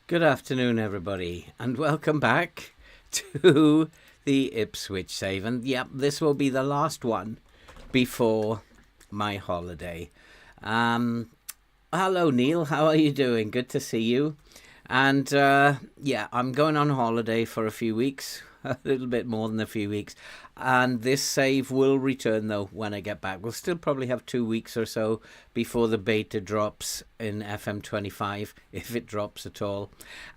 Good afternoon, everybody, and welcome back to the Ipswich save. And yep, this will be the last one before my holiday. Hello, Neil. How are you doing? Good to see you. And I'm going on holiday for a few weeks, a little bit more than a few weeks. And this save will return, though, when I get back. We'll still probably have 2 weeks or so before the beta drops in FM25, if it drops at all.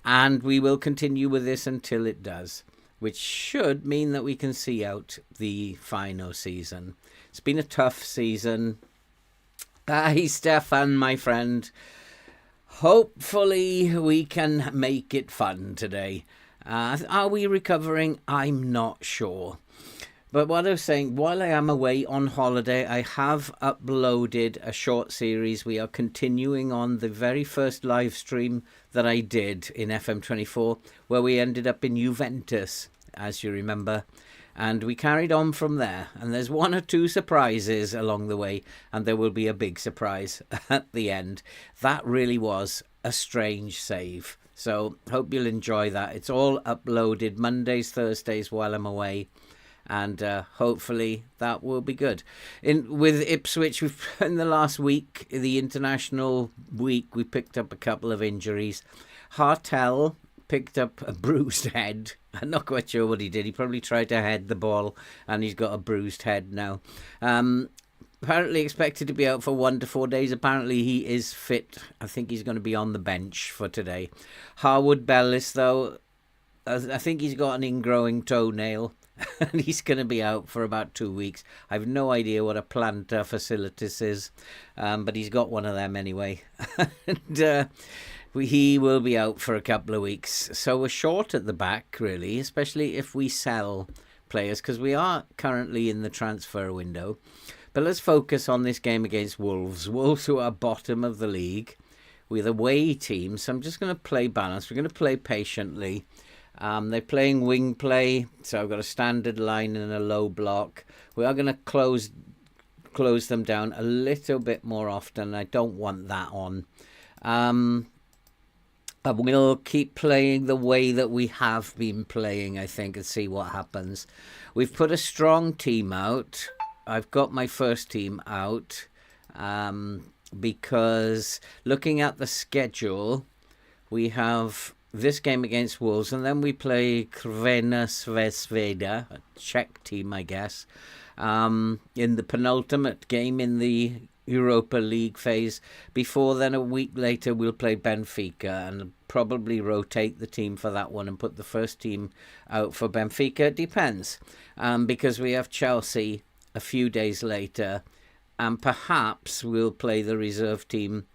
And we will continue with this until it does, which should mean that we can see out the final season. It's been a tough season. Hey, Stefan, my friend. Hopefully we can make it fun today. Are we recovering? I'm not sure. But what I was saying, while I am away on holiday, I have uploaded a short series. We are continuing on the very first live stream that I did in FM24, where we ended up in Juventus, as you remember. And we carried on from there. And there's one or two surprises along the way, and there will be a big surprise at the end. That really was a strange save. So hope you'll enjoy that. It's all uploaded Mondays, Thursdays while I'm away. And hopefully that will be good. With Ipswich, in the last week, the international week, we picked up a couple of injuries. Hartel picked up a bruised head. I'm not quite sure what he did. He probably tried to head the ball, and he's got a bruised head now. Apparently expected to be out for 1 to 4 days. Apparently he is fit. I think he's going to be on the bench for today. Harwood Bellis, though, I think he's got an ingrowing toenail. And he's going to be out for about 2 weeks. I have no idea what a plantar fasciitis is, but he's got one of them anyway. And he will be out for a couple of weeks. So we're short at the back, really, especially if we sell players, because we are currently in the transfer window. But let's focus on this game against Wolves. Wolves, who are bottom of the league, with away teams. So I'm just going to play balanced. We're going to play patiently. They're playing wing play, so I've got a standard line and a low block. We are going to close them down a little bit more often. I don't want that on. We'll keep playing the way that we have been playing, I think, and see what happens. We've put a strong team out. I've got my first team out because looking at the schedule, we have this game against Wolves, and then we play Crvena Zvezda, a Czech team, I guess, in the penultimate game in the Europa League phase. Before then, a week later, we'll play Benfica and probably rotate the team for that one and put the first team out for Benfica. It depends, because we have Chelsea a few days later, and perhaps we'll play the reserve team.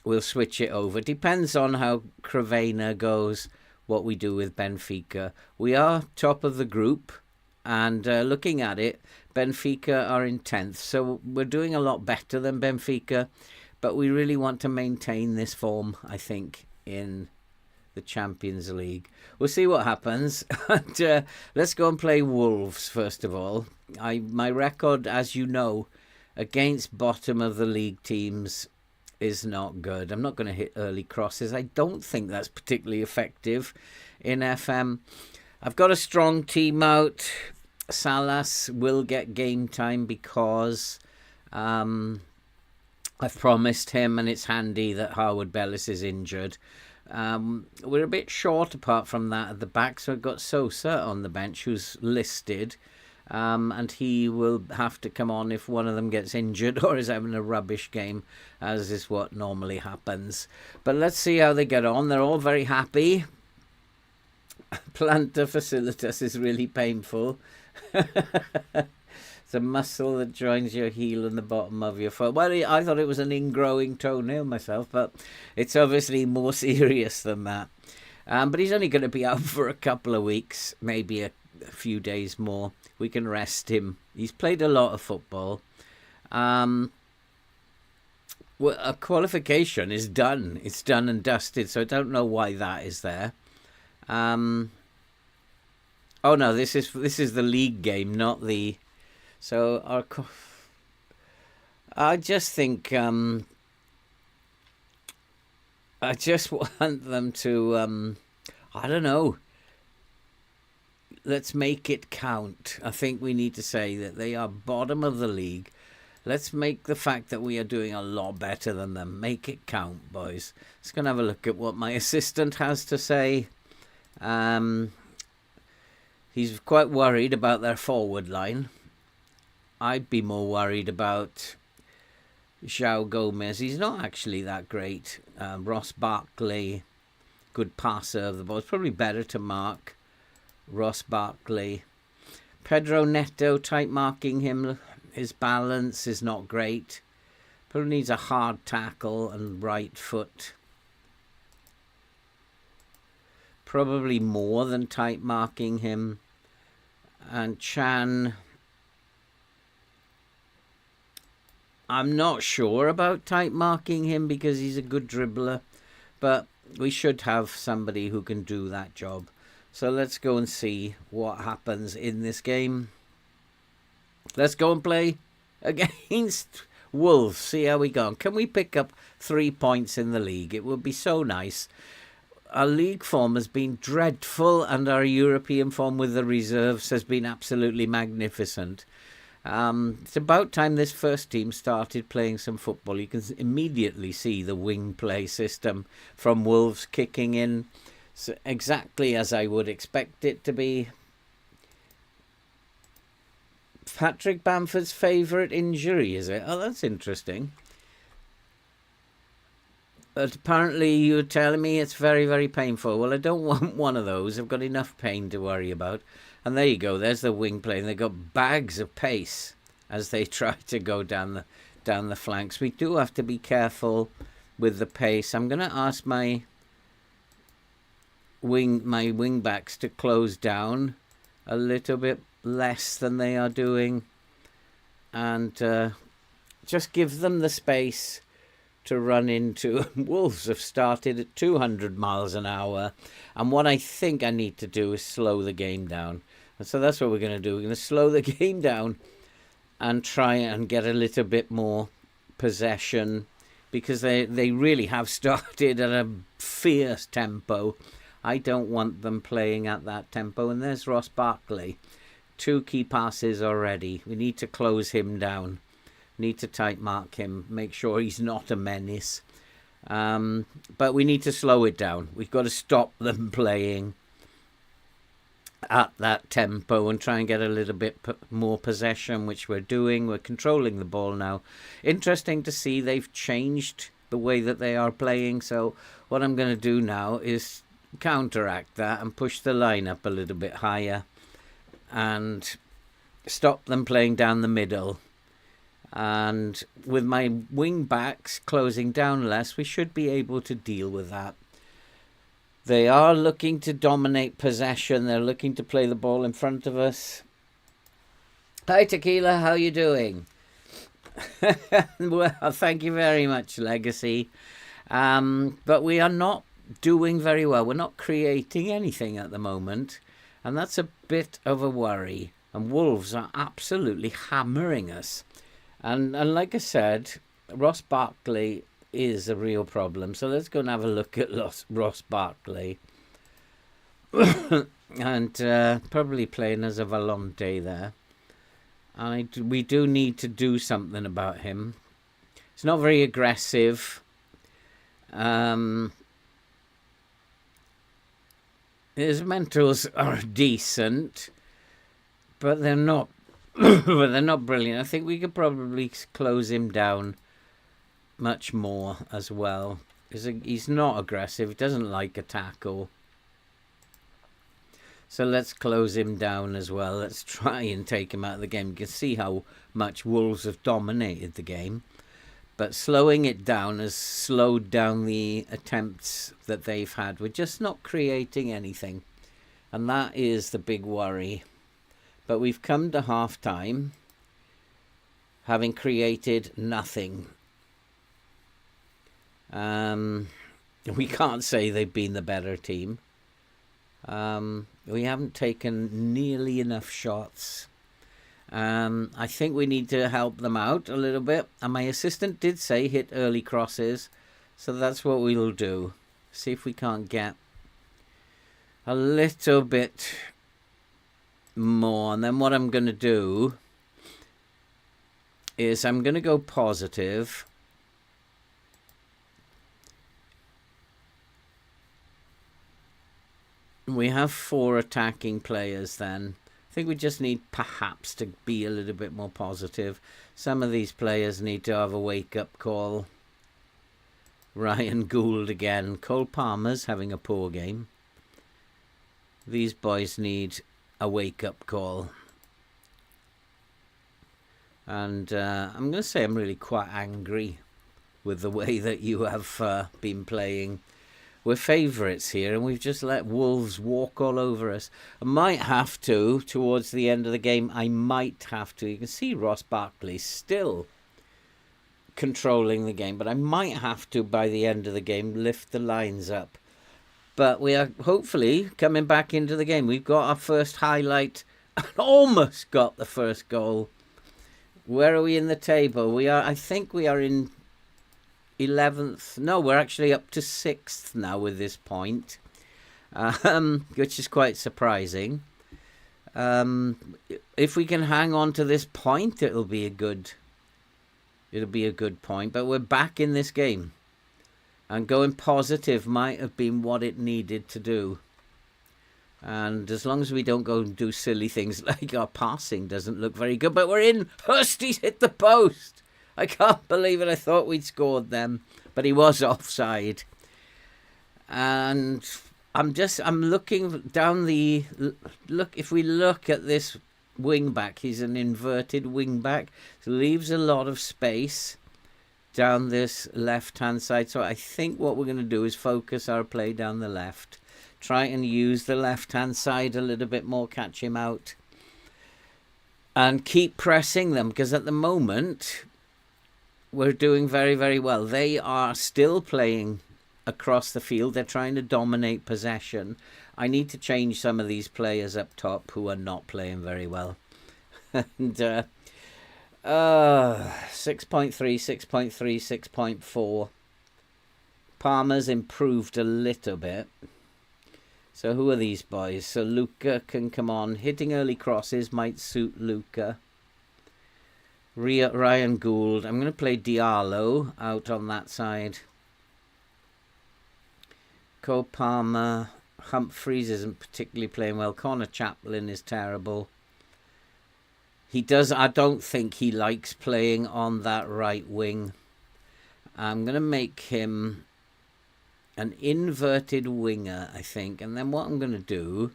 We'll switch it over. Depends on how Crvena goes, what we do with Benfica. We are top of the group, and looking at it, Benfica are in 10th. So we're doing a lot better than Benfica, but we really want to maintain this form, I think, in the Champions League. We'll see what happens. And, let's go and play Wolves, first of all. My record, as you know, against bottom of the league teams is not good. I'm not going to hit early crosses. I don't think that's particularly effective in FM. I've got a strong team out. Salas will get game time because I've promised him, and it's handy that Harwood Bellis is injured. We're a bit short apart from that at the back, so I've got Sosa on the bench, who's listed. And he will have to come on if one of them gets injured or is having a rubbish game, as is what normally happens. But let's see how they get on. They're all very happy. Plantar fasciitis is really painful. It's a muscle that joins your heel and the bottom of your foot. Well, I thought it was an ingrowing toenail myself, but it's obviously more serious than that. But he's only going to be out for a couple of weeks, maybe a few days more. We can rest him. He's played a lot of football. Well, a qualification is done. It's done and dusted, so I don't know why that is there. Oh no, this is the league game, not the. So I just think I just want them to, I don't know, let's make it count. I think we need to say that they are bottom of the league. Let's make the fact that we are doing a lot better than them. Make it count, boys. Let's go and have a look at what my assistant has to say. He's quite worried about their forward line. I'd be more worried about João Gomez. He's not actually that great. Ross Barkley, good passer of the ball. It's probably better to mark Ross Barkley. Pedro Neto, tight marking him. His balance is not great. Probably needs a hard tackle and right foot. Probably more than tight marking him. And Chan, I'm not sure about tight marking him because he's a good dribbler, but we should have somebody who can do that job. So let's go and see what happens in this game. Let's go and play against Wolves. See how we go. Can we pick up 3 points in the league? It would be so nice. Our league form has been dreadful, and our European form with the reserves has been absolutely magnificent. It's about time this first team started playing some football. You can immediately see the wing play system from Wolves kicking in, so exactly as I would expect it to be. Patrick Bamford's favourite injury, is it? Oh, that's interesting. But apparently you're telling me it's very, very painful. Well, I don't want one of those. I've got enough pain to worry about. And there you go. There's the wing play. And they've got bags of pace as they try to go down the flanks. We do have to be careful with the pace. I'm going to ask my wing backs to close down a little bit less than they are doing. And just give them the space to run into. Wolves have started at 200 miles an hour, and what I think I need to do is slow the game down. And so that's what we're going to do. We're going to slow the game down and try and get a little bit more possession, because they really have started at a fierce tempo. I don't want them playing at that tempo. And there's Ross Barkley. 2 key passes already. We need to close him down. Need to tight mark him, make sure he's not a menace. But we need to slow it down. We've got to stop them playing at that tempo and try and get a little bit more possession, which we're doing. We're controlling the ball now. Interesting to see they've changed the way that they are playing. So what I'm going to do now is counteract that and push the line up a little bit higher and stop them playing down the middle. And with my wing backs closing down less, we should be able to deal with that. They are looking to dominate possession. They're looking to play the ball in front of us. Hi, Tequila. How you doing? Well, thank you very much, Legacy. But we are not doing very well. We're not creating anything at the moment. And that's a bit of a worry. And Wolves are absolutely hammering us. And like I said, Ross Barkley is a real problem. So let's go and have a look at Ross Barkley. And probably playing as a Volante there. And we do need to do something about him. He's not very aggressive. His mentals are decent, but they're not. But they're not brilliant. I think we could probably close him down much more as well. He's not aggressive. He doesn't like a tackle. So let's close him down as well. Let's try and take him out of the game. You can see how much Wolves have dominated the game. But slowing it down has slowed down the attempts that they've had. We're just not creating anything. And that is the big worry. But we've come to half-time having created nothing. We can't say they've been the better team. We haven't taken nearly enough shots. I think we need to help them out a little bit. And my assistant did say hit early crosses. So that's what we'll do. See if we can't get a little bit more. And then what I'm going to do is I'm going to go positive. We have 4 attacking players then. I think we just need perhaps to be a little bit more positive. Some of these players need to have a wake-up call. Ryan Gould again. Cole Palmer's having a poor game. These boys need a wake-up call. And I'm going to say I'm really quite angry with the way that you have been playing. We're favourites here, and we've just let Wolves walk all over us. I might have to, towards the end of the game, I might have to. You can see Ross Barkley still controlling the game, but I might have to, by the end of the game, lift the lines up. But we are hopefully coming back into the game. We've got our first highlight and almost got the first goal. Where are we in the table? I think we are in 11th. No, we're actually up to 6th now with this point, which is quite surprising. If we can hang on to this point, it'll be a good point. But we're back in this game, and going positive might have been what it needed to do. And as long as we don't go and do silly things like our passing doesn't look very good, but we're in. Hursty's hit the post. I can't believe it. I thought we'd scored them, but he was offside. And I'm looking down the look. If we look at this wing back, he's an inverted wing back, so leaves a lot of space down this left-hand side. So I think what we're going to do is focus our play down the left, try and use the left-hand side a little bit more, catch him out, and keep pressing them, because at the moment we're doing very, very well. They are still playing across the field. They're trying to dominate possession. I need to change some of these players up top who are not playing very well. And 6.3, 6.3, 6.4. Palmer's improved a little bit. So who are these boys? So Luca can come on. Hitting early crosses might suit Luca. Ryan Gould. I'm going to play Diallo out on that side. Cole Palmer. Humphreys isn't particularly playing well. Connor Chaplin is terrible. I don't think he likes playing on that right wing. I'm going to make him an inverted winger, I think. And then what I'm going to do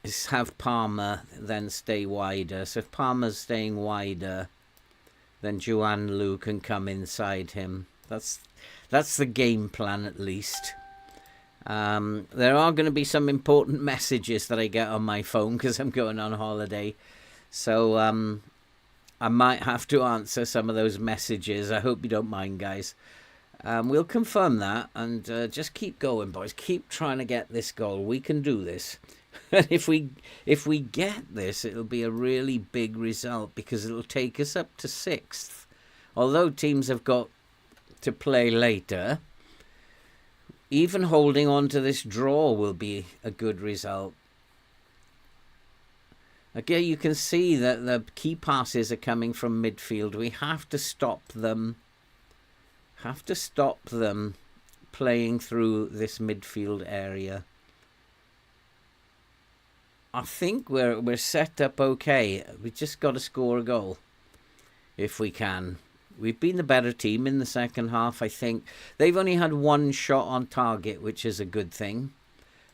is have Palmer then stay wider. So if Palmer's staying wider, then Juan Lu can come inside him. That's the game plan, at least. There are going to be some important messages that I get on my phone because I'm going on holiday. So I might have to answer some of those messages. I hope you don't mind, guys. We'll confirm that, and just keep going, boys. Keep trying to get this goal. We can do this. And if we get this, it'll be a really big result, because it'll take us up to 6th. Although teams have got to play later, even holding on to this draw will be a good result. Again, you can see that the key passes are coming from midfield. We have to stop them. Playing through this midfield area. I think we're set up okay. We just got to score a goal if we can. We've been the better team in the second half, I think. They've only had one shot on target, which is a good thing.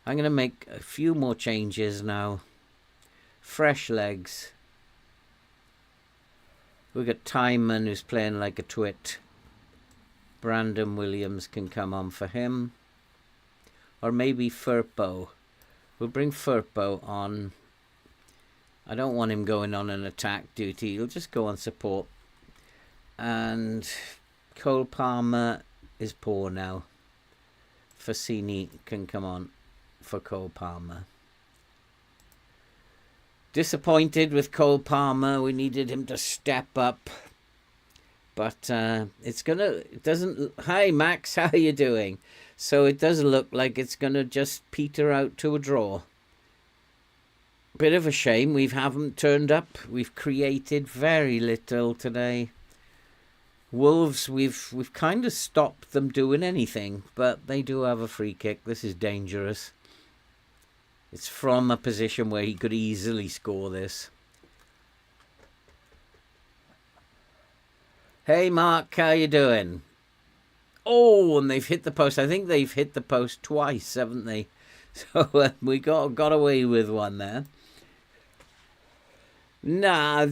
I'm going to make a few more changes now. Fresh legs. We've got Timon, who's playing like a twit. Brandon Williams can come on for him. Or maybe Firpo. We'll bring Firpo on. I don't want him going on an attack duty. He'll just go on support. And Cole Palmer is poor now. Fassini can come on for Cole Palmer. Disappointed with Cole Palmer. We needed him to step up But hi Max, how are you doing? So it does look like it's going to just peter out to a draw. Bit of a shame we haven't turned up. We've created very little today. Wolves, we've kind of stopped them doing anything, but they do have a free kick. This is dangerous. It's from a position where he could easily score this. Hey Mark, how you doing? Oh, and they've hit the post. I think they've hit the post twice, haven't they? So we got away with one there. Nah,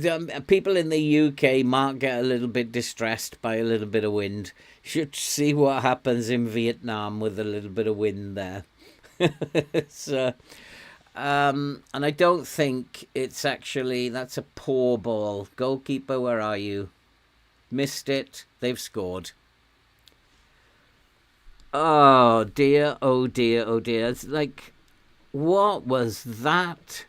people in the UK might get a little bit distressed by a little bit of wind. Should see what happens in Vietnam with a little bit of wind there. So, and I don't think it's actually, that's a poor ball. Goalkeeper, where are you? Missed it. They've scored. Oh dear, oh dear, oh dear. It's like, what was that?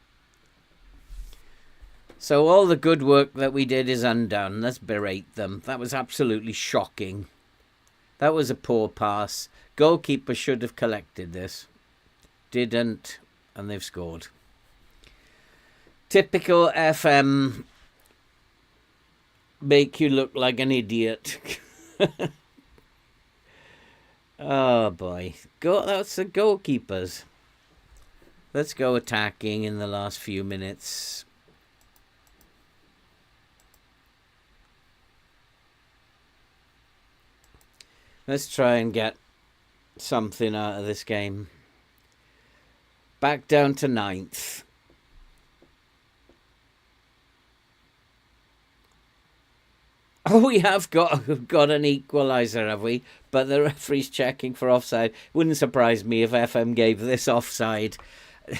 So all the good work that we did is undone. Let's berate them. That was absolutely shocking. That was a poor pass. Goalkeeper should have collected this. Didn't, and they've scored. Typical FM. Make you look like an idiot. Oh boy. That's the goalkeepers. Let's go attacking in the last few minutes. Let's try and get something out of this game. Back down to 9th. Oh, we have got an equaliser, have we? But the referee's checking for offside. Wouldn't surprise me if FM gave this offside.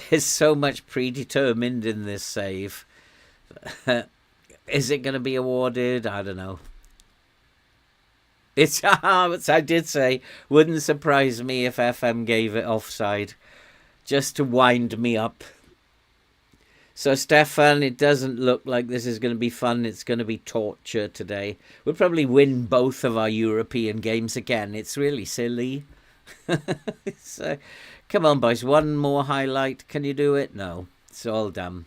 There's so much predetermined in this save. Is it going to be awarded? I don't know. I did say, wouldn't surprise me if FM gave it offside. Just to wind me up. So, Stefan, it doesn't look like this is going to be fun. It's going to be torture today. We'll probably win both of our European games again. It's really silly. So, come on, boys. One more highlight. Can you do it? No. It's all done.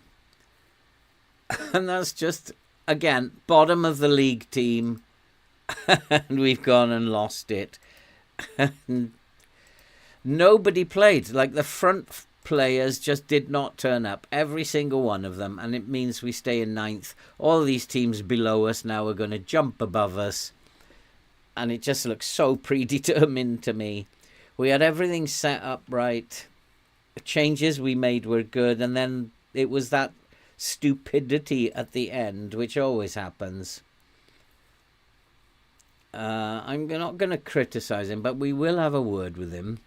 And that's just, again, bottom of the league team. And we've gone and lost it. Nobody played. Like, the front players just did not turn up. Every single one of them. And it means we stay in 9th. All these teams below us now are going to jump above us. And it just looks so predetermined to me. We had everything set up right. The changes we made were good. And then it was that stupidity at the end, which always happens. I'm not going to criticize him, but we will have a word with him.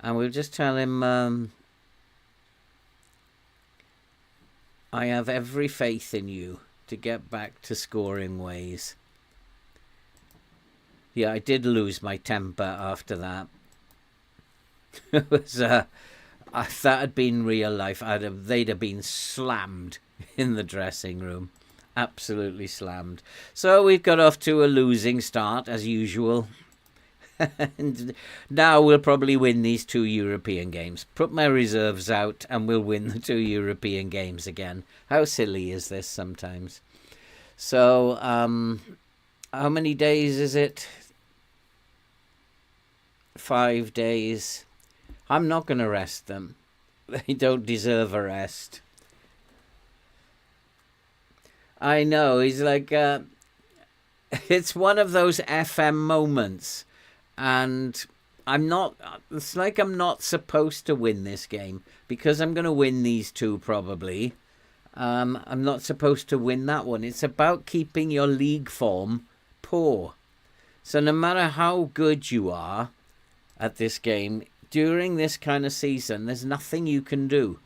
And we'll just tell him, I have every faith in you to get back to scoring ways. Yeah, I did lose my temper after that. It was, if that had been real life, they'd have been slammed in the dressing room. Absolutely slammed. So we've got off to a losing start, as usual. And now we'll probably win these 2 European games. Put my reserves out and we'll win the 2 European games again. How silly is this sometimes? So, how many days is it? 5 days. I'm not going to rest them. They don't deserve a rest. I know, he's like, it's one of those FM moments, and it's like I'm not supposed to win this game, because I'm going to win these 2 probably. I'm not supposed to win that one. It's about keeping your league form poor. So no matter how good you are at this game, during this kind of season, there's nothing you can do.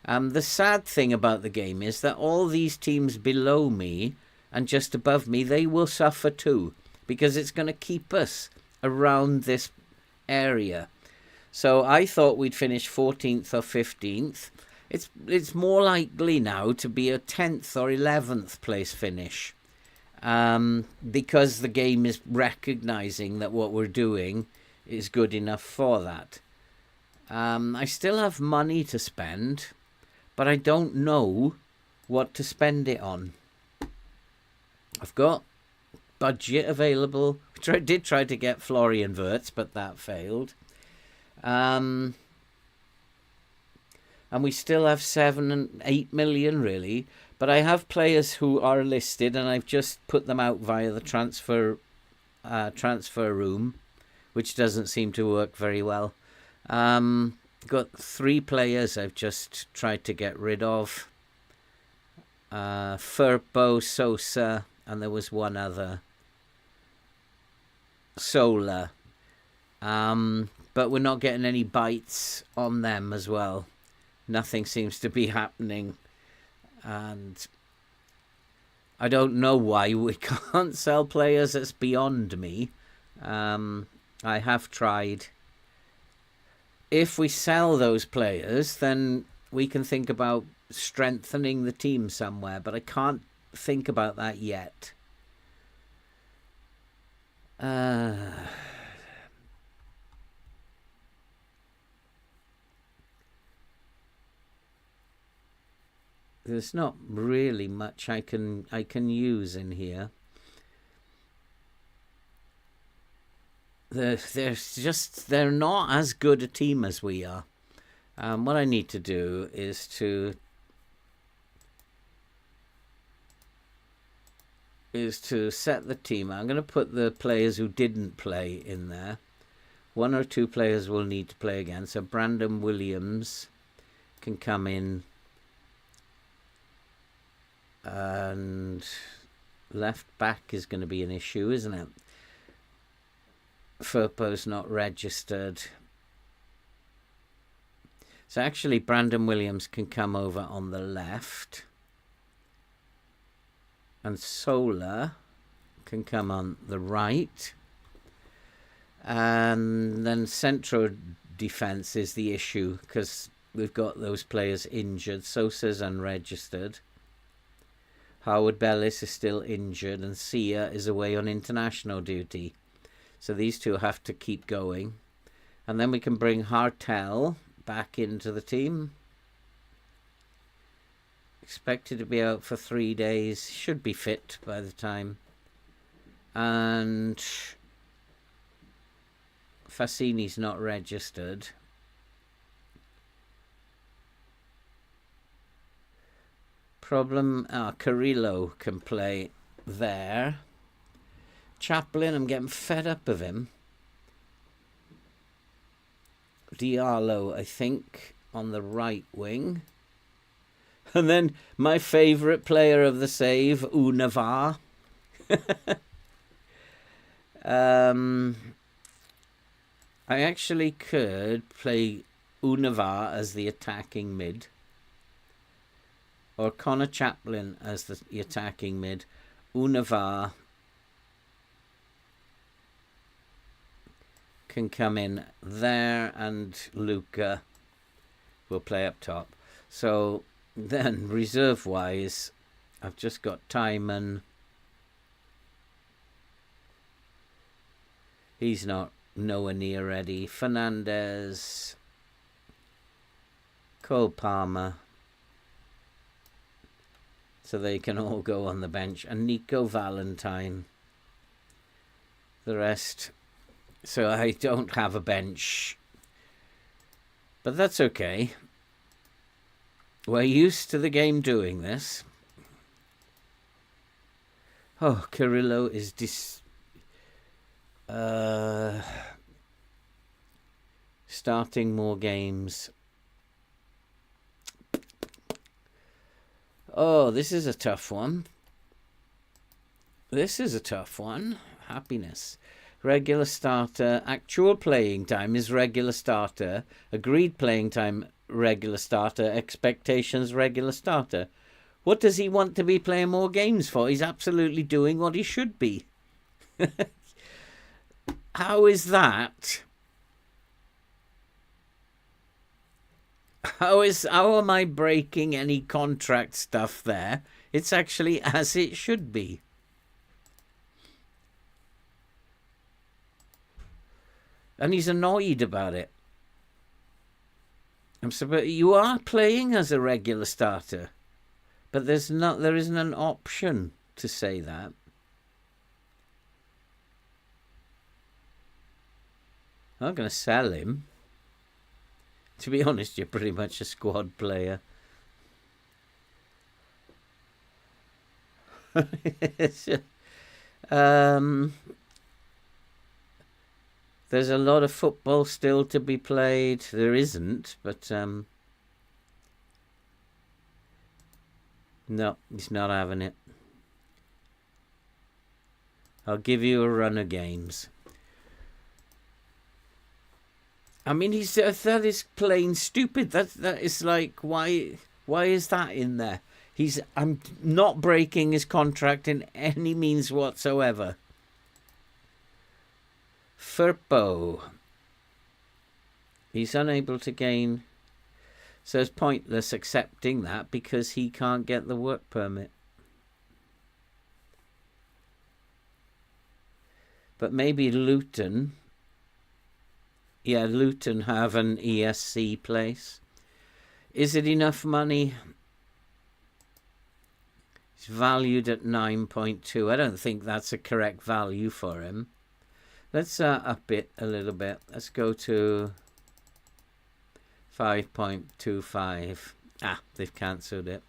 The sad thing about the game is that all these teams below me and just above me, they will suffer too, because it's going to keep us around this area. So I thought we'd finish 14th or 15th. It's more likely now to be a 10th or 11th place finish. because the game is recognizing that what we're doing is good enough for that. I still have money to spend, but I don't know what to spend it on. I've got budget available. Did try to get Florian Wirtz, but that failed. And we still have 7 and 8 million really. But I have players who are listed, and I've just put them out via the transfer room, which doesn't seem to work very well. Got 3 players I've just tried to get rid of. Firpo, Sosa, and there was one other. Sola. But we're not getting any bites on them as well. Nothing seems to be happening. And I don't know why we can't sell players. It's beyond me. I have tried. If we sell those players, then we can think about strengthening the team somewhere. But I can't think about that yet. There's not really much I can use in here. They're not as good a team as we are. What I need to do is to set the team. I'm going to put the players who didn't play in there. 1 or 2 players will need to play again. So Brandon Williams can come in. And left back is going to be an issue, isn't it? Firpo's not registered. So actually Brandon Williams can come over on the left. And Sola can come on the right. And then central defence is the issue, because we've got those players injured. Sosa's unregistered. Howard Bellis is still injured, and Sia is away on international duty. So these two have to keep going. And then we can bring Hartel back into the team. Expected to be out for 3 days. Should be fit by the time. And Fassini's not registered. Carrillo can play there. Chaplin, I'm getting fed up of him. Diallo, I think, on the right wing. And then my favourite player of the save, Unavar. I actually could play Unavar as the attacking mid. Or Connor Chaplin as the attacking mid. Unavar can come in there, and Luca will play up top. So then reserve-wise, I've just got Timon. He's not nowhere near ready. Fernandez. Cole Palmer. So they can all go on the bench. And Nico Valentine. The rest. So I don't have a bench. But that's okay. We're used to the game doing this. Oh, Carrillo is starting more games. Oh, this is a tough one. This is a tough one. Happiness. Regular starter. Actual playing time is regular starter. Agreed playing time, regular starter. Expectations, regular starter. What does he want to be playing more games for? He's absolutely doing what he should be. How is that? How am I breaking any contract stuff there? It's actually as it should be. And he's annoyed about it. But you are playing as a regular starter. But there isn't an option to say that. I'm not going to sell him. To be honest, you're pretty much a squad player. There's a lot of football still to be played. There isn't, but no, he's not having it. I'll give you a run of games. I mean, that is plain stupid. That is like, why is that in there? I'm not breaking his contract in any means whatsoever. Firpo. He's unable to gain. So it's pointless accepting that because he can't get the work permit. But maybe Luton. Yeah, Luton have an ESC place. Is it enough money? It's valued at 9.2. I don't think that's a correct value for him. Let's up it a little bit. Let's go to 5.25. Ah, they've cancelled it.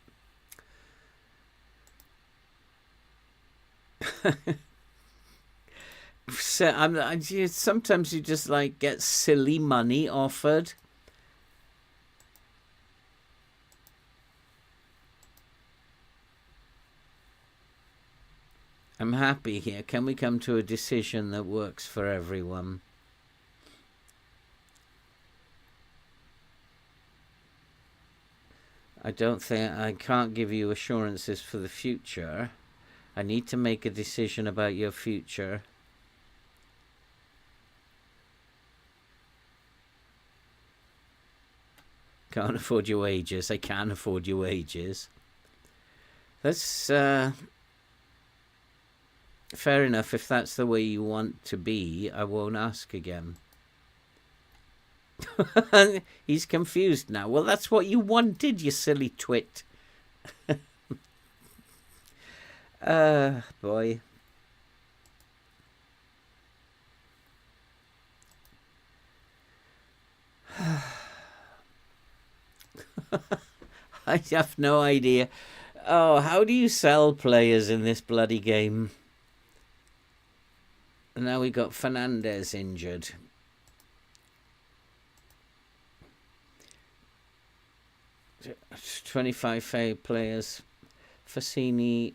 So sometimes you just like get silly money offered. I'm happy here. Can we come to a decision that works for everyone? I can't give you assurances for the future. I need to make a decision about your future. Can't afford your wages. I can afford your wages. Let's... Fair enough, if that's the way you want to be, I won't ask again. He's confused now. Well, that's what you wanted, you silly twit. Boy. I have no idea. Oh, how do you sell players in this bloody game? And now we got Fernandez injured. – 25 failed players. Fassini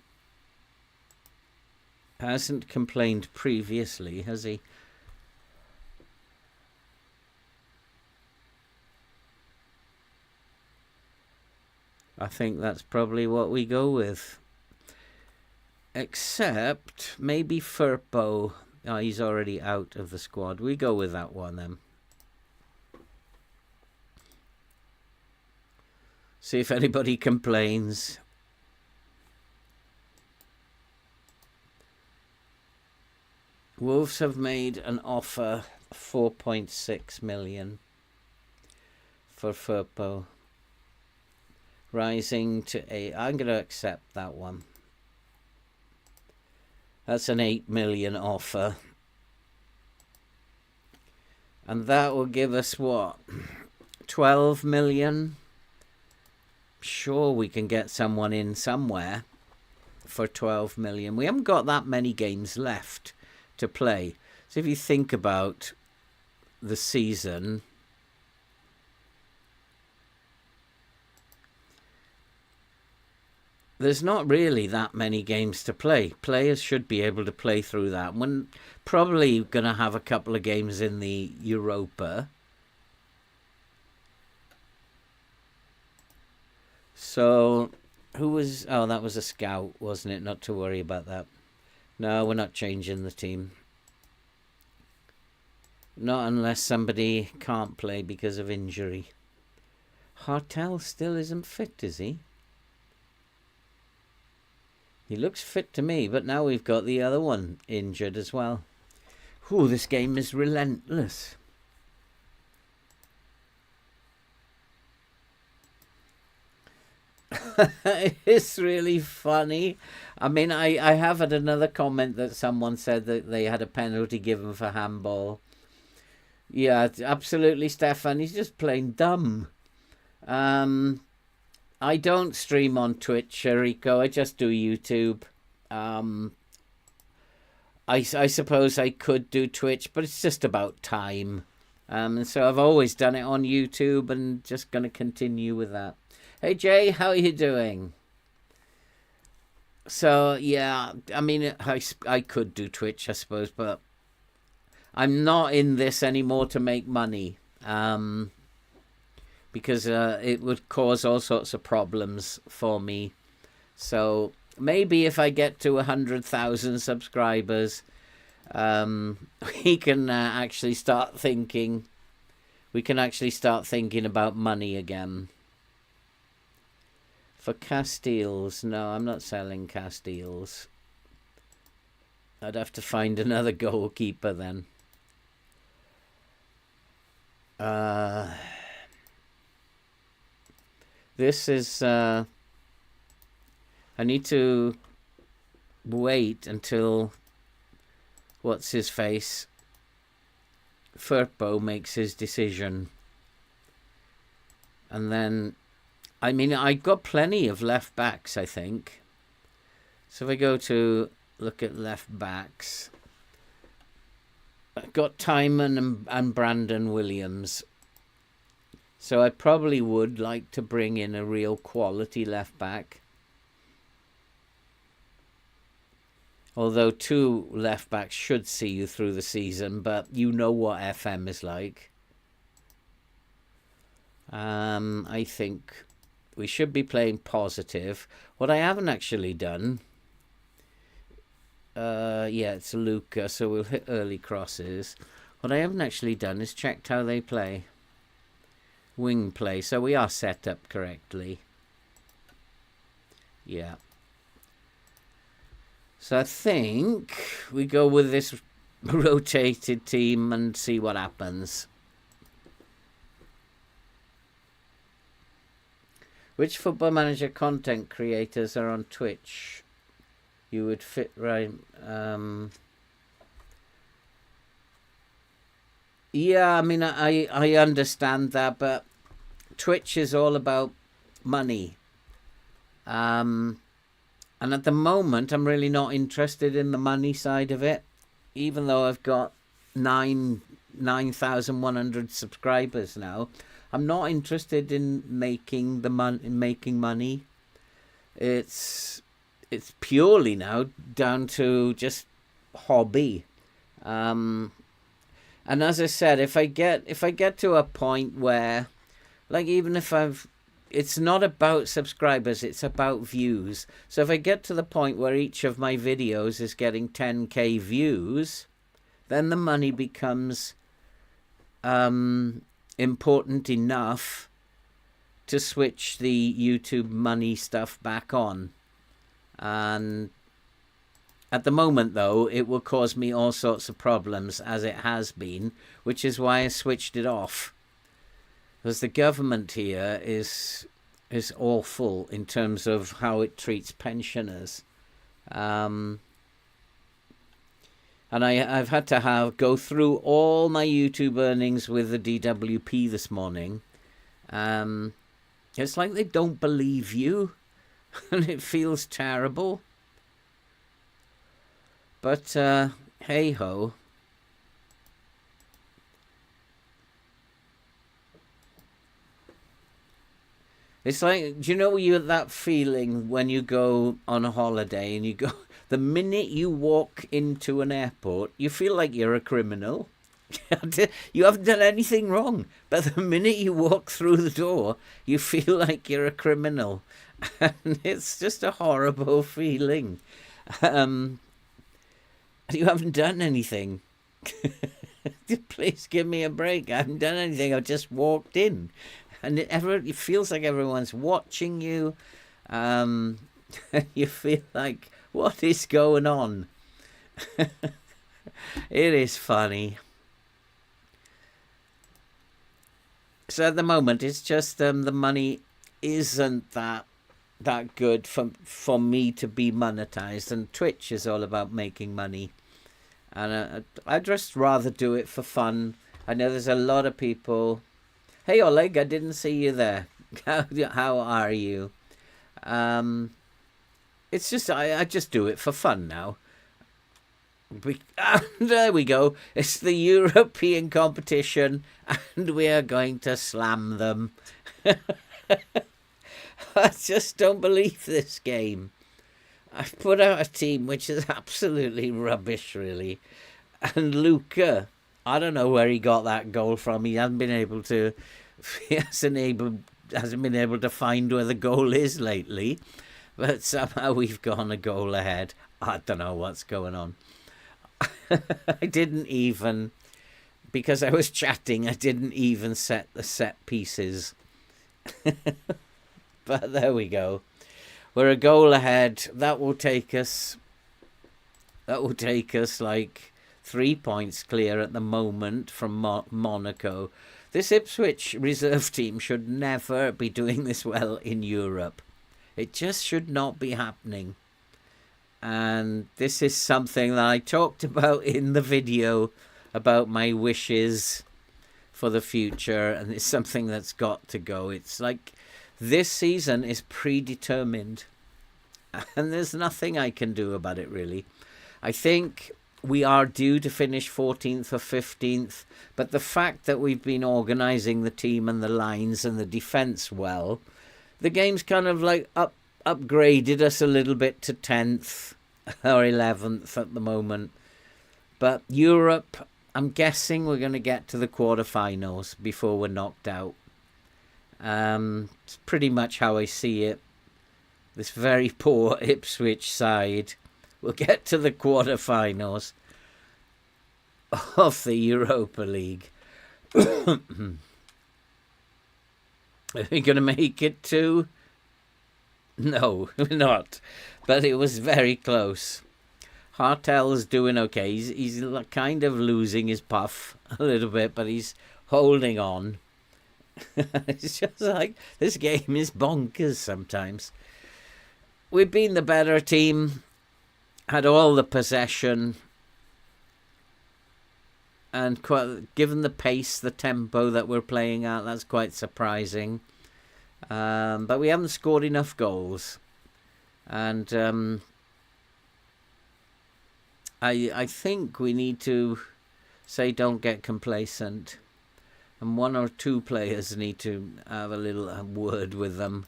hasn't complained previously, has he? I think that's probably what we go with. Except maybe Firpo. Oh, he's already out of the squad. We go with that one then. See if anybody complains. Wolves have made an offer, 4.6 million for Firpo. Rising to 8. I'm going to accept that one. That's an 8 million offer. And that will give us what? 12 million? Sure, we can get someone in somewhere for 12 million. We haven't got that many games left to play. So if you think about the season, there's not really that many games to play. Players should be able to play through that. We're probably going to have a couple of games in the Europa. So, who was... Oh, that was a scout, wasn't it? Not to worry about that. No, we're not changing the team. Not unless somebody can't play because of injury. Hartel still isn't fit, is he? He looks fit to me, but now we've got the other one injured as well. Ooh, this game is relentless. It's really funny. I mean, I have had another comment that someone said that they had a penalty given for handball. Yeah, absolutely, Stefan. He's just plain dumb. Um, I don't stream on Twitch, Rico. I just do YouTube. Um, I suppose I could do Twitch, but it's just about time. And so I've always done it on YouTube and just going to continue with that. Hey, Jay, how are you doing? So, yeah, I mean, I could do Twitch, I suppose, but I'm not in this anymore to make money. Because it would cause all sorts of problems for me. So maybe if I get to 100,000 subscribers, we can actually start thinking. We can actually start thinking about money again. For Castiles, no, I'm not selling Castiles. I'd have to find another goalkeeper then. This is, I need to wait until, what's his face, Firpo makes his decision. And then, I mean, I got plenty of left backs, I think. So if I go to look at left backs, I've got Timon and Brandon Williams. So I probably would like to bring in a real quality left back. Although 2 left backs should see you through the season, but you know what FM is like. I think we should be playing positive. What I haven't actually done, yeah, it's Luca, so we'll hit early crosses. What I haven't actually done is checked how they play. Wing play, so we are set up correctly. Yeah. So I think we go with this rotated team and see what happens. Which Football Manager content creators are on Twitch? You would fit right. Yeah, I mean, I understand that, but Twitch is all about money. And at the moment, I'm really not interested in the money side of it, even though I've got 9,100 subscribers now. I'm not interested in making money. It's purely now down to just hobby. And as I said, if I get to a point where, like, even if it's not about subscribers, it's about views. So if I get to the point where each of my videos is getting 10k views, then the money becomes important enough to switch the YouTube money stuff back on. And at the moment, though, it will cause me all sorts of problems, as it has been, which is why I switched it off. Because the government here is awful in terms of how it treats pensioners. And I've had to go through all my YouTube earnings with the DWP this morning. It's like they don't believe you, and it feels terrible. But hey ho. It's like, do you know that feeling when you go on a holiday and you go, the minute you walk into an airport, you feel like you're a criminal. You haven't done anything wrong, but the minute you walk through the door, you feel like you're a criminal. And it's just a horrible feeling. You haven't done anything. Please give me a break. I haven't done anything. I've just walked in. And it feels like everyone's watching you. You feel like, what is going on? It is funny. So at the moment, it's just the money isn't that that good for me to be monetized, and Twitch is all about making money, and I'd just rather do it for fun. I know there's a lot of people. Hey Oleg, I didn't see you there. How are you? It's just I just do it for fun now. There we go. It's the European competition, and we are going to slam them. I just don't believe this game. I've put out a team which is absolutely rubbish, really. And Luca, I don't know where he got that goal from. He hasn't been able to. He hasn't been able to find where the goal is lately. But somehow we've gone a goal ahead. I don't know what's going on. I didn't even, because I was chatting, I didn't even set the set pieces. But there we go. We're a goal ahead. That will take us like 3 points clear at the moment from Monaco. This Ipswich reserve team should never be doing this well in Europe. It just should not be happening. And this is something that I talked about in the video about my wishes for the future, and it's something that's got to go. It's like this season is predetermined, and there's nothing I can do about it, really. I think we are due to finish 14th or 15th, but the fact that we've been organising the team and the lines and the defence well, the game's kind of like upgraded us a little bit to 10th or 11th at the moment. But Europe, I'm guessing we're going to get to the quarterfinals before we're knocked out. It's pretty much how I see it. This very poor Ipswich side will get to the quarterfinals of the Europa League. Are we going to make it to? No, we're not. But it was very close. Hartel's doing okay. He's kind of losing his puff a little bit, but he's holding on. It's just like, this game is bonkers sometimes. We've been the better team, had all the possession, and given the pace, the tempo that we're playing at, that's quite surprising. But we haven't scored enough goals. And I think we need to say don't get complacent. And one or two players need to have a little word with them.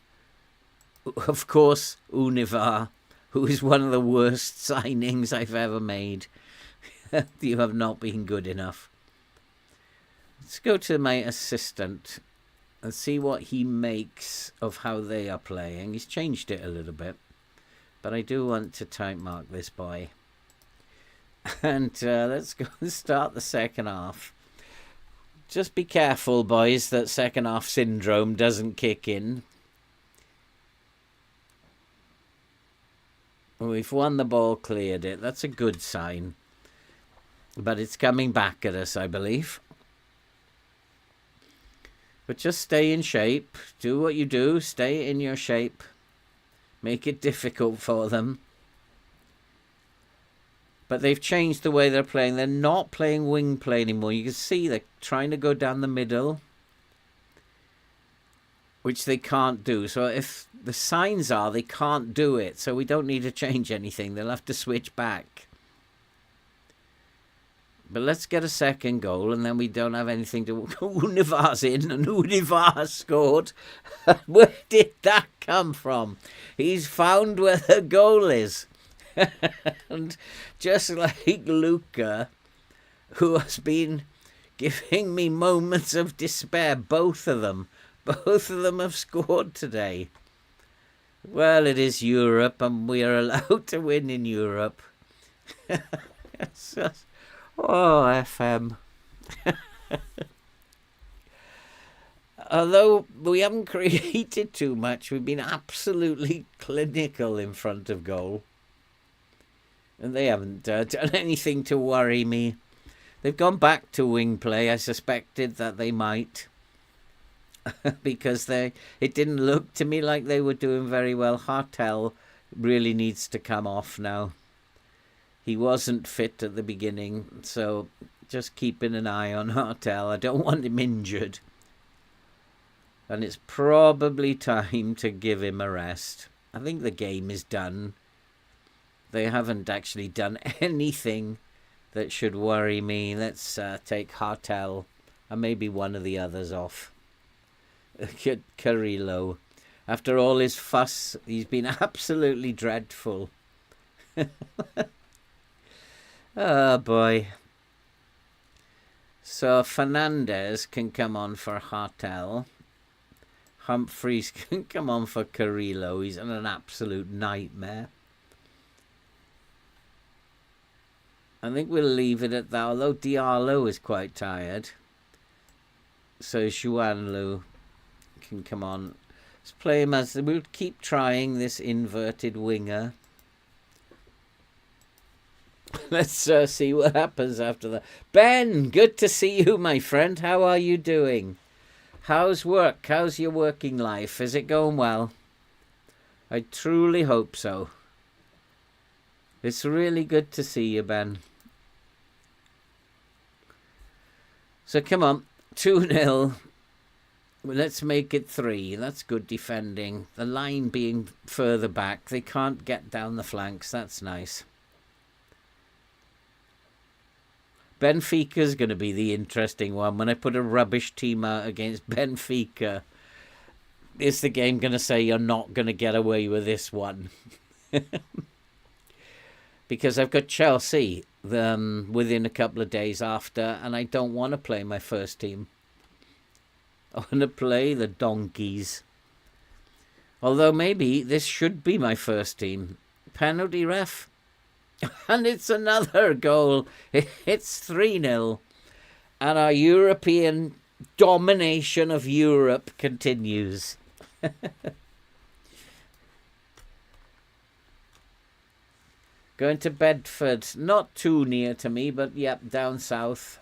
Of course, Univar, who is one of the worst signings I've ever made. You have not been good enough. Let's go to my assistant and see what he makes of how they are playing. He's changed it a little bit, but I do want to type mark this boy. And let's go and start the second half. Just be careful, boys, that second half syndrome doesn't kick in. We've won the ball, cleared it. That's a good sign. But it's coming back at us, I believe. But just stay in shape. Do what you do. Stay in your shape. Make it difficult for them. But they've changed the way they're playing. They're not playing wing play anymore. You can see they're trying to go down the middle, which they can't do. So if the signs are they can't do it, so we don't need to change anything. They'll have to switch back. But let's get a second goal, and then we don't have anything to... Univar's in, and Univar scored. Where did that come from? He's found where the goal is. And just like Luca, who has been giving me moments of despair, both of them have scored today. Well, it is Europe, and we are allowed to win in Europe. It's just, oh, FM. Although we haven't created too much, we've been absolutely clinical in front of goal. And they haven't done anything to worry me. They've gone back to wing play. I suspected that they might. because it didn't look to me like they were doing very well. Hartel really needs to come off now. He wasn't fit at the beginning, so just keeping an eye on Hartel. I don't want him injured. And it's probably time to give him a rest. I think the game is done. They haven't actually done anything that should worry me. Let's take Hartel and maybe one of the others off. Carrillo. After all his fuss, he's been absolutely dreadful. Oh boy. So Fernandez can come on for Hartel. Humphreys can come on for Carrillo. He's an absolute nightmare. I think we'll leave it at that, although Diallo is quite tired. So Xuanlu can come on. Let's play him as... We'll keep trying this inverted winger. Let's see what happens after that. Ben, good to see you, my friend. How are you doing? How's work? How's your working life? Is it going well? I truly hope so. It's really good to see you, Ben. So come on, 2-0. Well, let's make it 3. That's good defending. The line being further back. They can't get down the flanks. That's nice. Benfica's going to be the interesting one. When I put a rubbish team out against Benfica, is the game going to say you're not going to get away with this one? Because I've got Chelsea within a couple of days after, and I don't want to play my first team. I want to play the Donkeys. Although maybe this should be my first team. Penalty ref. And it's another goal. It's 3-0. And our European domination of Europe continues. Going to Bedford. Not too near to me, but yep, down south.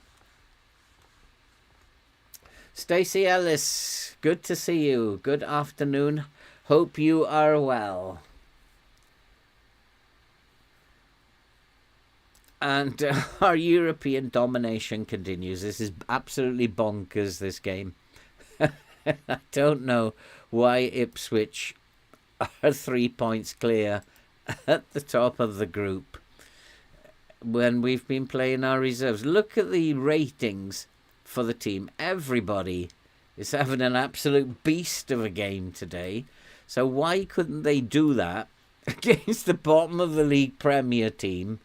Stacey Ellis, good to see you. Good afternoon. Hope you are well. And our European domination continues. This is absolutely bonkers, this game. I don't know why Ipswich are 3 points clear at the top of the group when we've been playing our reserves. Look at the ratings for the team. Everybody is having an absolute beast of a game today. So why couldn't they do that against the bottom of the league Premier team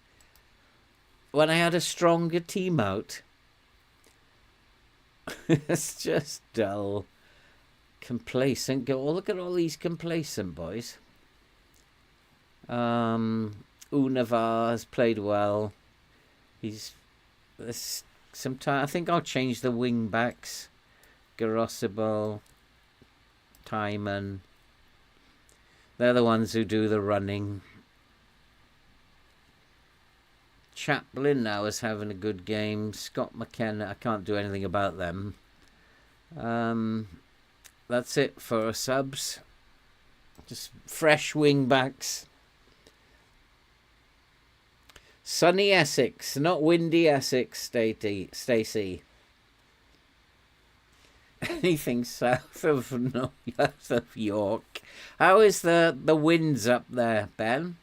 when I had a stronger team out? It's just dull. Complacent. Look at all these complacent boys. Unavar has played well. He's I think I'll change the wing backs. Garosibal, Timon. They're the ones who do the running. Chaplin now is having a good game. Scott McKenna, I can't do anything about them. That's it for subs. Just fresh wing backs. Sunny Essex, not windy Essex, Stacey. Anything south of York. How is the winds up there, Ben?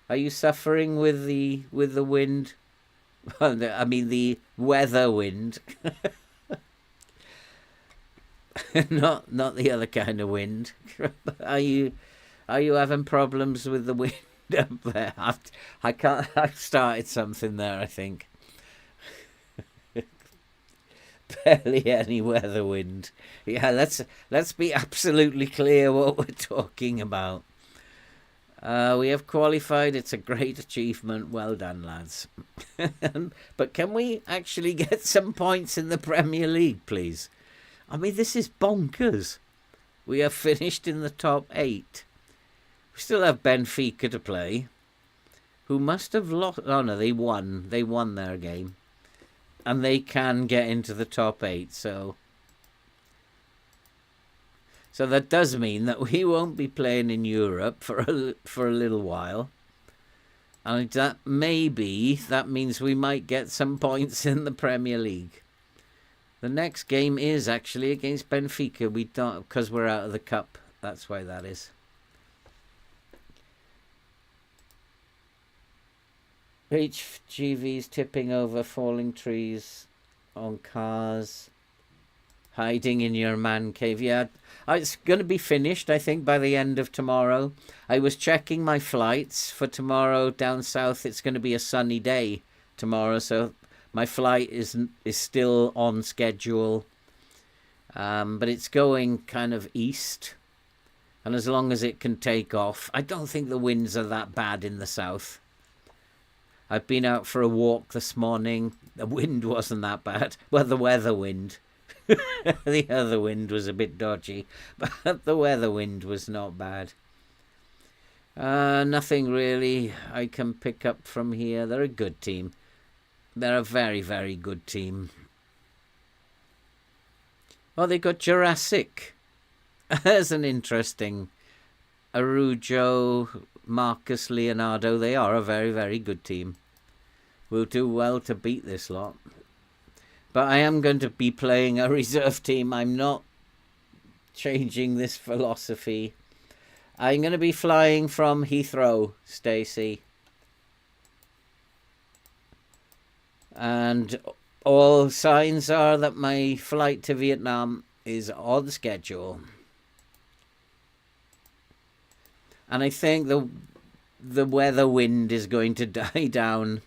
Are you suffering with the wind? I mean the weather wind. not the other kind of wind. Are you having problems with the wind up there? I've started something there, I think. Barely any weather wind. Yeah, let's be absolutely clear what we're talking about. We have qualified. It's a great achievement. Well done, lads. But can we actually get some points in the Premier League, please? I mean, this is bonkers. We have finished in the top 8. We still have Benfica to play, who must have lost. Oh, no, they won. They won their game. And they can get into the top 8, so So that does mean that we won't be playing in Europe for a little while. And that means we might get some points in the Premier League. The next game is actually against Benfica. We don't, because we're out of the cup. That's why that is. HGVs tipping over, falling trees on cars, hiding in your man cave. Yeah, it's going to be finished, I think, by the end of tomorrow. I was checking my flights for tomorrow down south. It's going to be a sunny day tomorrow, so my flight is still on schedule. But it's going kind of east. And as long as it can take off, I don't think the winds are that bad in the south. I've been out for a walk this morning. The wind wasn't that bad. Well, the weather wind. The other wind was a bit dodgy, but the weather wind was not bad. Nothing really I can pick up from here. They're a good team. They're a very, very good team. Oh, they got Jurassic. There's an interesting Arujo, Marcus Leonardo. They are a very, very good team. We'll do well to beat this lot. But I am going to be playing a reserve team. I'm not changing this philosophy. I'm going to be flying from Heathrow, Stacey. And all signs are that my flight to Vietnam is on schedule. And I think the weather wind is going to die down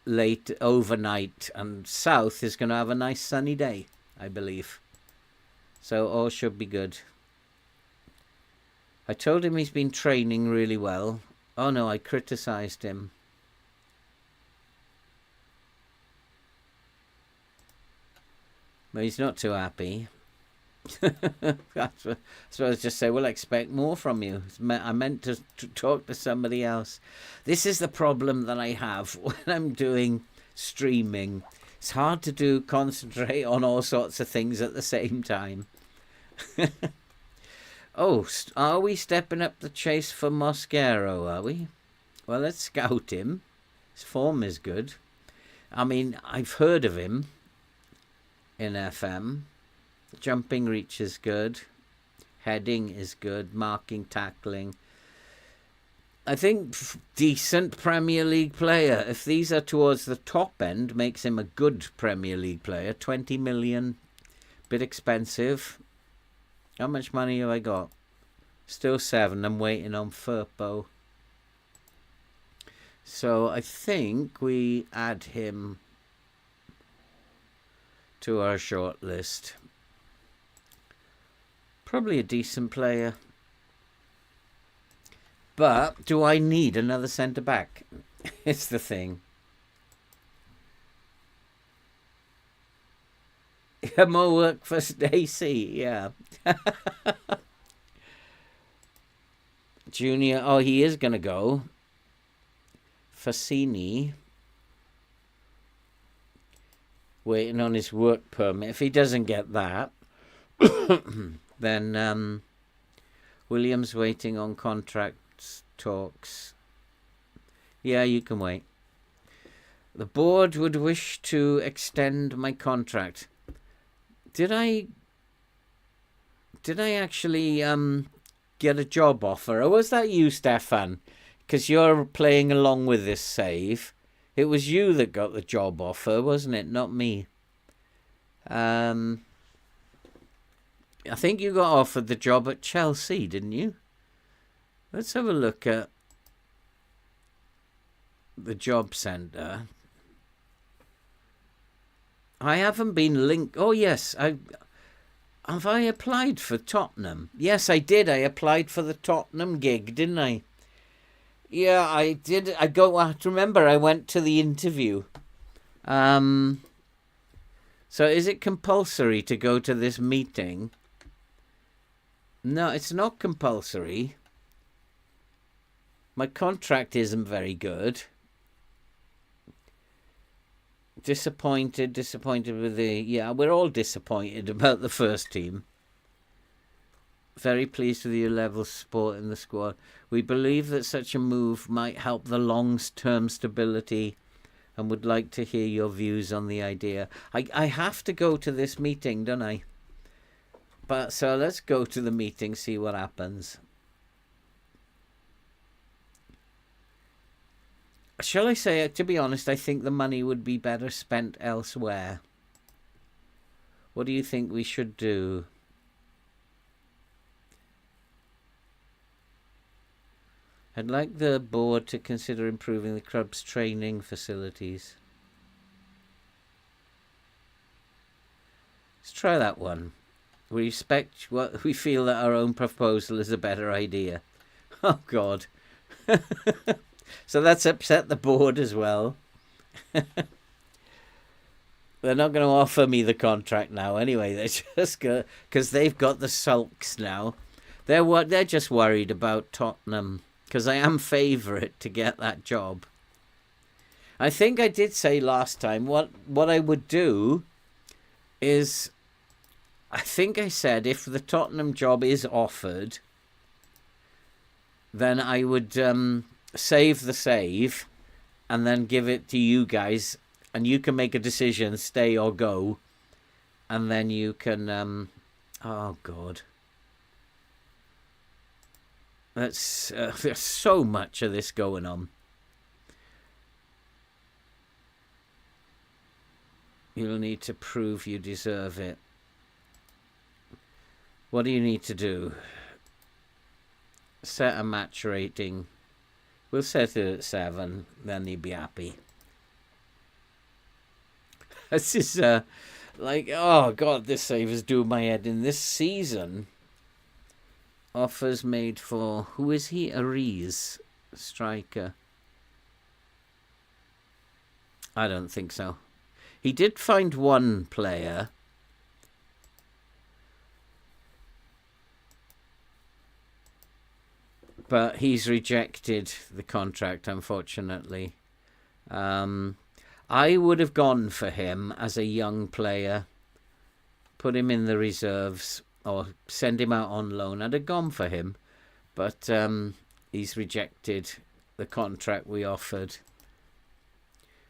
late overnight, and south is going to have a nice sunny day, I believe. So all should be good. I told him he's been training really well. Oh no, I criticised him. But he's not too happy. I suppose just say, we'll expect more from you. I meant to talk to somebody else. This is the problem that I have when I'm doing streaming. It's hard to concentrate on all sorts of things at the same time. Oh, are we stepping up the chase for Mosquero, are we? Well, let's scout him. His form is good. I mean, I've heard of him in FM. Jumping reach is good. Heading is good. Marking, tackling. I think decent Premier League player. If these are towards the top end, makes him a good Premier League player. 20 million. Bit expensive. How much money have I got? Still 7. I'm waiting on Firpo. So I think we add him to our short list. Probably a decent player. But do I need another centre-back? It's the thing. More work for Stacey, yeah. Junior, oh, he is going to go. Fassini. Waiting on his work permit. If he doesn't get that, then Williams waiting on contract talks. Yeah, you can wait. The board would wish to extend my contract. Did I actually get a job offer? Or was that you, Stefan? Because you're playing along with this save. It was you that got the job offer, wasn't it? Not me. I think you got offered the job at Chelsea, didn't you? Let's have a look at the job centre. I haven't been linked. Oh, yes. Have I applied for Tottenham? Yes, I did. I applied for the Tottenham gig, didn't I? Yeah, I did. I remember I went to the interview. So is it compulsory to go to this meeting? No, it's not compulsory. My contract isn't very good. Disappointed with the... Yeah, we're all disappointed about the first team. Very pleased with your level of support in the squad. We believe that such a move might help the long-term stability and would like to hear your views on the idea. I have to go to this meeting, don't I? But so let's go to the meeting, see what happens. Shall I say, to be honest, I think the money would be better spent elsewhere. What do you think we should do? I'd like the board to consider improving the club's training facilities. Let's try that one. We respect what we feel that our own proposal is a better idea. Oh, God. So that's upset the board as well. They're not going to offer me the contract now anyway. They're just going because they've got the sulks now. They're just worried about Tottenham because I am favourite to get that job. I think I did say last time what I would do is, I think I said if the Tottenham job is offered, then I would save the save and then give it to you guys, and you can make a decision, stay or go, and then you can oh God, that's there's so much of this going on. You'll need to prove you deserve it. What do you need to do? Set a match rating. We'll set it at 7, then you'll be happy. This is like, oh God, this save is doing my head in. This season, offers made for, who is he? Ariz, striker. I don't think so. He did find one player. But he's rejected the contract, unfortunately. I would have gone for him as a young player, put him in the reserves, or send him out on loan. I'd have gone for him, but he's rejected the contract we offered.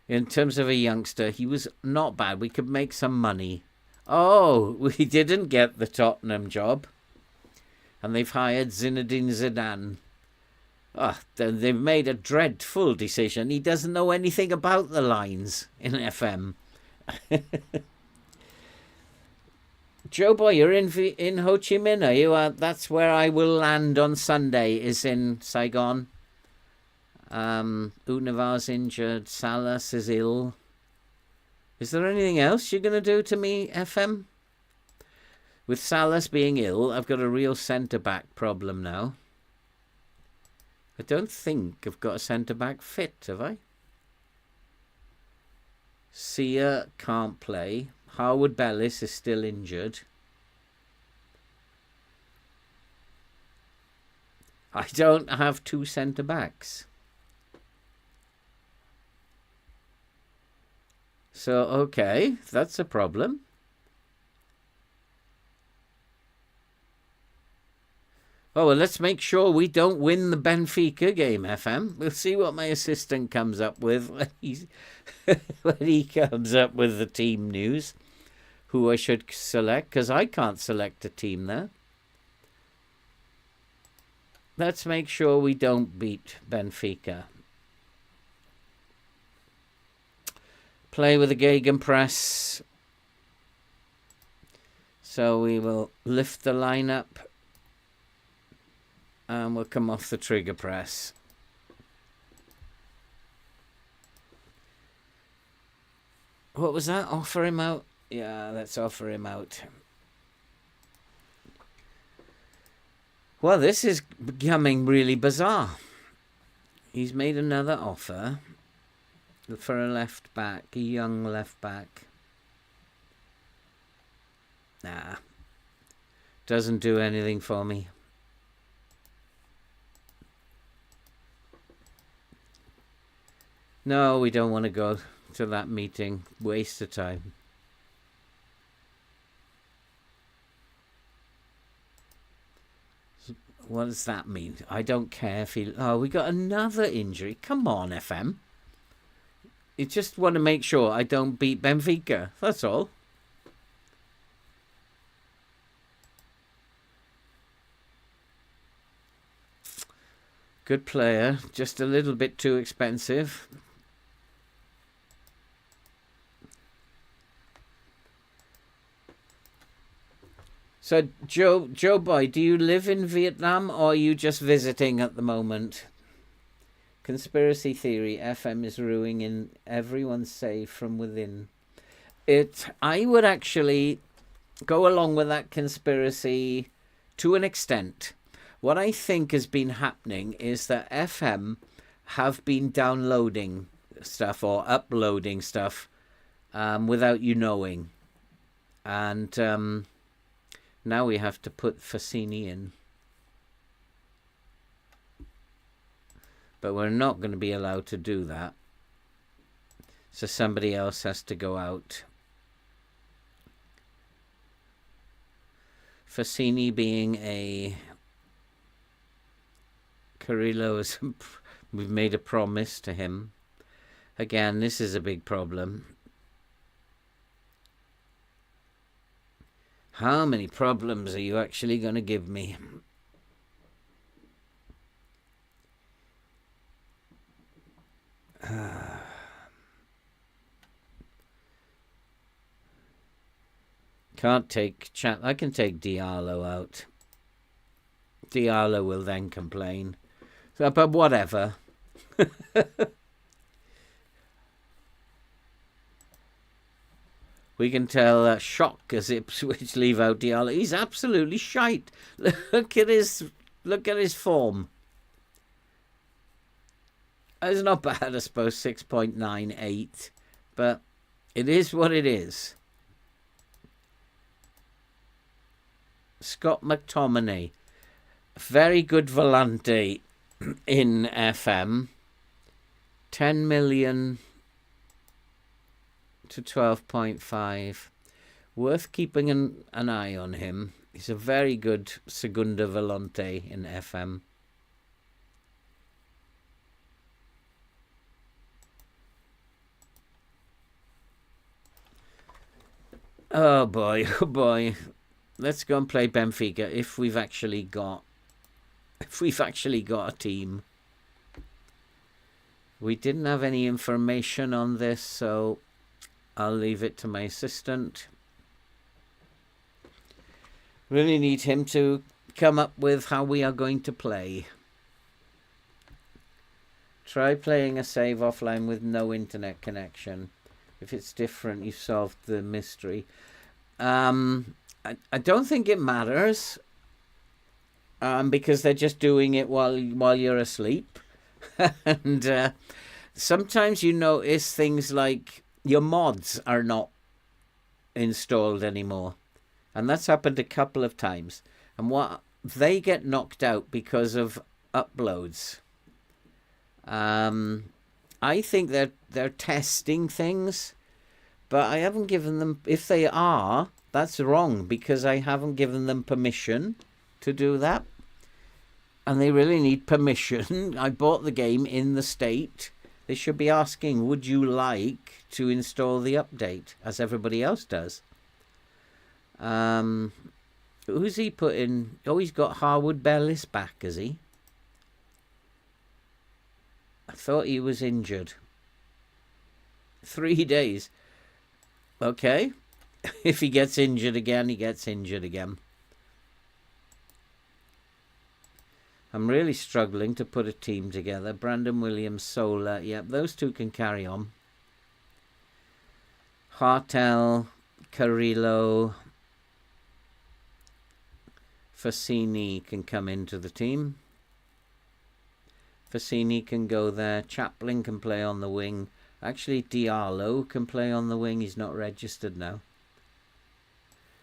In terms of a youngster, he was not bad. We could make some money. Oh, we didn't get the Tottenham job. And they've hired Zinedine Zidane. Oh, they've made a dreadful decision. He doesn't know anything about the lines in FM. Joe Boy, you're in Ho Chi Minh, are you? That's where I will land on Sunday, is in Saigon. Utnavar's injured. Salas is ill. Is there anything else you're going to do to me, FM? With Salas being ill, I've got a real centre-back problem now. I don't think I've got a centre-back fit, have I? Sia can't play. Harwood Bellis is still injured. I don't have 2 centre-backs. So, okay, that's a problem. Oh, well, let's make sure we don't win the Benfica game, FM. We'll see what my assistant comes up with when he comes up with the team news, who I should select, because I can't select a team there. Let's make sure we don't beat Benfica. Play with the gegenpress. So we will lift the lineup. And we'll come off the trigger press. What was that? Offer him out? Yeah, let's offer him out. Well, this is becoming really bizarre. He's made another offer for a left back, a young left back. Nah. Doesn't do anything for me. No, we don't want to go to that meeting. Waste of time. What does that mean? I don't care if he... Oh, we got another injury. Come on, FM. You just want to make sure I don't beat Benfica. That's all. Good player. Just a little bit too expensive. So, Joe Boy, do you live in Vietnam or are you just visiting at the moment? Conspiracy theory, FM is ruining everyone's safe from within. I would actually go along with that conspiracy to an extent. What I think has been happening is that FM have been downloading stuff or uploading stuff without you knowing. And now we have to put Fassini in. But we're not going to be allowed to do that. So somebody else has to go out. Fassini being a... Carrillo, we've made a promise to him. Again, this is a big problem. How many problems are you actually going to give me? Can't take chat. I can take Diallo out. Diallo will then complain. So, but whatever. We can tell shock as Ipswich leave out Diallo. He's absolutely shite. Look at his form. It's not bad, I suppose, 6.98, but it is what it is. Scott McTominay, very good volante in FM. 10 million to 12.5. Worth keeping an eye on him. He's a very good Segunda volante in FM. Oh boy, oh boy. Let's go and play Benfica if we've actually got a team. We didn't have any information on this, so I'll leave it to my assistant. Really need him to come up with how we are going to play. Try playing a save offline with no internet connection. If it's different, you've solved the mystery. I don't think it matters. Because they're just doing it while you're asleep. And sometimes you notice things like your mods are not installed anymore. And that's happened a couple of times. And they get knocked out because of uploads. I think they're testing things, but I haven't given them... If they are, that's wrong, because I haven't given them permission to do that. And they really need permission. I bought the game in the state. They should be asking, would you like to install the update, as everybody else does? Who's he put in? Oh, he's got Harwood Bellis back, has he? I thought he was injured. 3 days. Okay. If he gets injured again, he gets injured again. I'm really struggling to put a team together. Brandon Williams, Sola. Yep, those two can carry on. Hartel, Carrillo, Fassini can come into the team. Fassini can go there. Chaplin can play on the wing. Actually, Diallo can play on the wing. He's not registered now.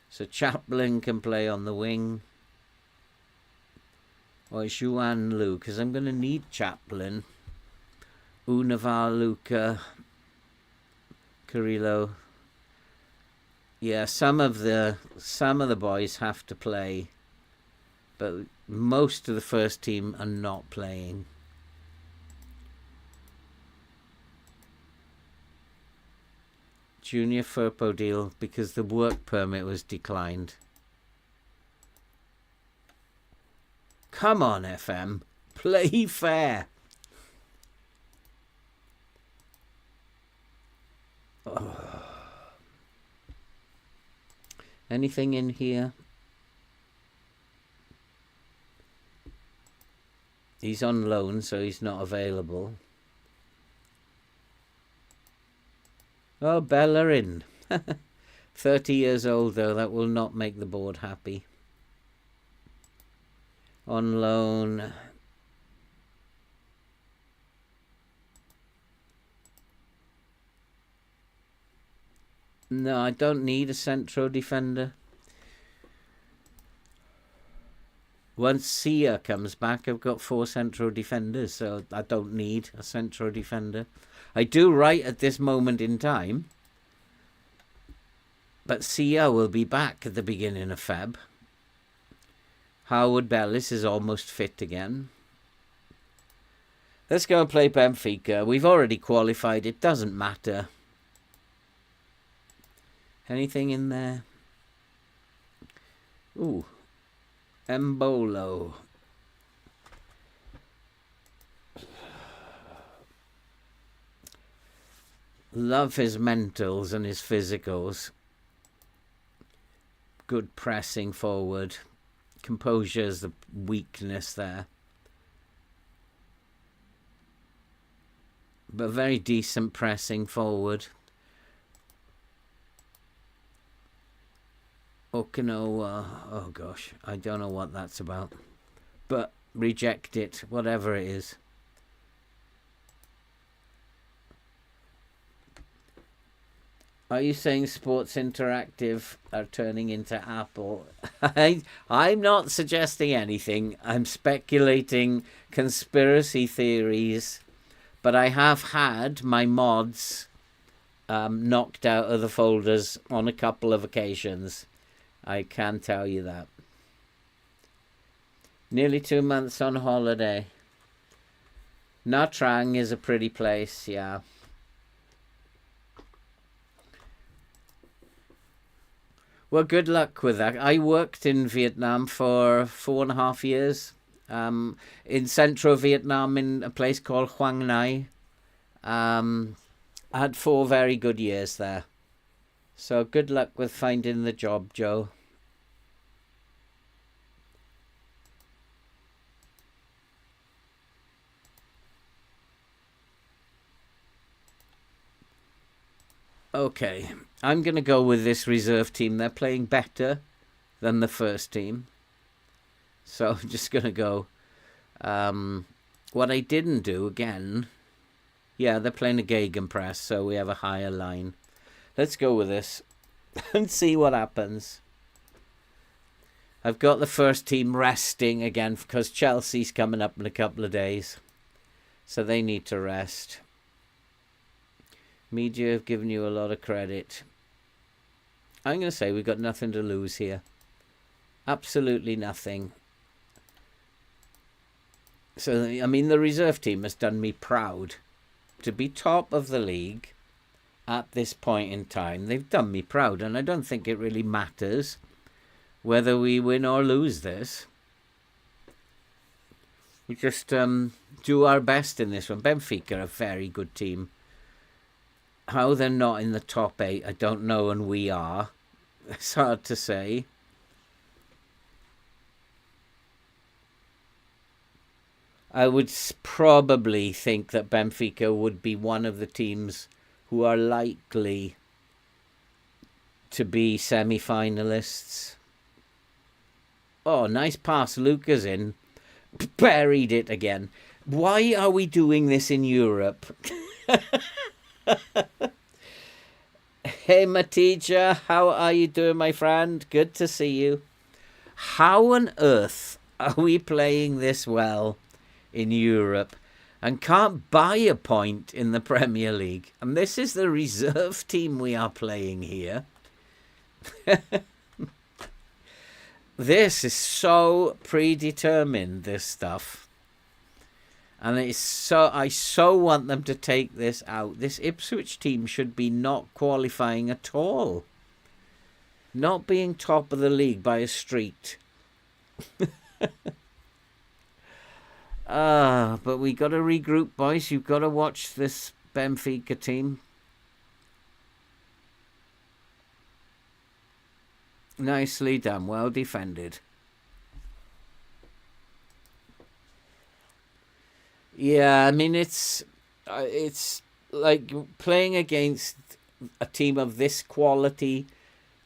So Chaplin can play on the wing. Or Juan Lu, because I'm going to need Chaplin. Unavar, Luca, Carrillo. Yeah, some of the boys have to play. but most of the first team are not playing. Junior Firpo deal because the work permit was declined. Come on, FM. Play fair. Oh. Anything in here? He's on loan, so he's not available. Oh, Bellerin. 30 years old, though. That will not make the board happy. On loan. No, I don't need a central defender. Once Sia comes back, I've got 4 central defenders, so I don't need a central defender. I do right at this moment in time. But Sia will be back at the beginning of Feb. Howard Bellis is almost fit again. Let's go and play Benfica. We've already qualified. It doesn't matter. Anything in there? Ooh. Embolo. Love his mentals and his physicals. Good pressing forward. Composure is the weakness there. But very decent pressing forward. Okinawa, oh gosh, I don't know what that's about. But reject it, whatever it is. Are you saying Sports Interactive are turning into Apple? I'm not suggesting anything. I'm speculating conspiracy theories. But I have had my mods knocked out of the folders on a couple of occasions. I can tell you that. Nearly 2 months on holiday. Nha Trang is a pretty place, yeah. Well, good luck with that. I worked in Vietnam for 4.5 years. In central Vietnam, in a place called Hoang Nai. I had 4 very good years there. So good luck with finding the job, Joe. Okay, I'm going to go with this reserve team. They're playing better than the first team. So I'm just going to go. What I didn't do, again, yeah, they're playing a gegenpress, so we have a higher line. Let's go with this and see what happens. I've got the first team resting again because Chelsea's coming up in a couple of days. So they need to rest. Media have given you a lot of credit. I'm going to say we've got nothing to lose here. Absolutely nothing. So, I mean, the reserve team has done me proud. To be top of the league at this point in time, they've done me proud. And I don't think it really matters whether we win or lose this. We just do our best in this one. Benfica are a very good team. How they're not in the top 8, I don't know, and we are. It's hard to say. I would probably think that Benfica would be one of the teams who are likely to be semi-finalists. Oh, nice pass. Luca's in. Buried it again. Why are we doing this in Europe? Hey, Matija, how are you doing, my friend? Good to see you. How on earth are we playing this well in Europe and can't buy a point in the Premier League? And this is the reserve team we are playing here. This is so predetermined, this stuff. And it's I so want them to take this out. This Ipswich team should be not qualifying at all. Not being top of the league by a street. But we got to regroup, boys. You've got to watch this Benfica team. Nicely done. Well defended. Yeah, I mean, it's like playing against a team of this quality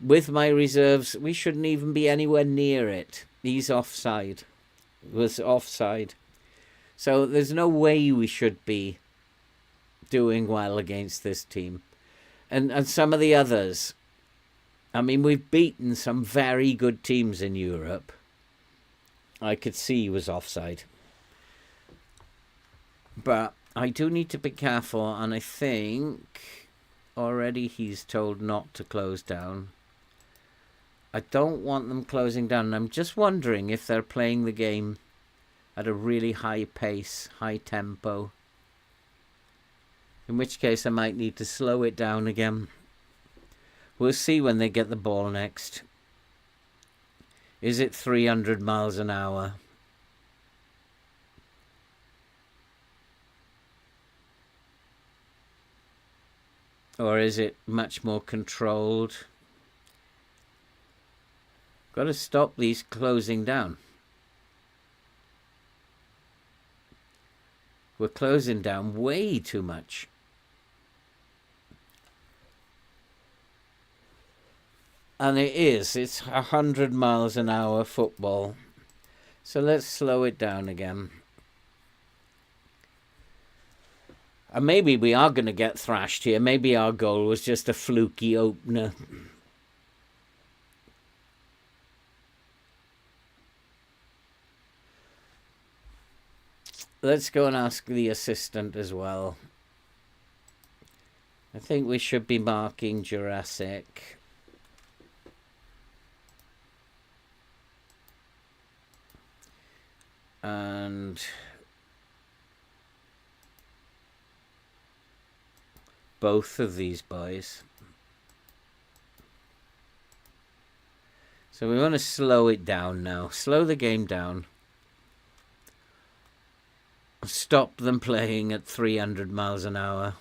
with my reserves. We shouldn't even be anywhere near it. He's offside. Was offside. So there's no way we should be doing well against this team. And some of the others. I mean, we've beaten some very good teams in Europe. I could see he was offside. But I do need to be careful, and I think already he's told not to close down. I don't want them closing down. I'm just wondering if they're playing the game at a really high pace, high tempo. In which case I might need to slow it down again. We'll see when they get the ball next. Is it 300 miles an hour? Or is it much more controlled? Got to stop these closing down. We're closing down way too much. And it's 100 miles an hour football. So let's slow it down again. And maybe we are going to get thrashed here. Maybe our goal was just a fluky opener. Let's go and ask the assistant as well. I think we should be marking Jurassic. And both of these boys. So we want to slow it down now. Slow the game down. Stop them playing at 300 miles an hour.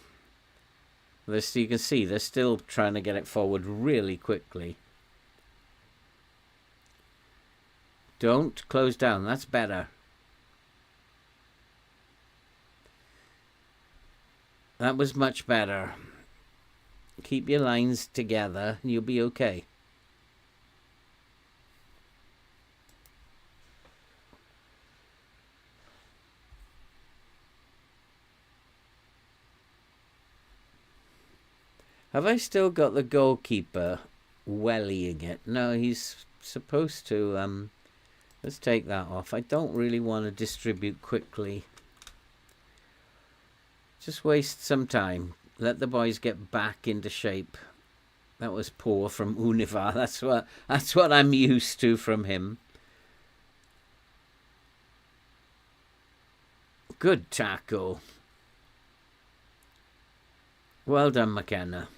This, you can see they're still trying to get it forward really quickly. Don't close down. That's better. That was much better. Keep your lines together and you'll be okay. Have I still got the goalkeeper wellying it? No, he's supposed to. Let's take that off. I don't really want to distribute quickly. Just waste some time. Let the boys get back into shape. That was poor from Univar. That's what I'm used to from him. Good tackle. Well done, McKenna.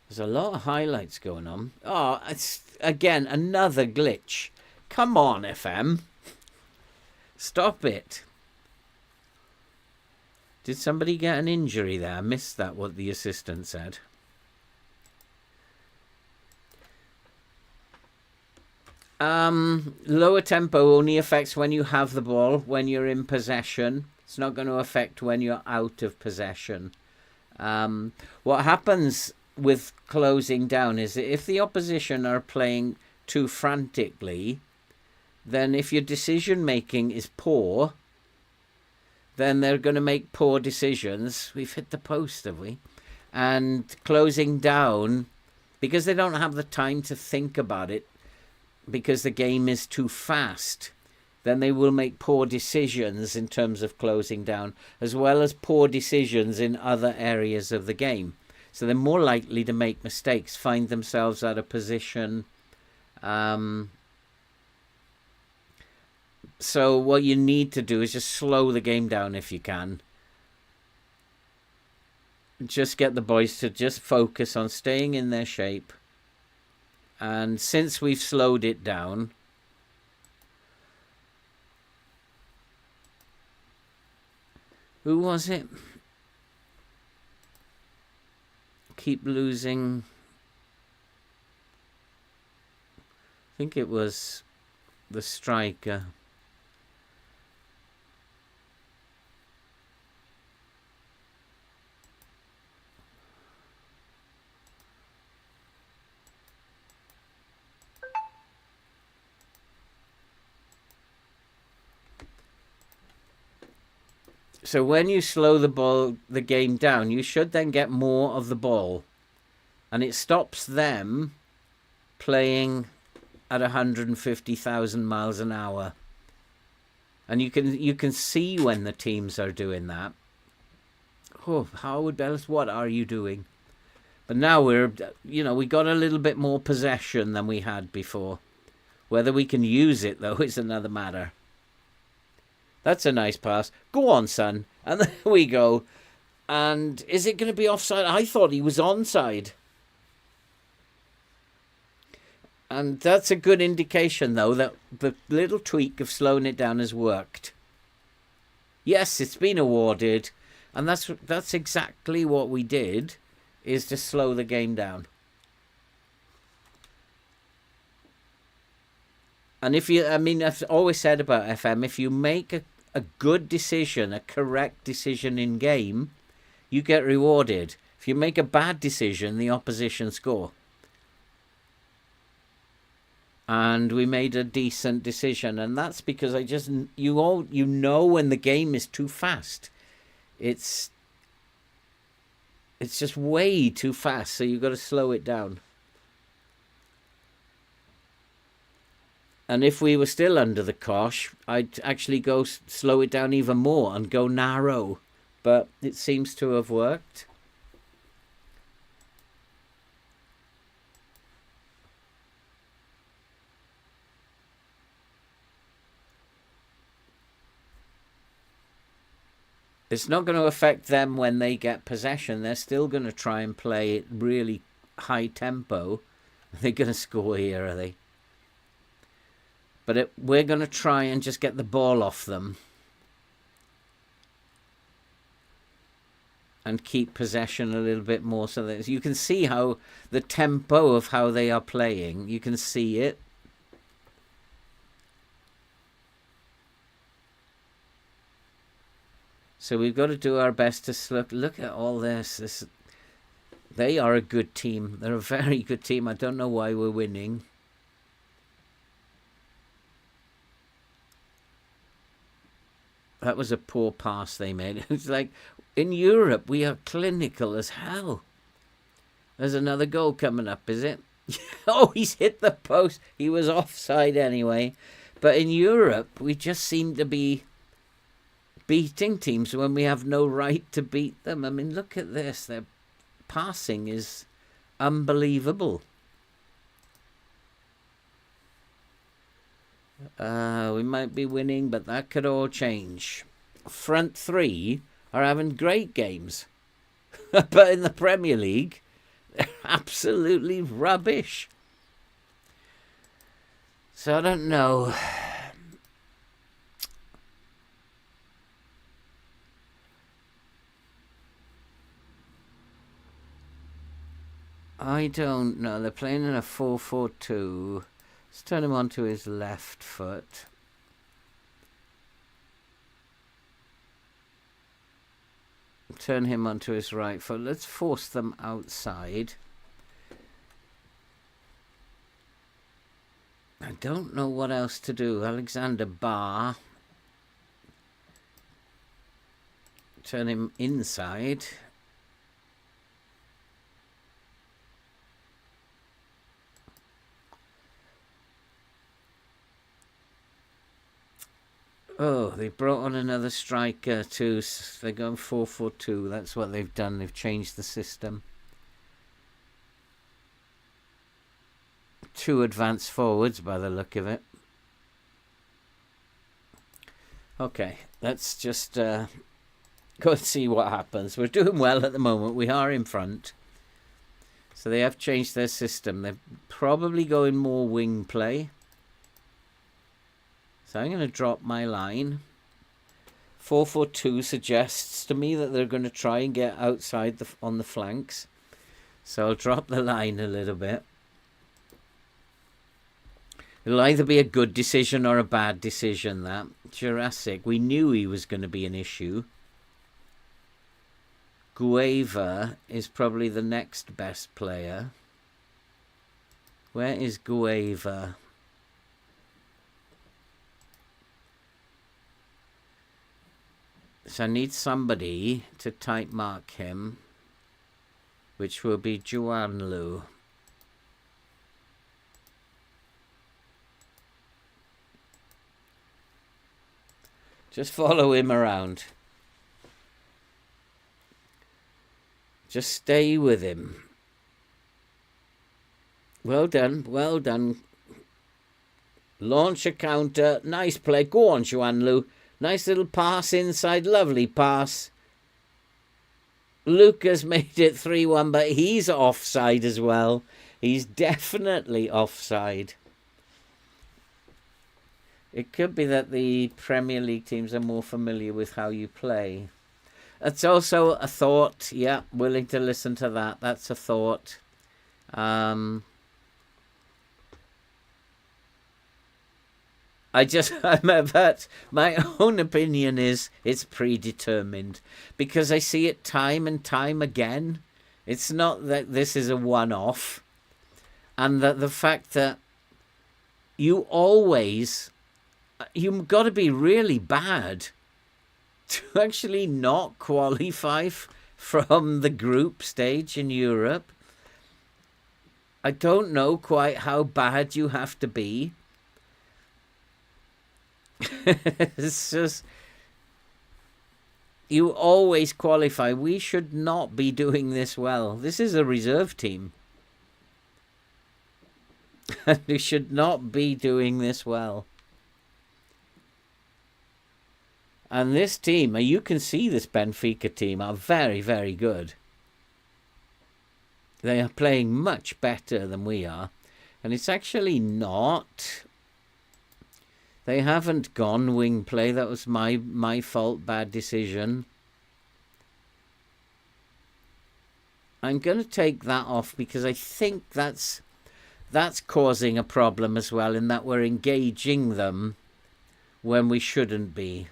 There's a lot of highlights going on. Oh, it's again another glitch. Come on, FM. Stop it. Did somebody get an injury there? I missed that, what the assistant said. Lower tempo only affects when you have the ball, when you're in possession. It's not going to affect when you're out of possession. What happens with closing down is that if the opposition are playing too frantically, then if your decision making is poor, then they're going to make poor decisions. We've hit the post, have we? And closing down, because they don't have the time to think about it, because the game is too fast, then they will make poor decisions in terms of closing down, as well as poor decisions in other areas of the game. So they're more likely to make mistakes, find themselves out of position, So what you need to do is just slow the game down if you can. Just get the boys to just focus on staying in their shape. And since we've slowed it down, who was it? Keep losing. I think it was the striker. So when you slow the game down, you should then get more of the ball. And it stops them playing at 150,000 miles an hour. And you can see when the teams are doing that. Oh, Howard Bellis, what are you doing? But now we got a little bit more possession than we had before. Whether we can use it, though, is another matter. That's a nice pass. Go on, son. And there we go. And is it going to be offside? I thought he was onside. And that's a good indication, though, that the little tweak of slowing it down has worked. Yes, it's been awarded. And that's exactly what we did, is to slow the game down. And I've always said about FM, if you make a good decision, a correct decision in game, you get rewarded. If you make a bad decision, the opposition score. And we made a decent decision, and that's because you know when the game is too fast. It's just way too fast, so you've got to slow it down. And if we were still under the cosh, I'd actually go slow it down even more and go narrow. But it seems to have worked. It's not going to affect them when they get possession. They're still going to try and play it really high tempo. They're going to score here, are they? But we're going to try and just get the ball off them. And keep possession a little bit more. So that you can see how the tempo of how they are playing. You can see it. So we've got to do our best to look at all this. They are a good team. They're a very good team. I don't know why we're winning. That was a poor pass they made. It's like, in Europe, we are clinical as hell. There's another goal coming up, is it? Oh, he's hit the post. He was offside anyway. But in Europe, we just seem to be beating teams when we have no right to beat them. I mean, look at this. Their passing is unbelievable. We might be winning, but that could all change. Front three are having great games. But in the Premier League, they're absolutely rubbish. So I don't know. I don't know. They're playing in a 4-4-2. Let's turn him onto his left foot. Turn him onto his right foot. Let's force them outside. I don't know what else to do. Alexander Barr. Turn him inside. Oh, they brought on another striker too. They're going 4-4-2. That's what they've done. They've changed the system. 2 advanced forwards by the look of it. Okay, let's just go and see what happens. We're doing well at the moment. We are in front. So they have changed their system. They're probably going more wing play. So I'm going to drop my line. 4-4-2 suggests to me that they're going to try and get outside on the flanks. So I'll drop the line a little bit. It'll either be a good decision or a bad decision, that. Jurassic, we knew he was going to be an issue. Gueva is probably the next best player. Where is Gueva? So I need somebody to type mark him, which will be Juanlu. Just follow him around. Just stay with him. Well done, well done. Launch a counter. Nice play. Go on, Juanlu. Nice little pass inside. Lovely pass. Lucas made it 3-1, but he's offside as well. He's definitely offside. It could be that the Premier League teams are more familiar with how you play. That's also a thought. Yeah, willing to listen to that. That's a thought. But my own opinion is it's predetermined, because I see it time and time again. It's not that this is a one-off, and that the fact that you've got to be really bad to actually not qualify from the group stage in Europe. I don't know quite how bad you have to be. It's just, you always qualify. We should not be doing this well. This is a reserve team. And we should not be doing this well. And this team, you can see this Benfica team are very, very good. They are playing much better than we are. And it's actually not. They haven't gone wing play. That was my fault, bad decision. I'm going to take that off because I think that's causing a problem as well, in that we're engaging them when we shouldn't be.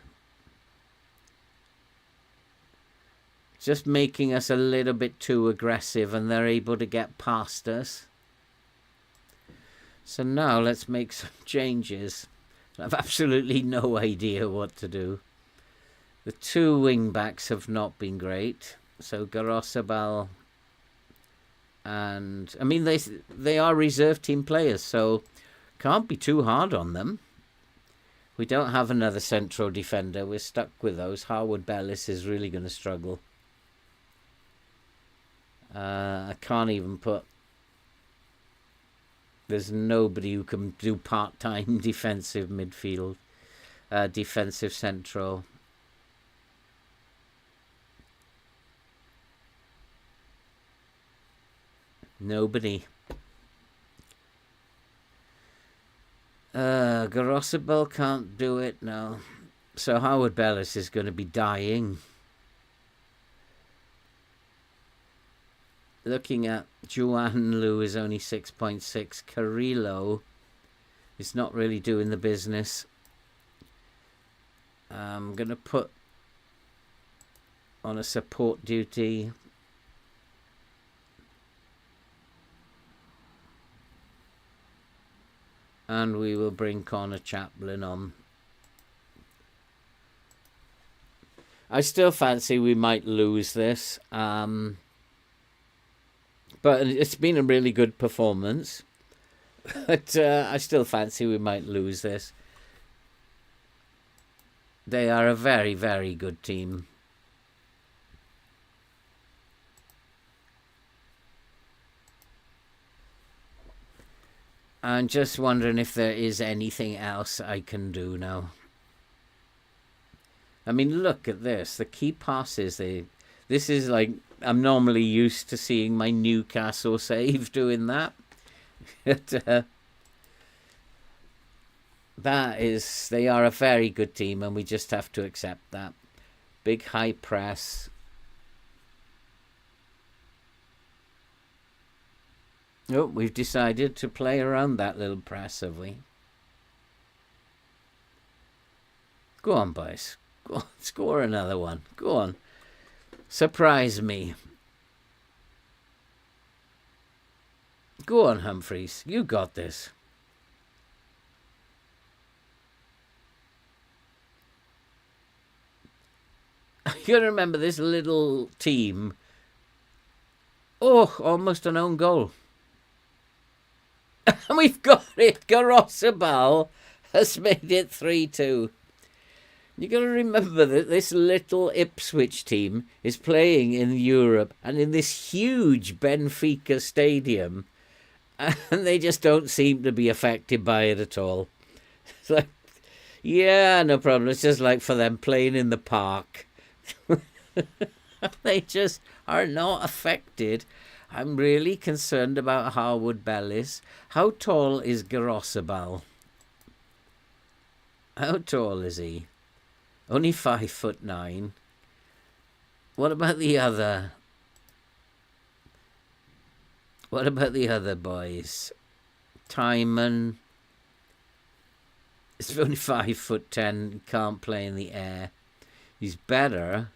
Just making us a little bit too aggressive, and they're able to get past us. So now let's make some changes. I have absolutely no idea what to do. The two wing backs have not been great. So Garosabal and... I mean, they are reserve team players, so can't be too hard on them. We don't have another central defender. We're stuck with those. Harwood Bellis is really going to struggle. I can't even put... There's nobody who can do part-time defensive midfield, defensive central. Nobody. Garosabel can't do it now. So Howard Bellis is going to be dying. Looking at Juanlu is only 6.6. Carrillo is not really doing the business. I'm going to put on a support duty. And we will bring Connor Chaplin on. I still fancy we might lose this. But it's been a really good performance. But I still fancy we might lose this. They are a very, very good team. I'm just wondering if there is anything else I can do now. I mean, look at this. The key passes. This is like, I'm normally used to seeing my Newcastle save doing that. They are a very good team, and we just have to accept that. Big high press. Oh, we've decided to play around that little press, have we? Go on, boys. Go on, score another one. Go on. Surprise me. Go on, Humphreys. You got this. You gotta remember this little team. Oh, almost an own goal. And we've got it. Garosabal has made it 3-2. You got to remember that this little Ipswich team is playing in Europe and in this huge Benfica stadium, and they just don't seem to be affected by it at all. It's like, yeah, no problem. It's just like for them playing in the park. They just are not affected. I'm really concerned about Harwood Bellis. How tall is Garosabal? How tall is he? Only 5'9". What about the other? What about the other boys? Timon. It's only 5'10". Can't play in the air. He's better.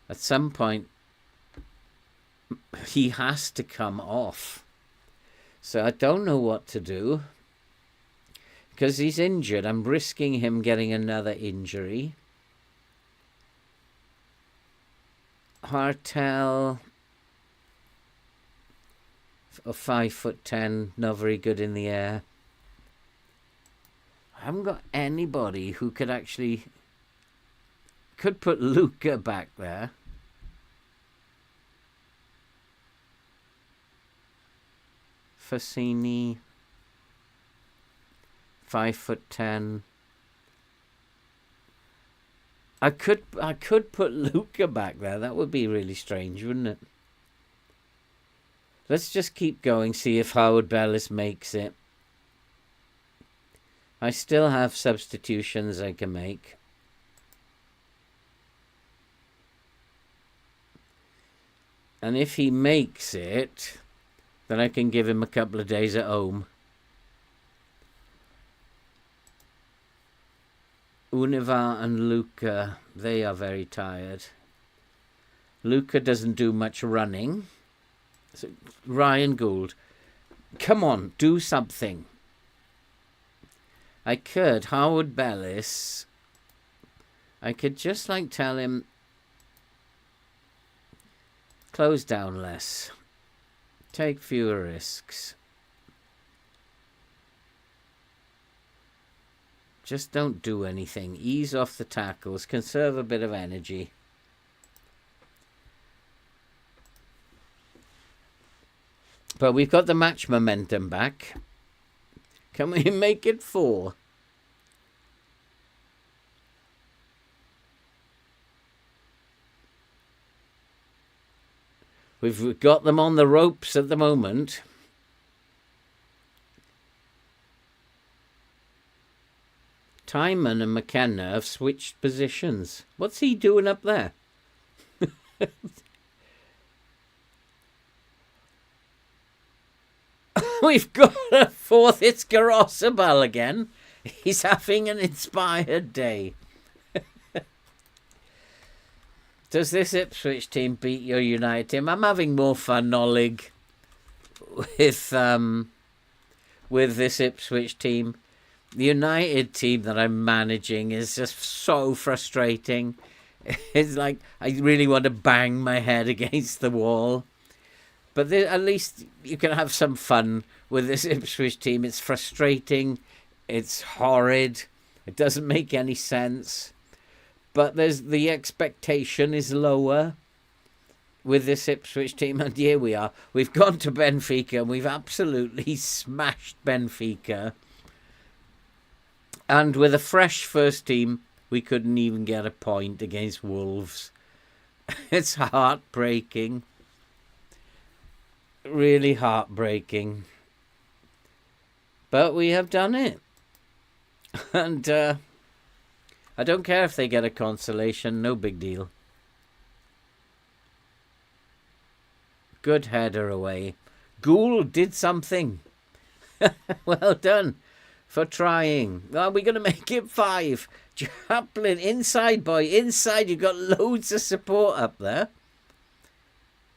At some point, he has to come off. So I don't know what to do. Because he's injured. I'm risking him getting another injury. Hartel. 5'10", not very good in the air. I haven't got anybody who could actually... Could put Luca back there. Fassini. 5'10". I could put Luca back there. That would be really strange, wouldn't it? Let's just keep going, see if Howard Bellis makes it. I still have substitutions I can make. And if he makes it, then I can give him a couple of days at home. Univa and Luca, they are very tired. Luca doesn't do much running. So Ryan Gould, come on, do something. I could, Howard Bellis, I could just like tell him, close down less, take fewer risks. Just don't do anything. Ease off the tackles. Conserve a bit of energy. But we've got the match momentum back. Can we make it 4? We've got them on the ropes at the moment. Timon and McKenna have switched positions. What's he doing up there? We've got a 4th. It's Garosabal again. He's having an inspired day. Does this Ipswich team beat your United team? I'm having more fun, Oleg, with this Ipswich team. The United team that I'm managing is just so frustrating. It's like I really want to bang my head against the wall. But at least you can have some fun with this Ipswich team. It's frustrating. It's horrid. It doesn't make any sense. But the expectation is lower with this Ipswich team. And here we are. We've gone to Benfica and we've absolutely smashed Benfica. And with a fresh first team, we couldn't even get a point against Wolves. It's heartbreaking. Really heartbreaking. But we have done it. And I don't care if they get a consolation. No big deal. Good header away. Gould did something. Well done for trying. Are we going to make it 5? Chaplin, inside, boy. Inside. You've got loads of support up there.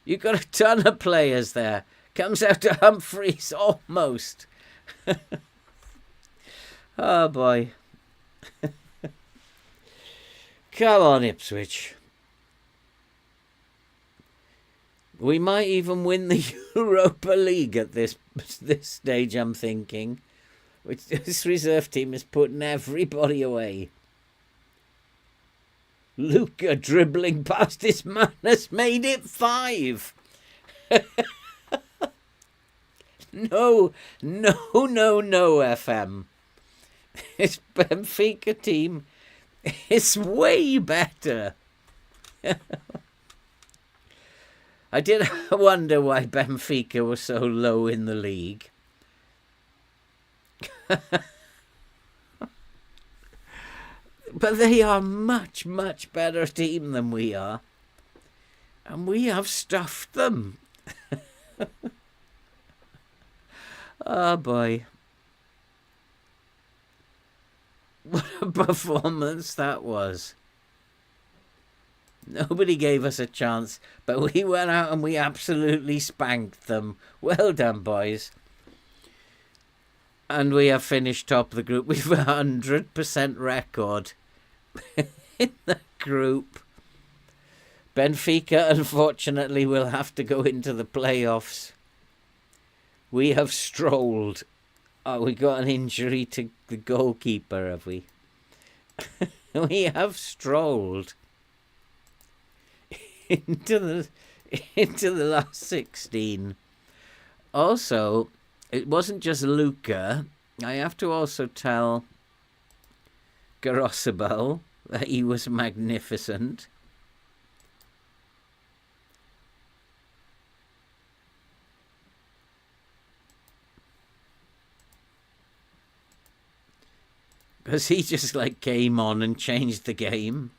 You've got a ton of players there. Comes out to Humphreys, almost. Oh, boy. Come on, Ipswich. We might even win the Europa League at this stage, I'm thinking. Which this reserve team is putting everybody away. Luca dribbling past his man has made it 5. No, FM. This Benfica team is way better. I did wonder why Benfica was so low in the league. But they are much, much better team than we are. And we have stuffed them. Oh, boy. What a performance that was. Nobody gave us a chance, but we went out and we absolutely spanked them. Well done, boys. And we have finished top of the group. We've a 100% record in the group. Benfica, unfortunately, will have to go into the playoffs. We have strolled. Oh, we got an injury to the goalkeeper, have we? We have strolled into the last 16. Also, it wasn't just Luca. I have to also tell Garosabel that he was magnificent. Because he just came on and changed the game.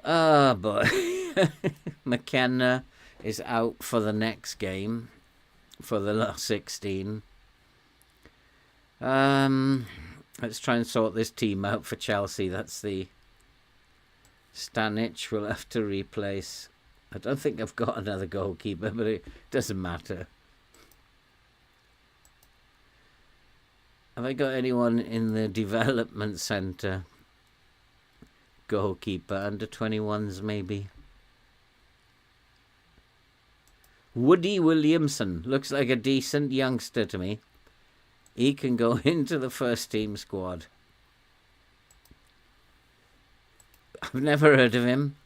Ah, boy. McKenna is out for the next game, for the last 16. Let's try and sort this team out for Chelsea. That's the Stanic we'll have to replace. I don't think I've got another goalkeeper, but it doesn't matter. Have I got anyone in the development centre? Goalkeeper, under 21s maybe. Woody Williamson looks like a decent youngster to me. He can go into the first team squad. I've never heard of him.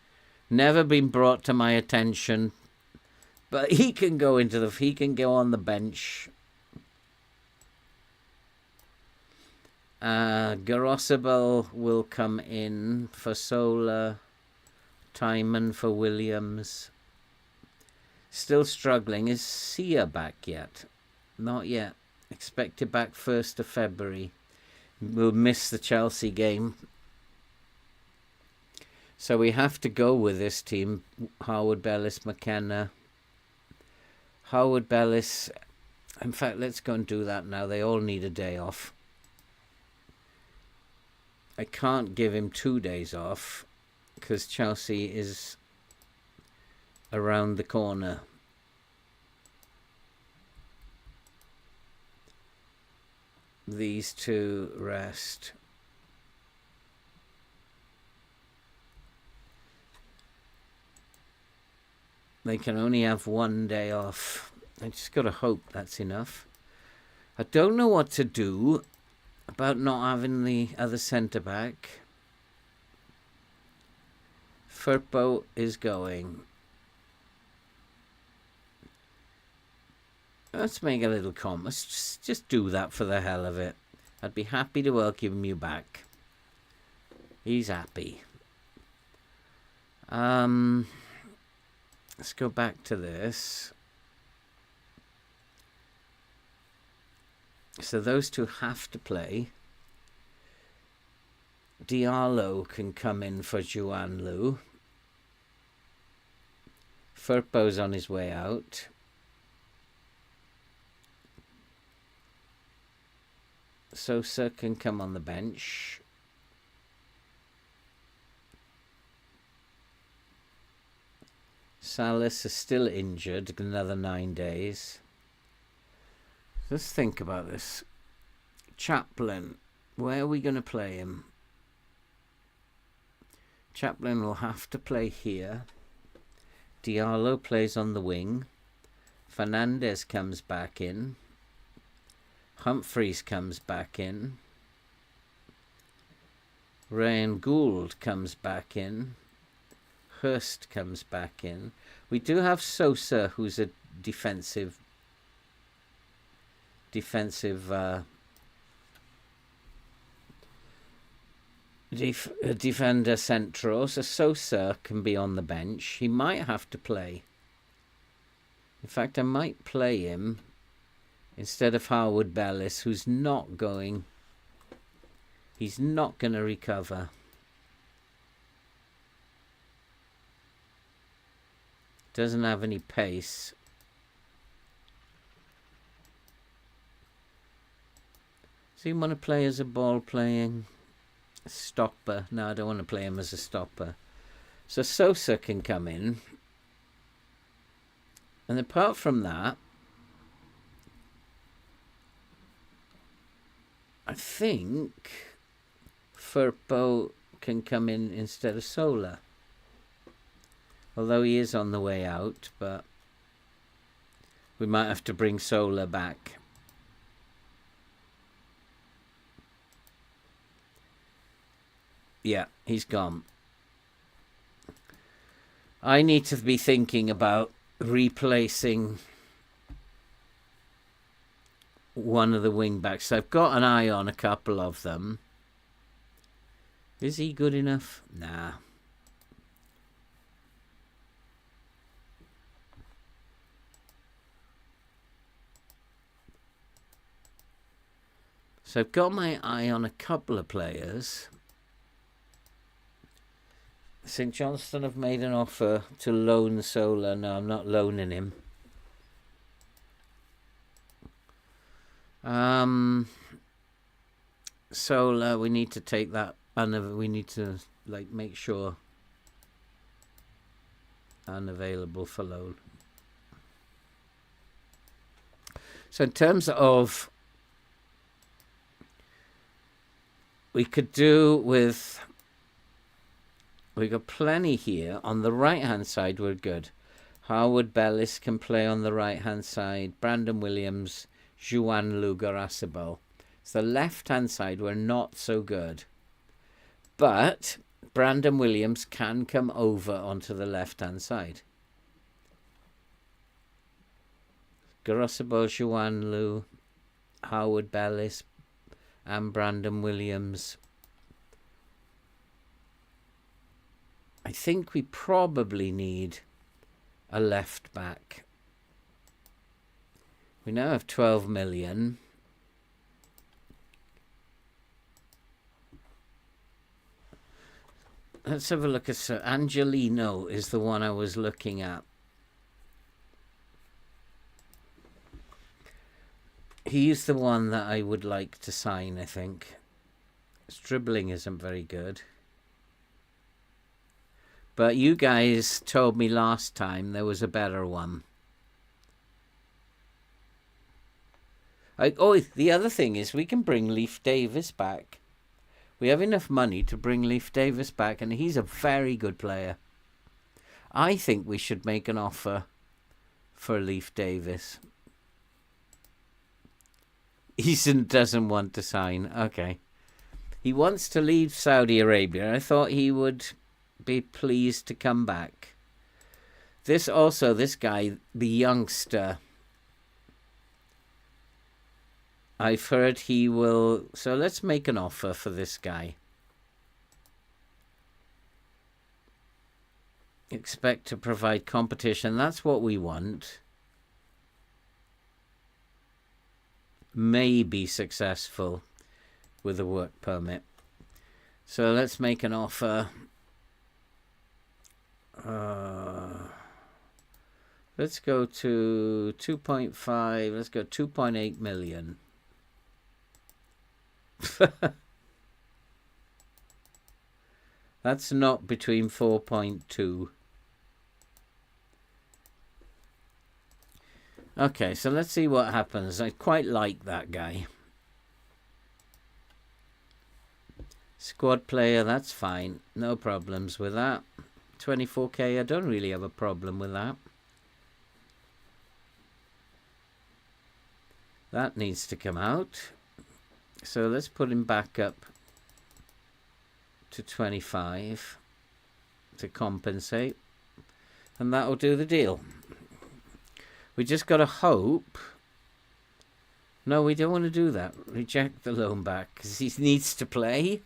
Never been brought to my attention. But he can go he can go on the bench. Garosabel will come in for Sola. Timon for Williams. Still struggling. Is Sia back yet? Not yet. Expected back 1st of February. We'll miss the Chelsea game. So we have to go with this team. Howard Bellis, McKenna. Howard Bellis. In fact, let's go and do that now. They all need a day off. I can't give him 2 days off because Chelsea is around the corner. These two rest. They can only have 1 day off. I just got to hope that's enough. I don't know what to do about not having the other centre-back. Firpo is going. Let's make a little comment. Let's just do that for the hell of it. I'd be happy to welcome you back. He's happy. Let's go back to this. So those two have to play. Diallo can come in for Juan Lu. Firpo's on his way out. Sosa can come on the bench. Salas is still injured, another 9 days. Let's think about this. Chaplin, where are we going to play him? Chaplin will have to play here. Diallo plays on the wing. Fernandez comes back in. Humphreys comes back in. Ryan Gould comes back in. Hurst comes back in. We do have Sosa, who's a defensive defender central, so Sosa can be on the bench. He might have to play. In fact, I might play him instead of Harwood Bellis, who's not going. He's not going to recover. Doesn't have any pace. So you want to play as a ball playing stopper? No, I don't want to play him as a stopper. So Sosa can come in. And apart from that, I think Firpo can come in instead of Sola. Although he is on the way out, but we might have to bring Sola back. Yeah, he's gone. I need to be thinking about replacing one of the wing backs. I've got an eye on a couple of them. Is he good enough? Nah. So I've got my eye on a couple of players. St Johnstone have made an offer to loan Sola. No, I'm not loaning him. Sola, we need to take that. We need to make sure unavailable for loan. So in terms of, we could do with. We got plenty here. On the right-hand side, we're good. Harwood Bellis can play on the right-hand side. Brandon Williams, Juan Lugar Asibel. So the left-hand side, we're not so good. But Brandon Williams can come over onto the left-hand side. Garosibel, Juan Lu, Harwood Bellis, and Brandon Williams. I think we probably need a left back. We now have 12 million. Let's have a look at Sir Angelino is the one I was looking at. He's the one that I would like to sign, I think. His dribbling isn't very good. But you guys told me last time there was a better one. The other thing is we can bring Leif Davis back. We have enough money to bring Leif Davis back, and he's a very good player. I think we should make an offer for Leif Davis. Eason doesn't want to sign. Okay. He wants to leave Saudi Arabia. I thought he would be pleased to come back. This guy, the youngster, I've heard he will... So let's make an offer for this guy. Expect to provide competition. That's what we want. May be successful with a work permit. So let's make an offer. Let's go to 2.5. Let's go 2.8 million. That's not between 4.2. Okay, so let's see what happens. I quite like that guy. Squad player, that's fine. No problems with that. 24k, I don't really have a problem with that. That needs to come out. So let's put him back up to 25 to compensate. And that'll do the deal. We just got to hope. No, we don't want to do that. Reject the loan back because he needs to play.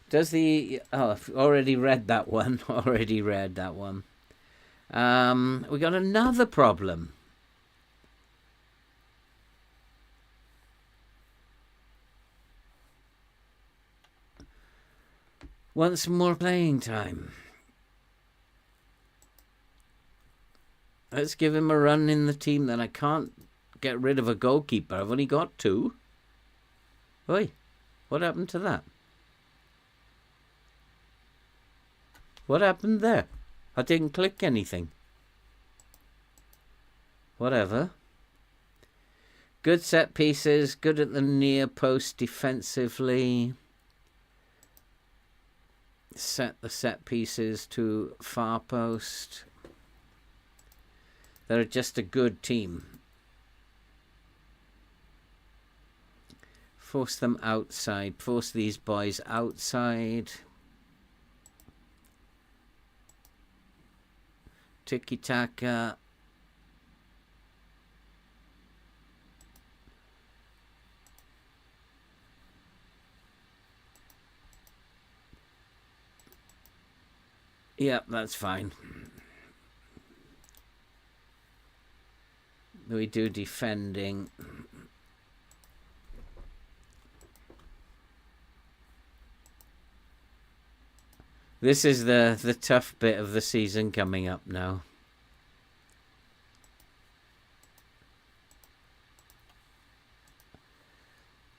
Does the... Oh, I've already read that one. Already read that one. We got another problem. Wants more playing time. Let's give him a run in the team. Then I can't get rid of a goalkeeper. I've only got 2. Oi, what happened to that? What happened there? I didn't click anything. Whatever. Good set pieces. Good at the near post defensively. Set the set pieces to far post. They're just a good team. Force them outside. Force these boys outside. Tiki-taka. Yep, that's fine. We do defending. This is the tough bit of the season coming up now.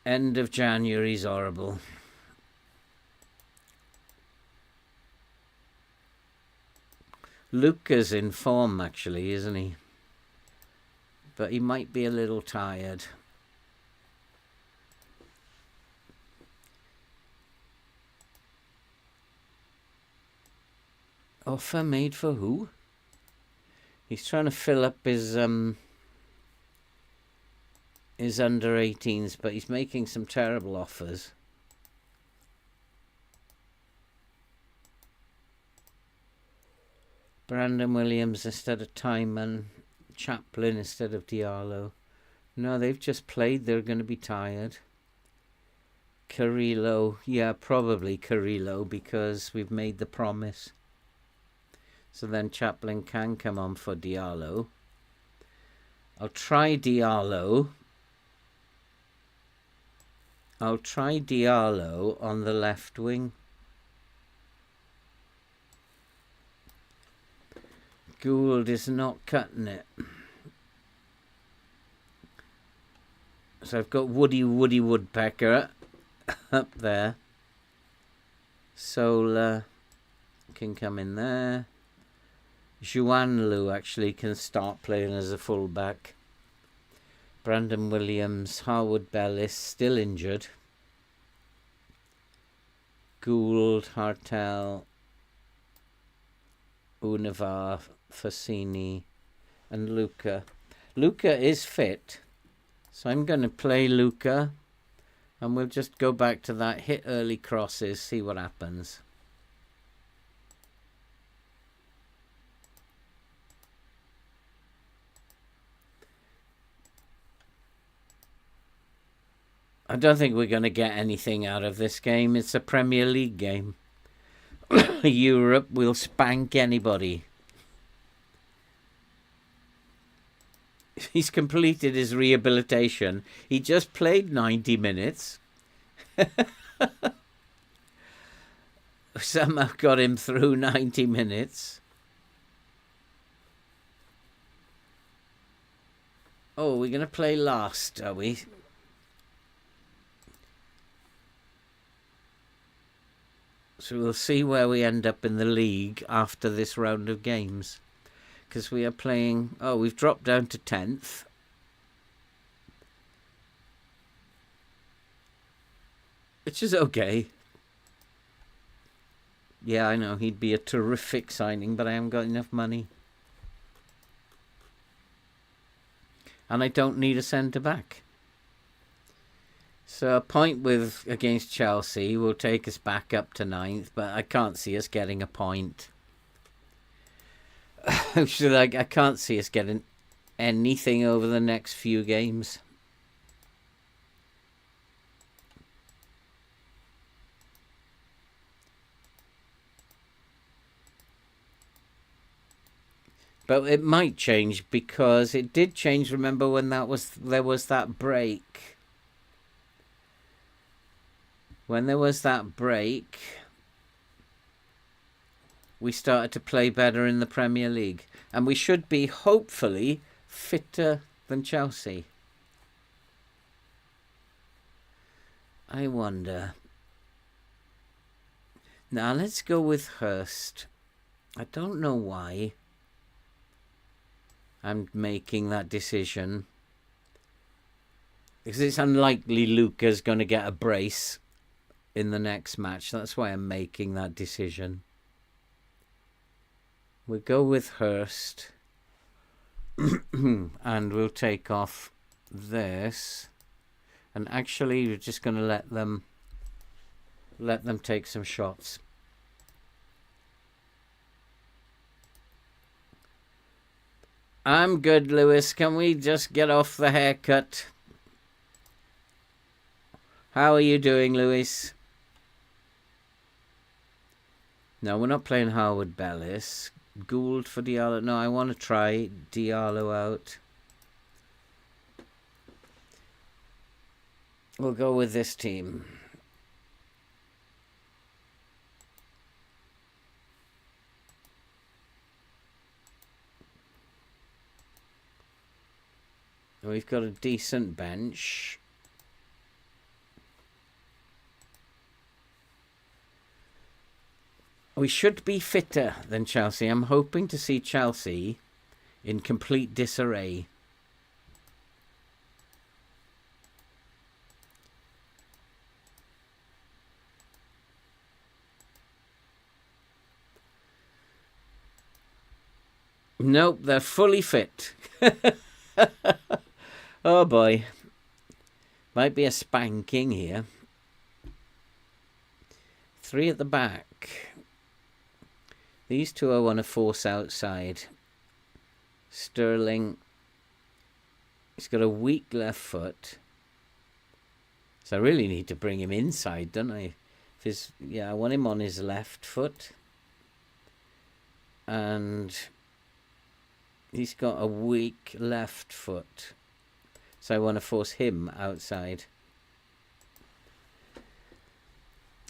End of January is horrible. Luca's in form, actually, isn't he? But he might be a little tired. Offer made for who? He's trying to fill up his under 18s, but he's making some terrible offers. Brandon Williams instead of Timon. Chaplin instead of Diallo. No, they've just played. They're going to be tired. Carrillo. Yeah, probably Carrillo because we've made the promise. So then Chaplin can come on for Diallo. I'll try Diallo. I'll try Diallo on the left wing. Gould is not cutting it. So I've got Woody Woodpecker up there. Sola can come in there. Juan Lu actually can start playing as a fullback. Brandon Williams, Harwood Bellis still injured. Gould, Hartel, Univar, Fassini, and Luca. Luca is fit, so I'm going to play Luca, and we'll just go back to that, hit early crosses, see what happens. I don't think we're going to get anything out of this game. It's a Premier League game. Europe will spank anybody. He's completed his rehabilitation. He just played 90 minutes. Somehow got him through 90 minutes. Oh, we're going to play last, are we? So we'll see where we end up in the league after this round of games. Because we are playing... Oh, we've dropped down to 10th. Which is okay. Yeah, I know. He'd be a terrific signing, but I haven't got enough money. And I don't need a centre-back. So a point against Chelsea will take us back up to 9th, but I can't see us getting a point. I can't see us getting anything over the next few games. But it might change, because it did change. Remember when there was that break? When there was that break, we started to play better in the Premier League. And we should be, hopefully, fitter than Chelsea. I wonder. Now, let's go with Hurst. I don't know why I'm making that decision. Because it's unlikely Luca's going to get a brace in the next match. That's why I'm making that decision. We'll go with Hurst. And we'll take off this. And actually, we're just going to let them take some shots. I'm good, Lewis. Can we just get off the haircut? How are you doing, Lewis? No, we're not playing Harwood Bellis. Gould for Diallo. No, I want to try Diallo out. We'll go with this team. We've got a decent bench. We should be fitter than Chelsea. I'm hoping to see Chelsea in complete disarray. Nope, they're fully fit. Oh boy. Might be a spanking here. 3 at the back. These two I want to force outside. Sterling. He's got a weak left foot. So I really need to bring him inside, don't I? I want him on his left foot. And he's got a weak left foot. So I want to force him outside.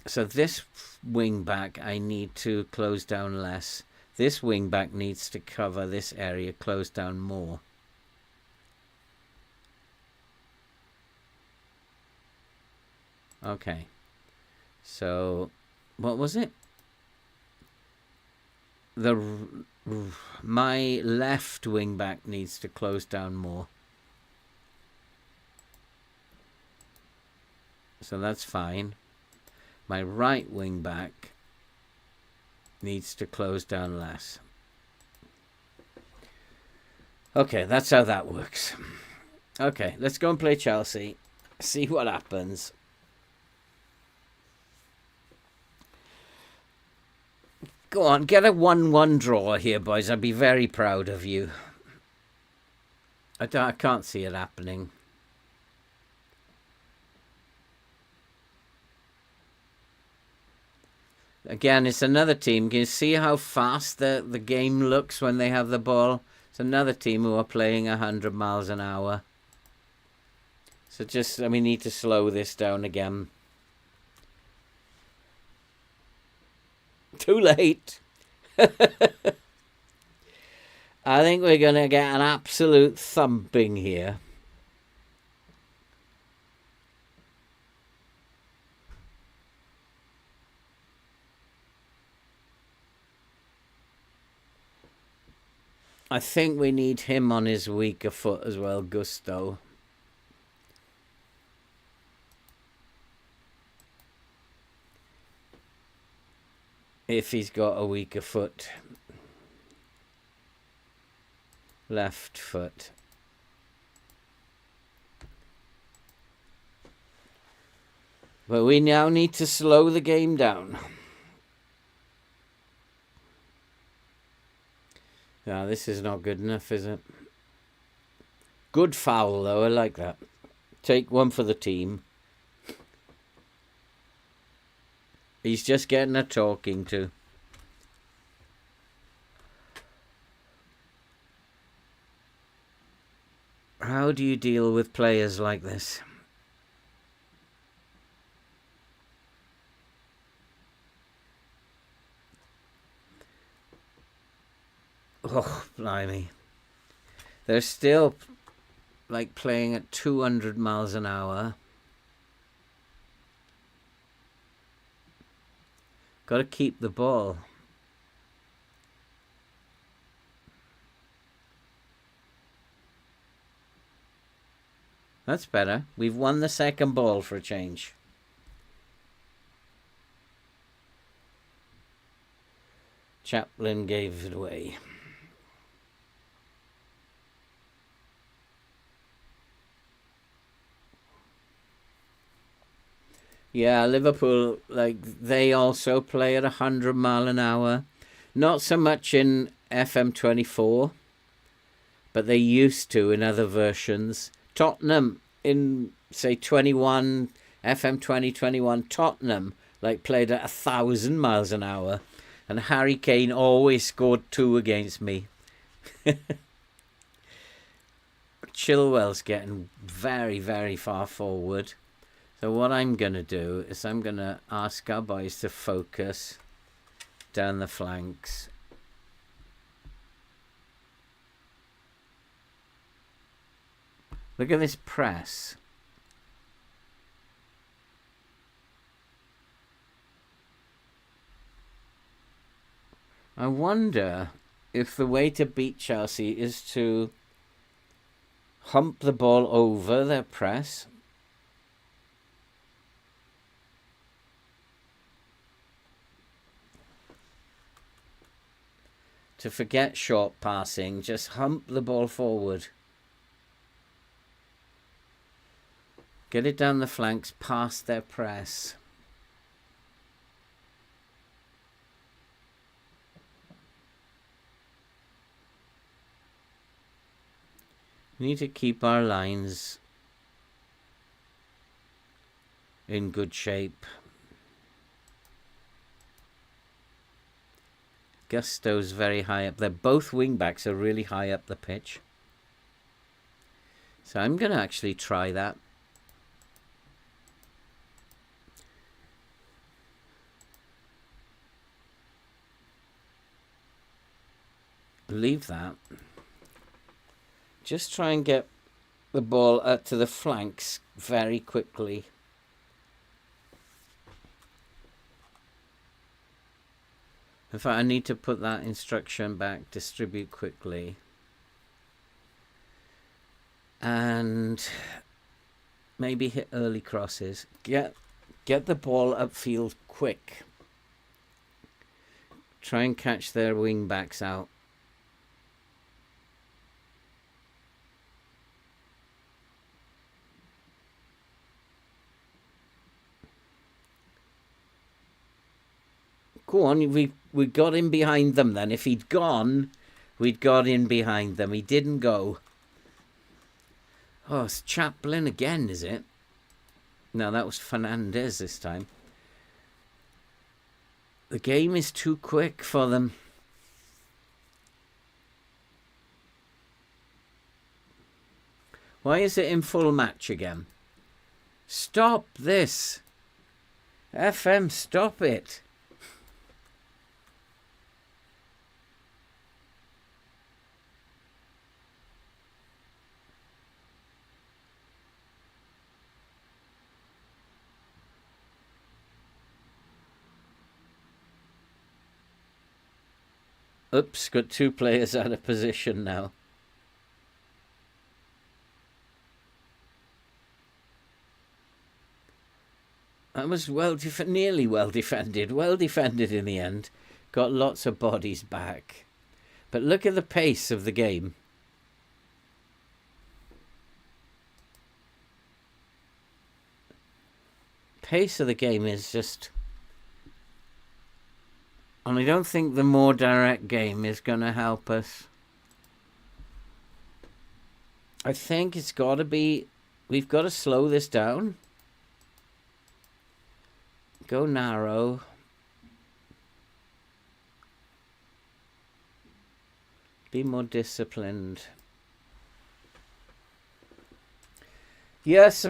So this wing back I need to close down less. This wing back needs to cover this area, close down more. Okay. So what was it? My left wing back needs to close down more. So that's fine. My right wing back needs to close down less. Okay, that's how that works. Okay, let's go and play Chelsea. See what happens. Go on, get a 1-1 draw here, boys. I'd be very proud of you. I can't see it happening. Again, it's another team. Can you see how fast the game looks when they have the ball? It's another team who are playing 100 miles an hour. So we need to slow this down again. Too late. I think we're going to get an absolute thumping here. I think we need him on his weaker foot as well, Gusto. If he's got a weaker foot. Left foot. But we now need to slow the game down. No, this is not good enough, is it? Good foul, though. I like that. Take one for the team. He's just getting a talking to. How do you deal with players like this? Oh, blimey. They're still like playing at 200 miles an hour. Got to keep the ball. That's better. We've won the second ball for a change. Chaplin gave it away. Yeah, Liverpool, like, they also play at 100 mile an hour. Not so much in FM24, but they used to in other versions. Tottenham in, say, 21, FM 2021, Tottenham, like, played at 1,000 miles an hour. And Harry Kane always scored 2 against me. Chilwell's getting very, very far forward. So what I'm going to do is I'm going to ask our boys to focus down the flanks. Look at this press. I wonder if the way to beat Chelsea is to hump the ball over their press. To forget short passing, just hump the ball forward. Get it down the flanks past their press. We need to keep our lines in good shape. Gusto's very high up there. Both wing-backs are really high up the pitch. So I'm going to actually try that. Leave that. Just try and get the ball out to the flanks very quickly. In fact, I need to put that instruction back, distribute quickly. And maybe hit early crosses. Get the ball upfield quick. Try and catch their wing backs out. Go on, we got in behind them then. If he'd gone, we'd got in behind them. He didn't go. Oh, it's Chaplin again, is it? No, that was Fernandez this time. The game is too quick for them. Why is it in full match again? Stop this. FM, stop it. Oops, got two players out of position now. That was nearly well defended. Well defended in the end. Got lots of bodies back. But look at the pace of the game. Pace of the game is just... And I don't think the more direct game is going to help us. I think it's got to be... We've got to slow this down. Go narrow. Be more disciplined. Yes,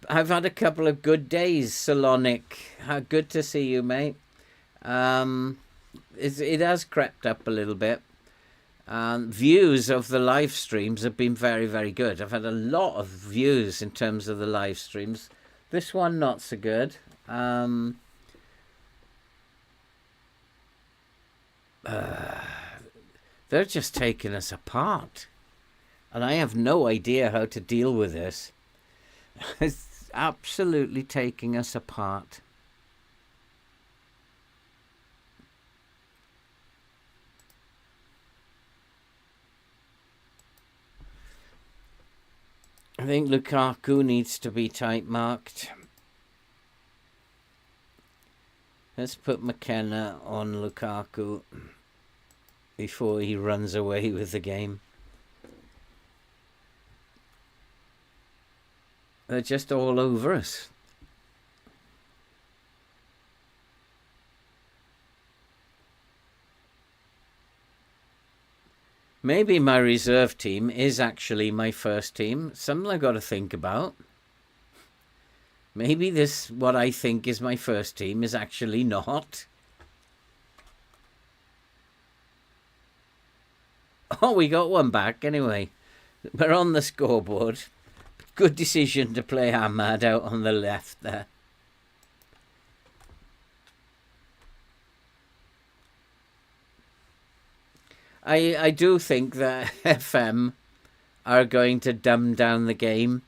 I've had a couple of good days, Salonic. Good to see you, mate. It has crept up a little bit. Views of the live streams have been very, very good. I've had a lot of views in terms of the live streams. This one, not so good. They're just taking us apart. And I have no idea how to deal with this. It's absolutely taking us apart. I think Lukaku needs to be tight marked. Let's put McKenna on Lukaku before he runs away with the game. They're just all over us. Maybe my reserve team is actually my first team. Something I've got to think about. Maybe this, what I think is my first team, is actually not. Oh, we got one back anyway. We're on the scoreboard. Good decision to play Ahmad out on the left there. I do think that FM are going to dumb down the game.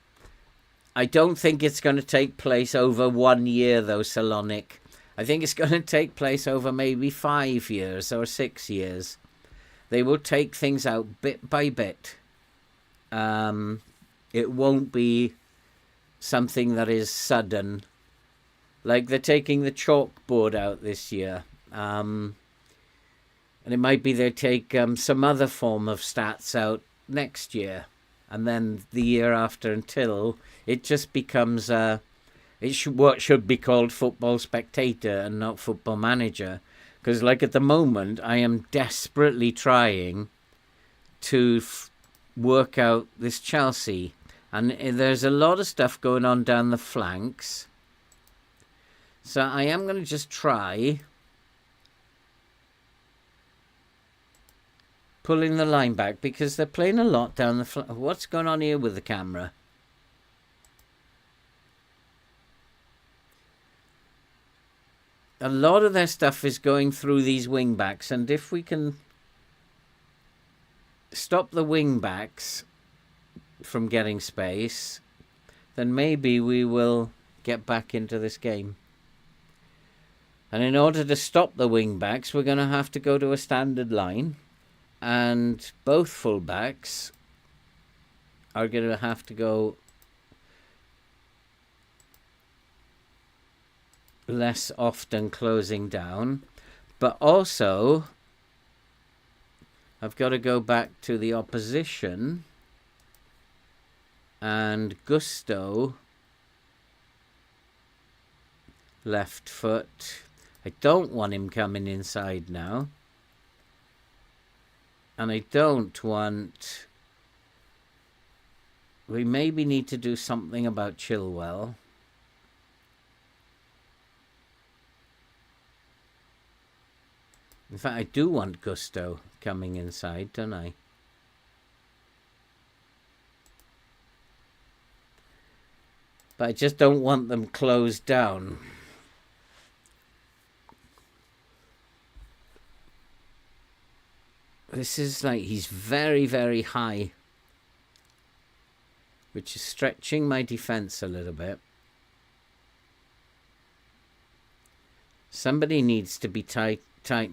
I don't think it's going to take place over 1 year, though, Salonic. I think it's going to take place over maybe 5 years or 6 years. They will take things out bit by bit. It won't be something that is sudden. Like they're taking the chalkboard out this year. And it might be they take some other form of stats out next year. And then the year after, until it just becomes what should be called Football Spectator and not Football Manager. Because like at the moment, I am desperately trying to work out this Chelsea. And there's a lot of stuff going on down the flanks. So I am going to just try pulling the line back, because they're playing a lot down the flank. What's going on here with the camera? A lot of their stuff is going through these wing backs, and if we can stop the wing backs from getting space, then maybe we will get back into this game. And in order to stop the wing backs, we're going to have to go to a standard line, and both full backs are going to have to go less often closing down. But also, I've got to go back to the opposition, and Gusto left foot, I don't want him coming inside now. And I don't want... We maybe need to do something about Chilwell. In fact, I do want Gusto coming inside, don't I? But I just don't want them closed down. This is like, he's very, very high, which is stretching my defense a little bit. Somebody needs to be tight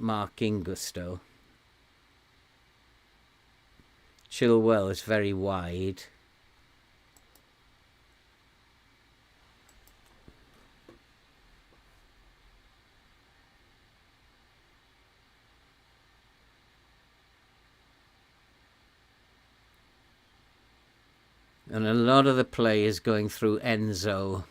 marking Gusto. Chilwell is very wide. And a lot of the play is going through Enzo.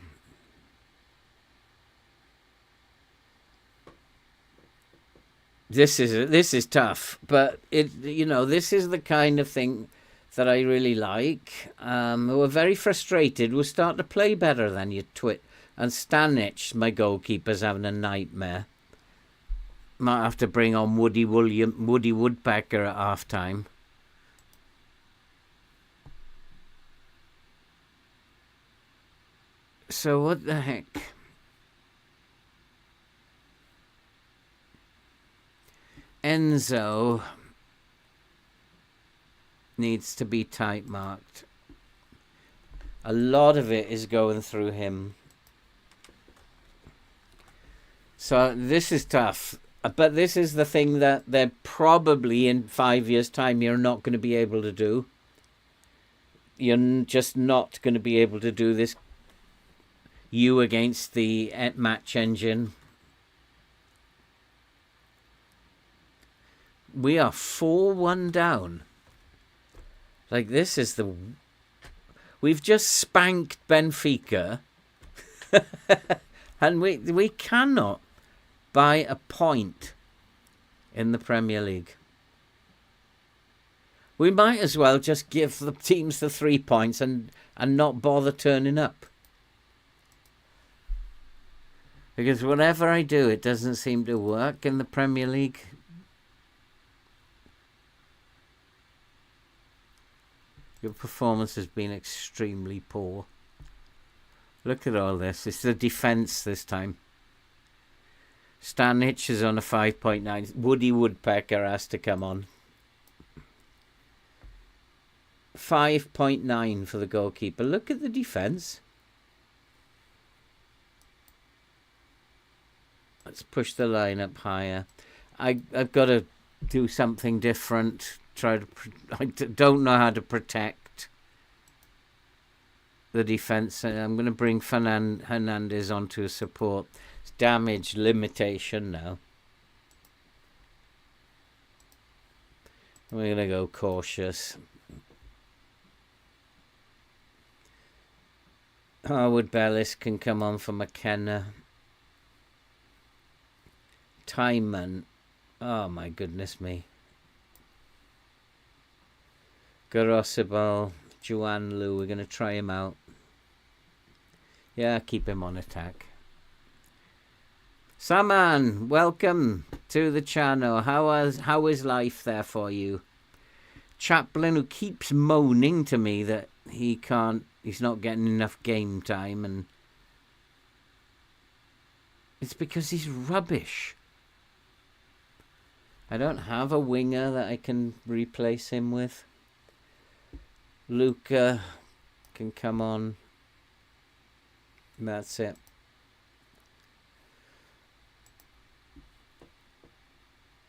This is tough, but this is the kind of thing that I really like. We're very frustrated. We'll start to play better than you twit. And Stanic, my goalkeeper's having a nightmare. Might have to bring on Woody Woodpecker at half time. So what the heck? Enzo needs to be tight marked. A lot of it is going through him. So this is tough. But this is the thing that they're probably in 5 years' time you're not going to be able to do. You're just not going to be able to do this. You against the match engine. We are 4-1 down. Like, this is the... We've just spanked Benfica. And we cannot buy a point in the Premier League. We might as well just give the teams the 3 points and not bother turning up. Because whatever I do, it doesn't seem to work in the Premier League. Your performance has been extremely poor. Look at all this. It's the defence this time. Stanic is on a 5.9. Woody Woodpecker has to come on. 5.9 for the goalkeeper. Look at the defence. Let's push the line up higher. I've got to do something different. I don't know how to protect the defence. I'm going to bring Hernandez onto a support. It's damage limitation now. We're going to go cautious. Harwood Bellis can come on for McKenna. Timon. Oh my goodness me. Garosibal, Juan Lu, we're going to try him out. Yeah, keep him on attack. Saman, welcome to the channel. How is life there for you? Chaplin, who keeps moaning to me that he's not getting enough game time, and it's because he's rubbish. I don't have a winger that I can replace him with. Luca can come on. That's it.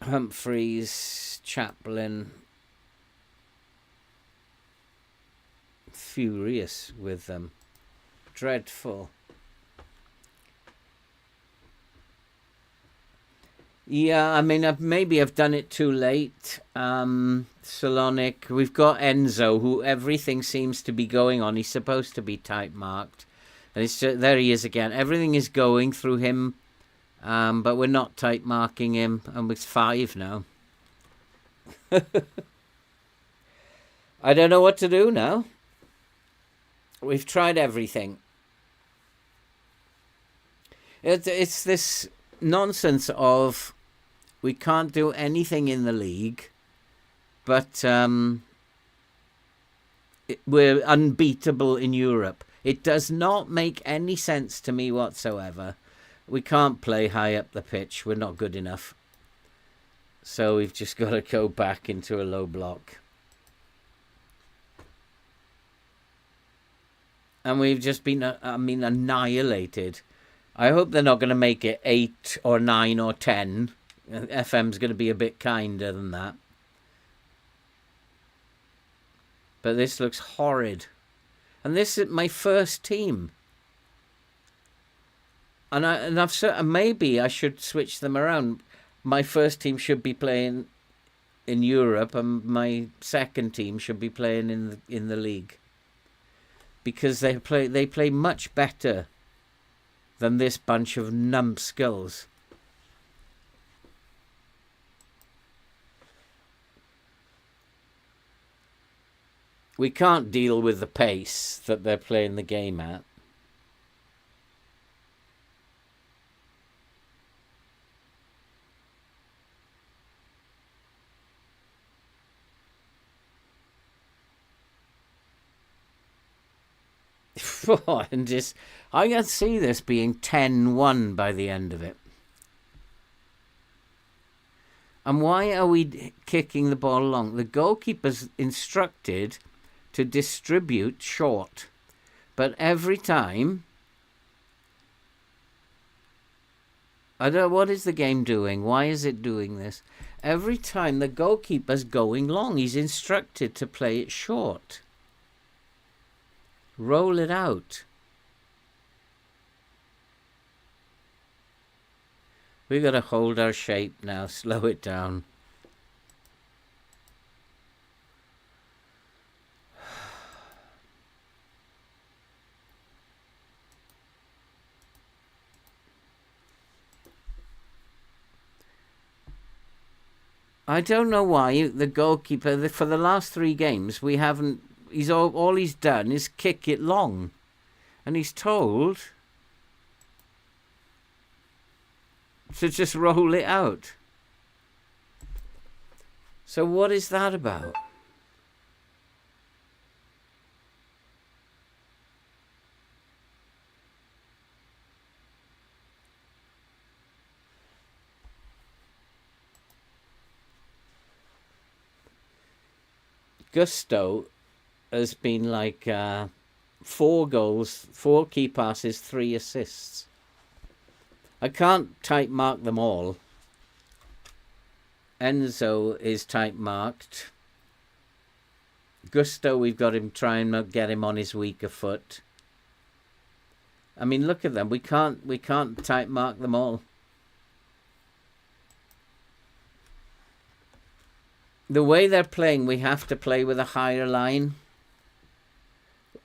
Humphreys, Chaplin. Furious with them. Dreadful. Yeah, I mean, maybe I've done it too late. Salonic. We've got Enzo, who everything seems to be going on. He's supposed to be tight marked. And it's just, there he is again. Everything is going through him But we're not type marking him, and it's 5 now. I don't know what to do now. We've tried everything. It's this nonsense of we can't do anything in the league, but we're unbeatable in Europe. It does not make any sense to me whatsoever. We can't play high up the pitch. We're not good enough. So we've just got to go back into a low block. And we've just been, annihilated. I hope they're not going to make it 8 or 9 or 10. FM's going to be a bit kinder than that. But this looks horrid. And this is my first team. And maybe I should switch them around. My first team should be playing in Europe, and my second team should be playing in the league, because they play much better than this bunch of numbskulls. We can't deal with the pace that they're playing the game at. And I can see this being 10-1 by the end of it. And why are we kicking the ball long? The goalkeeper's instructed to distribute short, but every time, I don't know, what is the game doing? Why is it doing this? Every time the goalkeeper's going long, he's instructed to play it short. Roll it out. We've got to hold our shape now, slow it down. I don't know why the goalkeeper, for the last 3 games, we haven't, all he's done is kick it long. And he's told to just roll it out. So what is that about? Gusto has been like 4 goals, 4 key passes, 3 assists. I can't type mark them all. Enzo is type marked. Gusto, we've got him trying to get him on his weaker foot. I mean, look at them. We can't type mark them all. The way they're playing, we have to play with a higher line.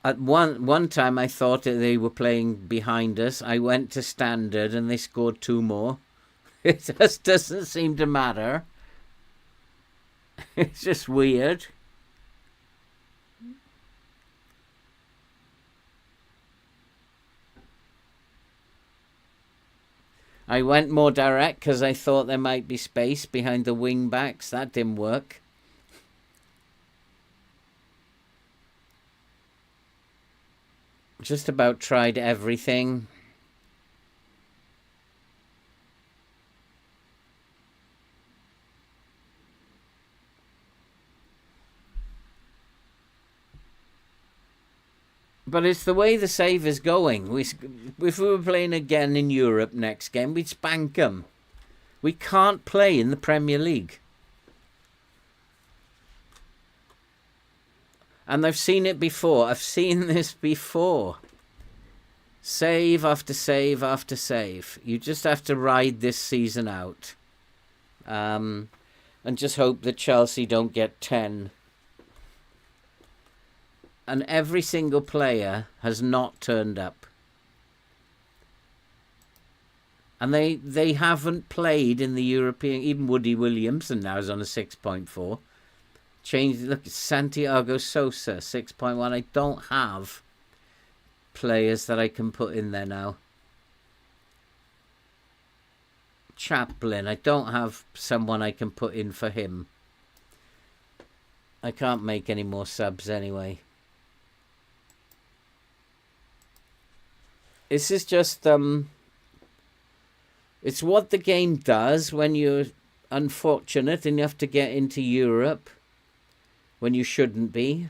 At one time, I thought that they were playing behind us. I went to standard and they scored 2 more. It just doesn't seem to matter. It's just weird. I went more direct because I thought there might be space behind the wing backs. That didn't work. Just about tried everything. But it's the way the save is going. If we were playing again in Europe next game, we'd spank them. We can't play in the Premier League. And I've seen it before. I've seen this before. Save after save after save. You just have to ride this season out. And just hope that Chelsea don't get 10. And every single player has not turned up. And they haven't played in the European. Even Woody Williamson now is on a 6.4. Change. Look, Santiago Sosa 6.1. I don't have players that I can put in there now. Chaplin. I don't have someone I can put in for him. I can't make any more subs anyway. This is just it's what the game does when you're unfortunate and you have to get into Europe when you shouldn't be.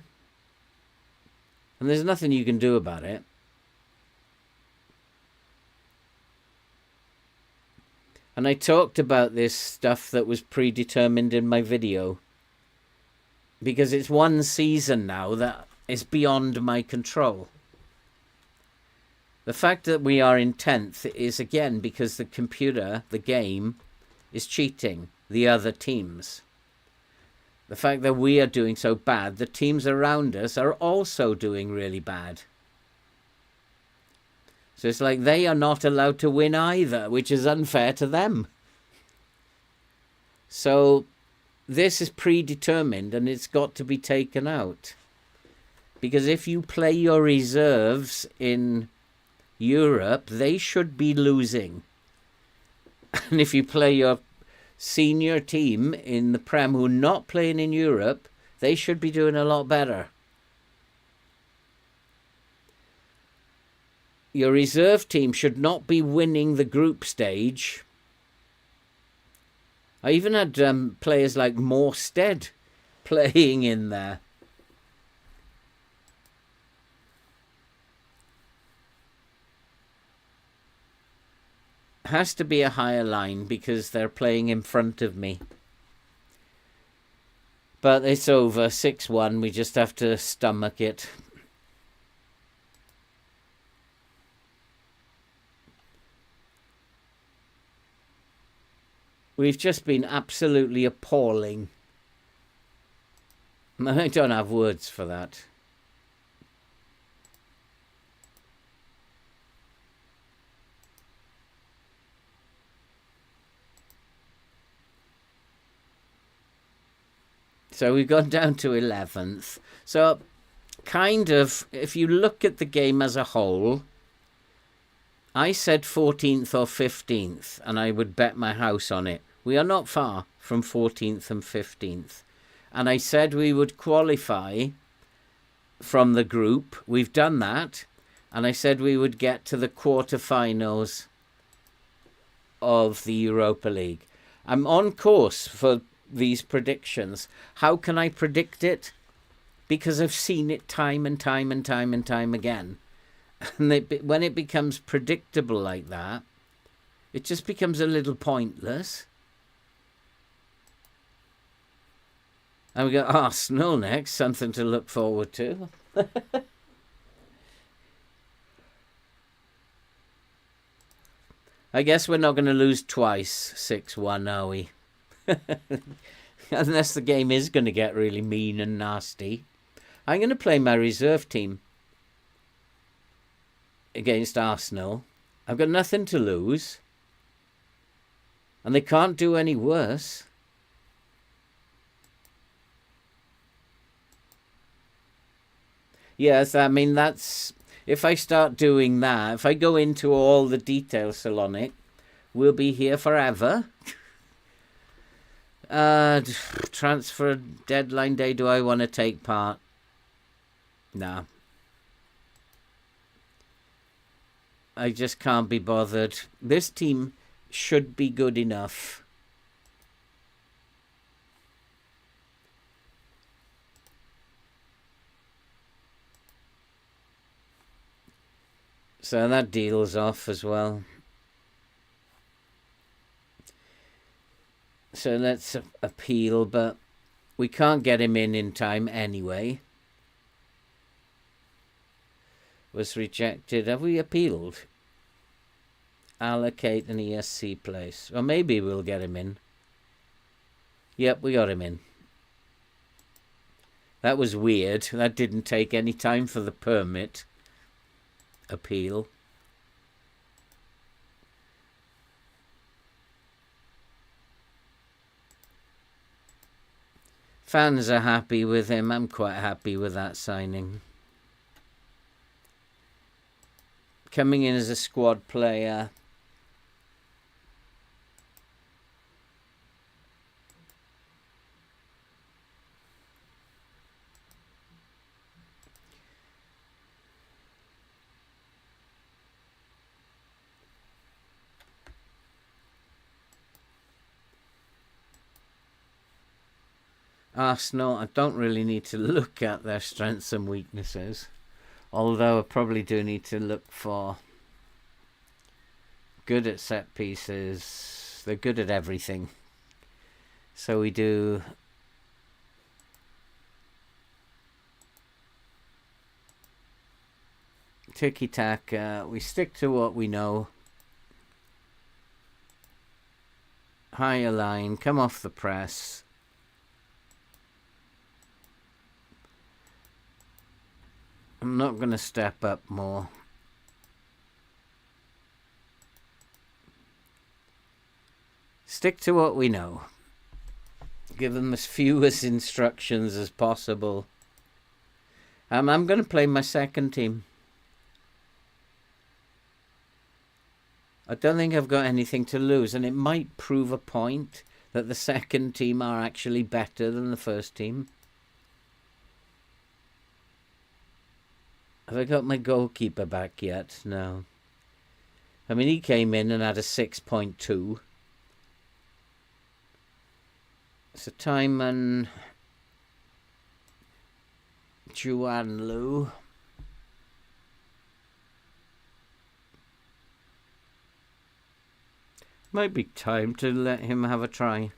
And there's nothing you can do about it. And I talked about this stuff that was predetermined in my video. Because it's one season now that is beyond my control. The fact that we are in 10th is, again, because the computer, the game, is cheating the other teams. The fact that we are doing so bad, the teams around us are also doing really bad. So it's like they are not allowed to win either, which is unfair to them. So this is predetermined and it's got to be taken out. Because if you play your reserves in Europe, they should be losing. And if you play your senior team in the Prem who are not playing in Europe, they should be doing a lot better. Your reserve team should not be winning the group stage. I even had players like Morstead playing in there. Has to be a higher line because they're playing in front of me. But it's over. 6-1. We just have to stomach it. We've just been absolutely appalling. I don't have words for that. So we've gone down to 11th. So kind of, if you look at the game as a whole, I said 14th or 15th, and I would bet my house on it. We are not far from 14th and 15th. And I said we would qualify from the group. We've done that. And I said we would get to the quarterfinals of the Europa League. I'm on course for these predictions. How can I predict it? Because I've seen it time and time and time and time again. And when it becomes predictable like that, it just becomes a little pointless. And we got Arsenal next, something to look forward to. I guess we're not going to lose twice, 6-1, are we? Unless the game is going to get really mean and nasty. I'm going to play my reserve team against Arsenal. I've got nothing to lose. And they can't do any worse. Yes, I mean, that's... If I start doing that, if I go into all the details, Salonic, we'll be here forever. Transfer deadline day, do I want to take part? Nah. I just can't be bothered. This team should be good enough. So that deal's off as well. So let's appeal, but we can't get him in time anyway. Was rejected. Have we appealed? Allocate an ESC place. Or maybe we'll get him in. Yep, we got him in. That was weird. That didn't take any time for the permit appeal. Fans are happy with him. I'm quite happy with that signing. Coming in as a squad player. Arsenal, I don't really need to look at their strengths and weaknesses. Although I probably do need to look for good at set pieces. They're good at everything. So we do tiki-taka. We stick to what we know. Higher line, come off the press. I'm not going to step up more. Stick to what we know. Give them as few instructions as possible. I'm going to play my second team. I don't think I've got anything to lose, and it might prove a point that the second team are actually better than the first team. Have I got my goalkeeper back yet? No. I mean, he came in and had a 6.2. So Timon, Juan Lu. Might be time to let him have a try.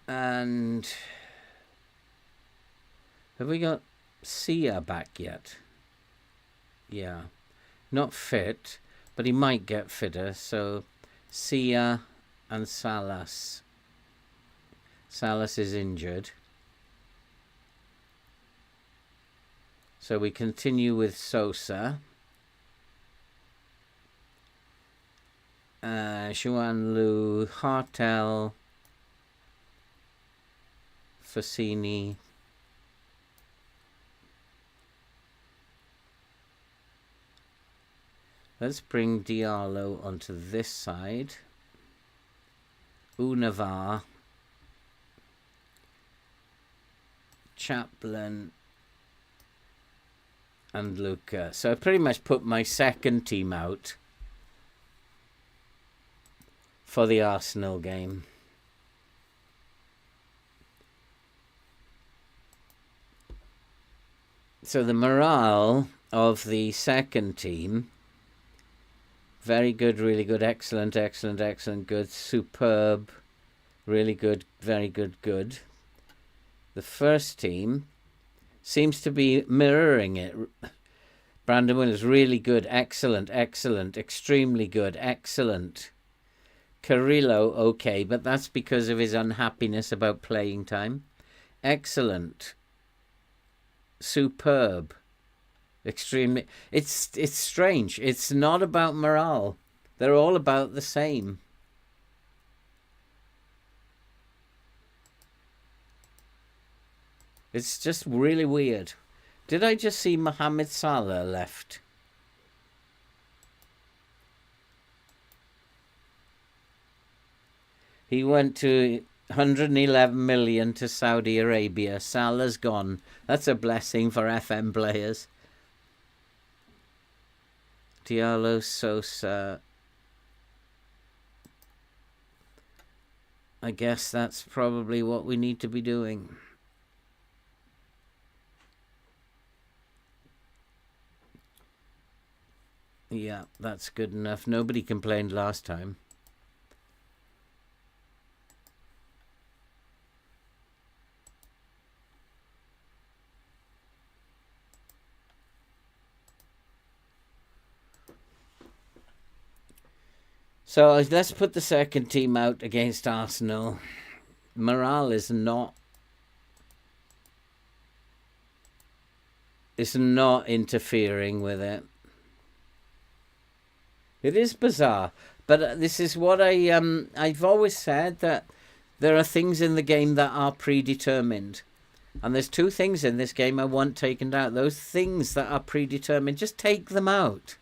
And have we got Sia back yet? Yeah, not fit, but he might get fitter. So Sia and Salas. Salas is injured. So we continue with Sosa. Xuan Lu, Hartel, Fassini. Let's bring Diallo onto this side. Unavar, Chaplin, and Luca. So I pretty much put my second team out for the Arsenal game. So the morale of the second team, very good, really good, excellent, excellent, excellent, good, superb, really good, very good, good. The first team seems to be mirroring it. Brandon Williams, really good, excellent, excellent, extremely good, excellent. Carrillo, okay, but that's because of his unhappiness about playing time. Excellent. Superb. Extremely. It's strange. It's not about morale. They're all about the same. It's just really weird. Did I just see Mohamed Salah left? He went to 111 million to Saudi Arabia. Salah's gone. That's a blessing for FM players. Diallo, Sosa. I guess that's probably what we need to be doing. Yeah, that's good enough. Nobody complained last time. So let's put the second team out against Arsenal. Morale is not interfering with it. It is bizarre, but this is what I've always said, that there are things in the game that are predetermined. And there's two things in this game I want taken out. Those things that are predetermined, just take them out.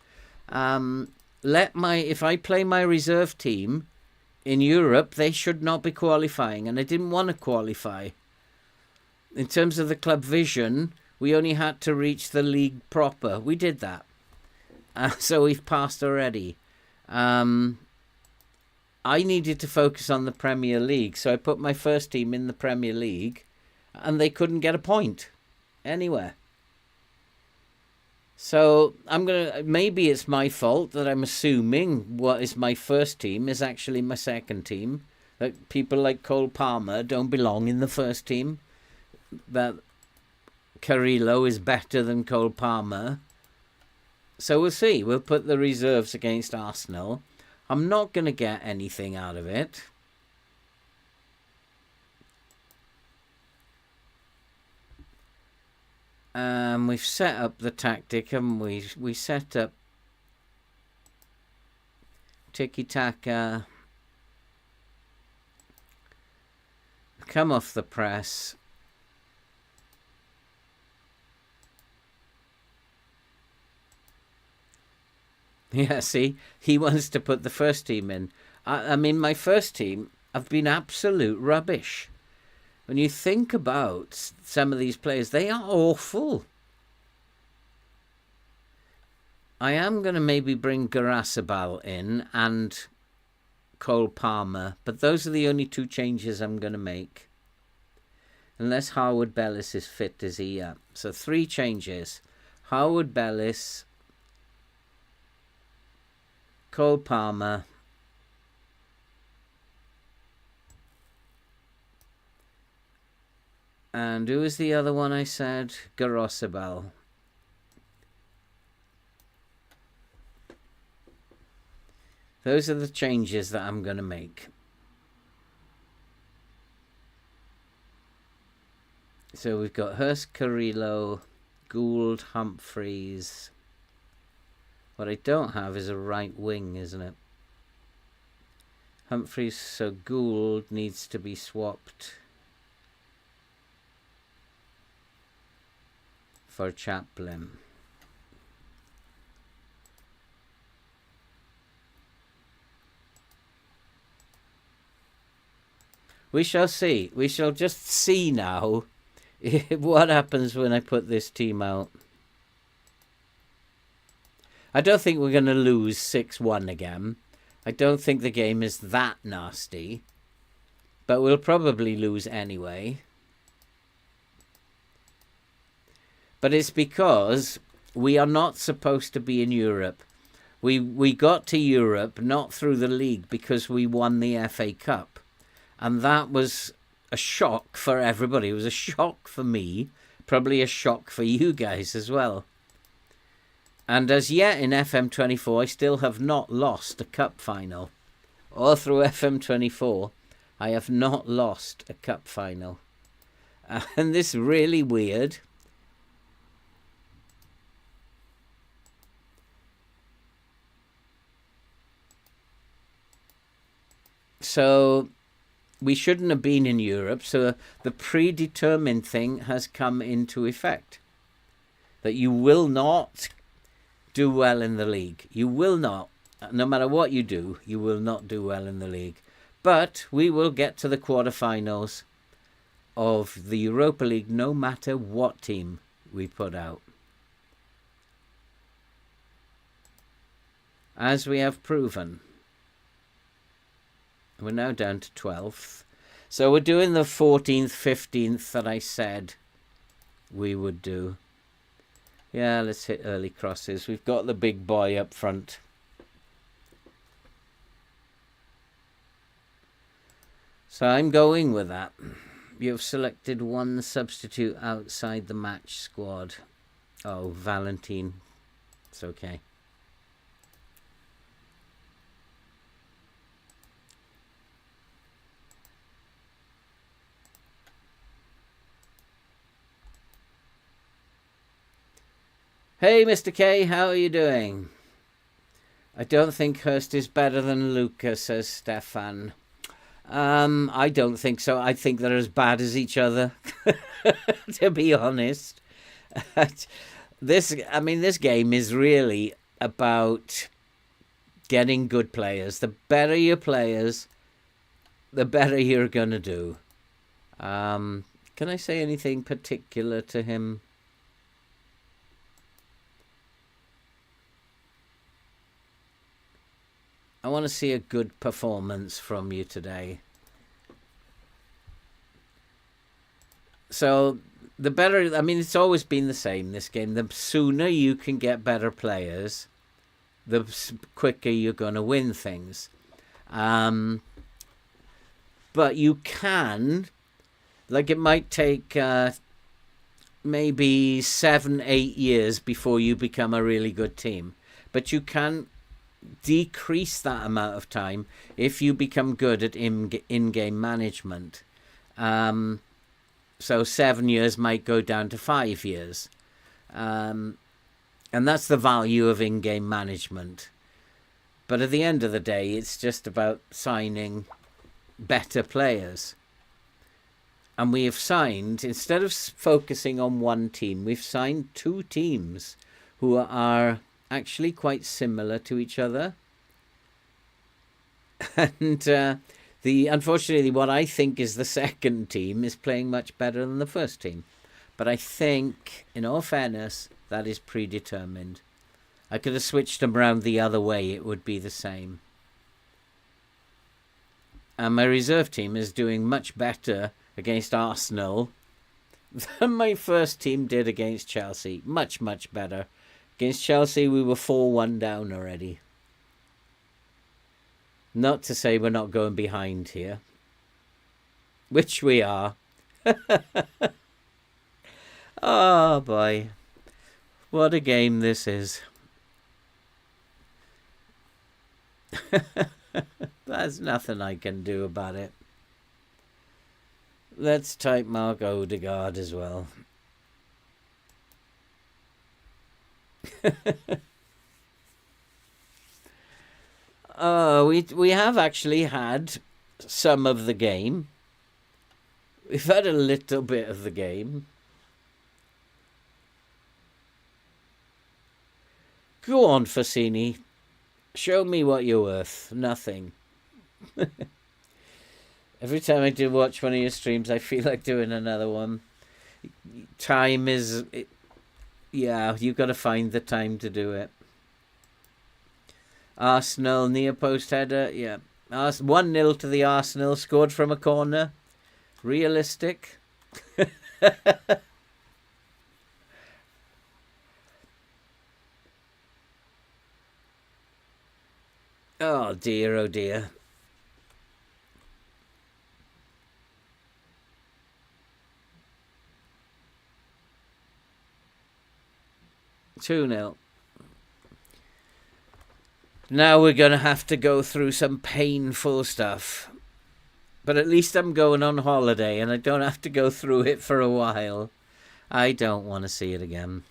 If I play my reserve team in Europe, they should not be qualifying, and I didn't want to qualify. In terms of the club vision, we only had to reach the league proper. We did that. So we've passed already. I needed to focus on the Premier League, so I put my first team in the Premier League, and they couldn't get a point anywhere. So maybe it's my fault that I'm assuming what is my first team is actually my second team. That people like Cole Palmer don't belong in the first team. That Carrillo is better than Cole Palmer. So we'll see. We'll put the reserves against Arsenal. I'm not going to get anything out of it. We've set up the tactic, and we set up tiki-taka, come off the press, yeah, see, he wants to put the first team in. I mean, my first team have been absolute rubbish. When you think about some of these players, they are awful. I am going to maybe bring Garasabal in and Cole Palmer, but those are the only two changes I'm going to make. Unless Howard Bellis is fit as he is. So 3 changes. Howard Bellis, Cole Palmer, and who was the other one I said? Garosabal. Those are the changes that I'm going to make. So we've got Hurst, Carrillo, Gould, Humphreys. What I don't have is a right wing, isn't it? Humphreys, so Gould needs to be swapped for Chaplin. We shall see. We shall just see now what happens when I put this team out. I don't think we're going to lose 6-1 again. I don't think the game is that nasty. But we'll probably lose anyway. But it's because we are not supposed to be in Europe. We got to Europe not through the league because we won the FA Cup. And that was a shock for everybody. It was a shock for me. Probably a shock for you guys as well. And as yet in FM24, I still have not lost a cup final. All through FM24, I have not lost a cup final. And this is really weird. So we shouldn't have been in Europe. So the predetermined thing has come into effect. That you will not do well in the league. You will not. No matter what you do, you will not do well in the league. But we will get to the quarterfinals of the Europa League no matter what team we put out. As we have proven. We're now down to 12th. So we're doing the 14th, 15th that I said we would do. Yeah, let's hit early crosses. We've got the big boy up front. So I'm going with that. You've selected one substitute outside the match squad. Oh, Valentine. It's okay. Hey, Mr. K, how are you doing? I don't think Hurst is better than Luca, says Stefan. I don't think so. I think they're as bad as each other, to be honest. This game is really about getting good players. The better your players, the better you're going to do. Can I say anything particular to him? I want to see a good performance from you today. So, the better... it's always been the same, this game. The sooner you can get better players, the quicker you're going to win things. But you can... it might take maybe 7-8 years before you become a really good team. But you can decrease that amount of time if you become good at in-game management. So 7 years might go down to 5 years. And that's the value of in-game management. But at the end of the day, it's just about signing better players. And we have signed, instead of focusing on one team, we've signed 2 teams who are actually quite similar to each other. And unfortunately, what I think is the second team is playing much better than the first team. But I think, in all fairness, that is predetermined. I could have switched them around the other way. It would be the same. And my reserve team is doing much better against Arsenal than my first team did against Chelsea. Much, much better. Against Chelsea, we were 4-1 down already. Not to say we're not going behind here. Which we are. Oh, boy. What a game this is. There's nothing I can do about it. Let's type Mark Odegaard as well. We have actually had some of the game. We've had a little bit of the game. Go on, Fassini. Show me what you're worth. Nothing. Every time I do watch one of your streams, I feel like doing another one. Time is... Yeah, you've got to find the time to do it. Arsenal, near post header. Yeah. 1-0 to the Arsenal. Scored from a corner. Realistic. Oh dear, oh dear. Two 2-0. Now we're going to have to go through some painful stuff. But at least I'm going on holiday and I don't have to go through it for a while. I don't want to see it again.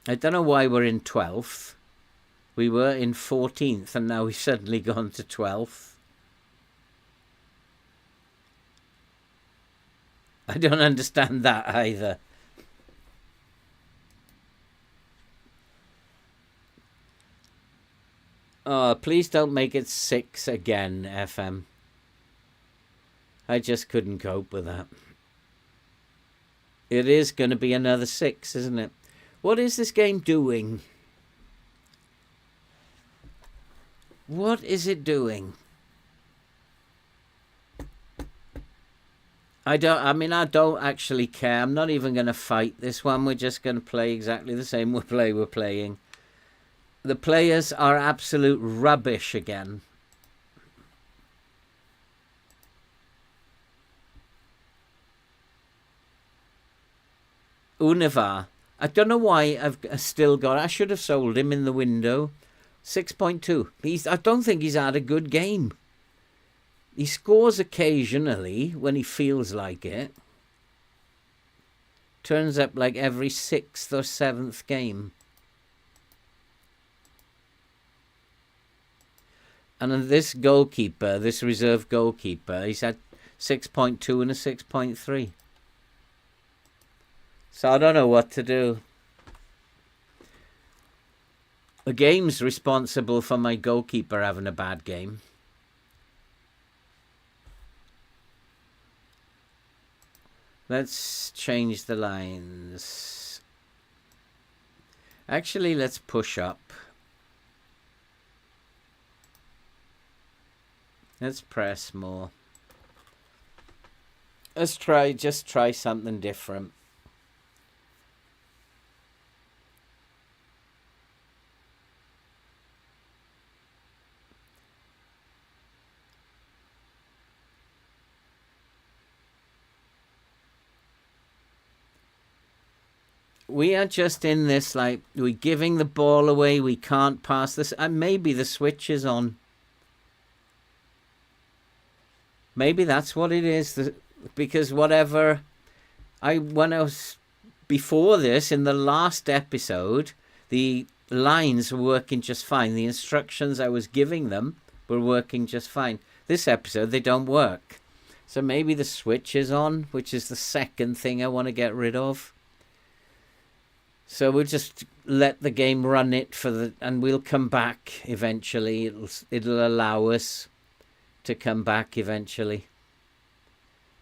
I don't know why we're in 12th. We were in 14th and now we've suddenly gone to 12th. I don't understand that either. Oh, please don't make it 6 again, FM. I just couldn't cope with that. It is going to be another 6, isn't it? What is this game doing? What is it doing? I don't actually care. I'm not even going to fight this one. We're just going to play exactly the same play we're playing. The players are absolute rubbish again. Univar. I don't know why I've still got... I should have sold him in the window. 6.2. I don't think he's had a good game. He scores occasionally when he feels like it. Turns up like every 6th or 7th game. And then this goalkeeper, this reserve goalkeeper, he's had 6.2 and a 6.3. So I don't know what to do. The game's responsible for my goalkeeper having a bad game. Let's change the lines. Actually, let's push up. Let's press more. Let's just try something different. We are just in this, like, we're giving the ball away, we can't pass this, and maybe the switch is on. Maybe that's what it is, because whatever, when I was, before this, in the last episode, the lines were working just fine. The instructions I was giving them were working just fine. This episode, they don't work. So maybe the switch is on, which is the second thing I want to get rid of. So we'll just let the game run it and we'll come back eventually. It'll allow us to come back eventually.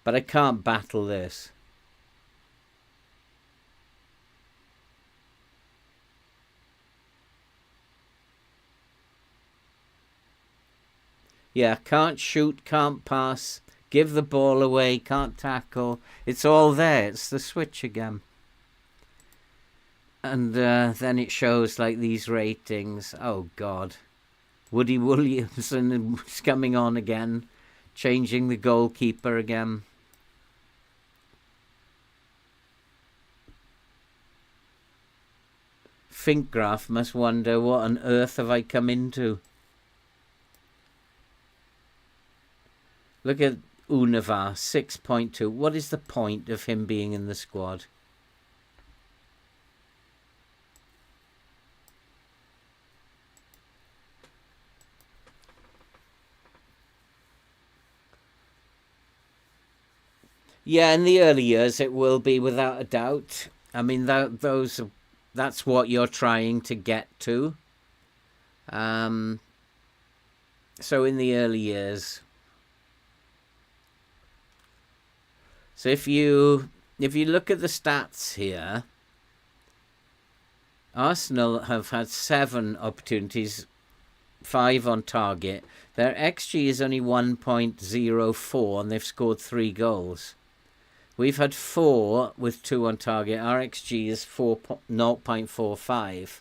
But I can't battle this. Yeah, can't shoot, can't pass, give the ball away, can't tackle. It's all there. It's the switch again. And then it shows like these ratings. Oh, God. Woody Williamson is coming on again. Changing the goalkeeper again. Finkgraf must wonder, what on earth have I come into? Look at Unavar, 6.2. What is the point of him being in the squad? Yeah, in the early years it will be, without a doubt. I mean, that's what you're trying to get to. So in the early years. So if you look at the stats here, Arsenal have had 7 opportunities, 5 on target. Their XG is only 1.04 and they've scored 3 goals. We've had 4 with 2 on target. Our XG is 0.45,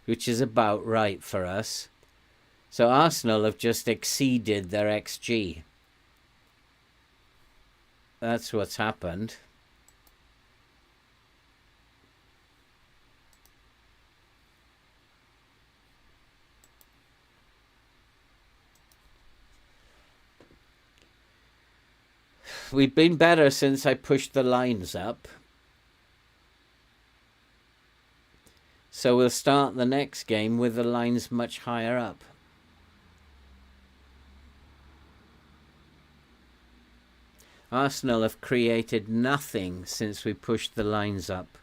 which is about right for us. So Arsenal have just exceeded their XG. That's what's happened. We've been better since I pushed the lines up. So we'll start the next game with the lines much higher up. Arsenal have created nothing since we pushed the lines up.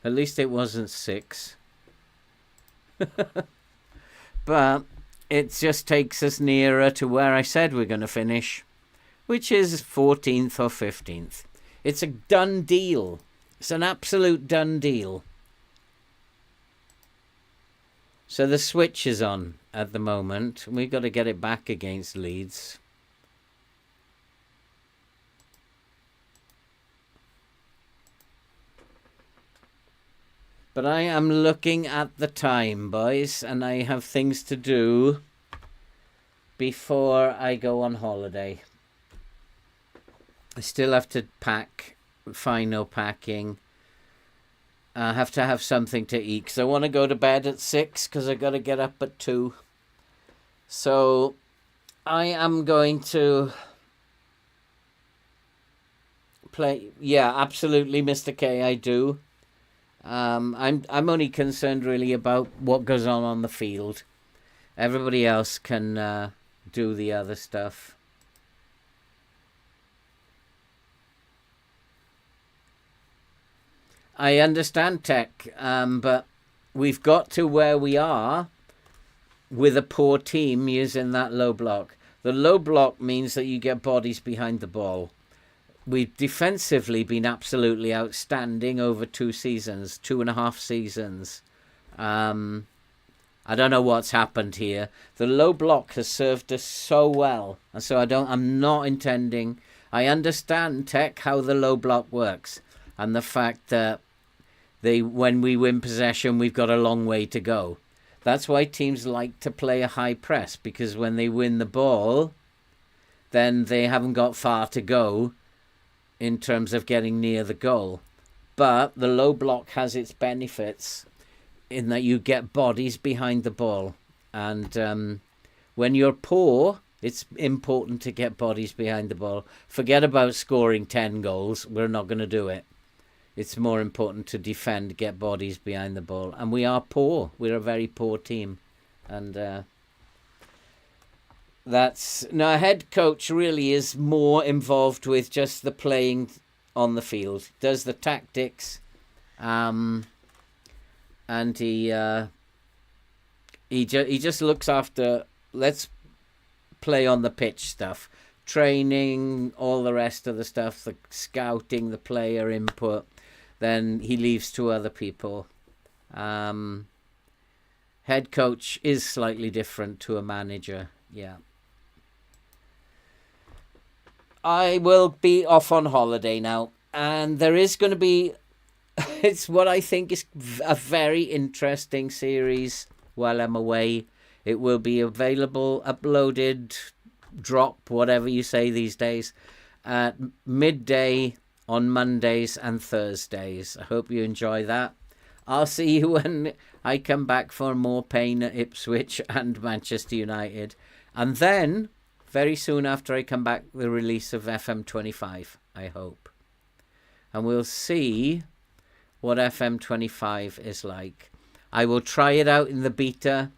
At least it wasn't 6. But it just takes us nearer to where I said we're going to finish, which is 14th or 15th. It's a done deal. It's an absolute done deal. So the switch is on at the moment. We've got to get it back against Leeds. But I am looking at the time, boys, and I have things to do before I go on holiday. I still have to pack, final packing. I have to have something to eat because I want to go to bed at 6 because I got to get up at 2. So I am going to play. Yeah, absolutely, Mr. K. I do. I'm only concerned really about what goes on the field. Everybody else can do the other stuff. I understand tech, but we've got to where we are with a poor team using that low block. The low block means that you get bodies behind the ball. We've defensively been absolutely outstanding over 2.5 seasons. I don't know what's happened here. The low block has served us so well, and so I'm not intending. I understand tech how the low block works, and the fact that when we win possession, we've got a long way to go. That's why teams like to play a high press, because when they win the ball, then they haven't got far to go in terms of getting near the goal. But the low block has its benefits in that you get bodies behind the ball. And when you're poor, it's important to get bodies behind the ball. Forget about scoring 10 goals. We're not going to do it. It's more important to defend, get bodies behind the ball. And we are poor. We're a very poor team. And a head coach really is more involved with just the playing on the field. Does the tactics, and he just looks after, let's play on the pitch stuff, training, all the rest of the stuff, the scouting, the player input. Then he leaves to other people. Head coach is slightly different to a manager. Yeah. I will be off on holiday now, and there is going to be, it's what I think is a very interesting series while I'm away. It will be available, uploaded, drop, whatever you say these days, at midday on Mondays and Thursdays. I hope you enjoy that. I'll see you when I come back for more pain at Ipswich and Manchester United. And then, very soon after I come back, the release of FM25, I hope. And we'll see what FM25 is like. I will try it out in the beta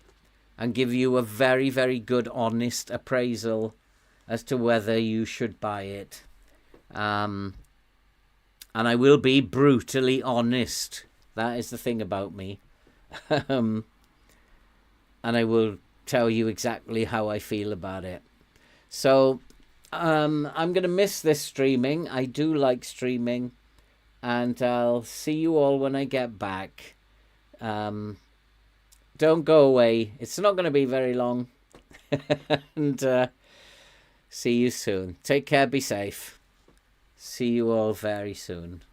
and give you a very, very good, honest appraisal as to whether you should buy it. And I will be brutally honest. That is the thing about me. And I will tell you exactly how I feel about it. So I'm going to miss this streaming. I do like streaming. And I'll see you all when I get back. Don't go away. It's not going to be very long. And see you soon. Take care. Be safe. See you all very soon.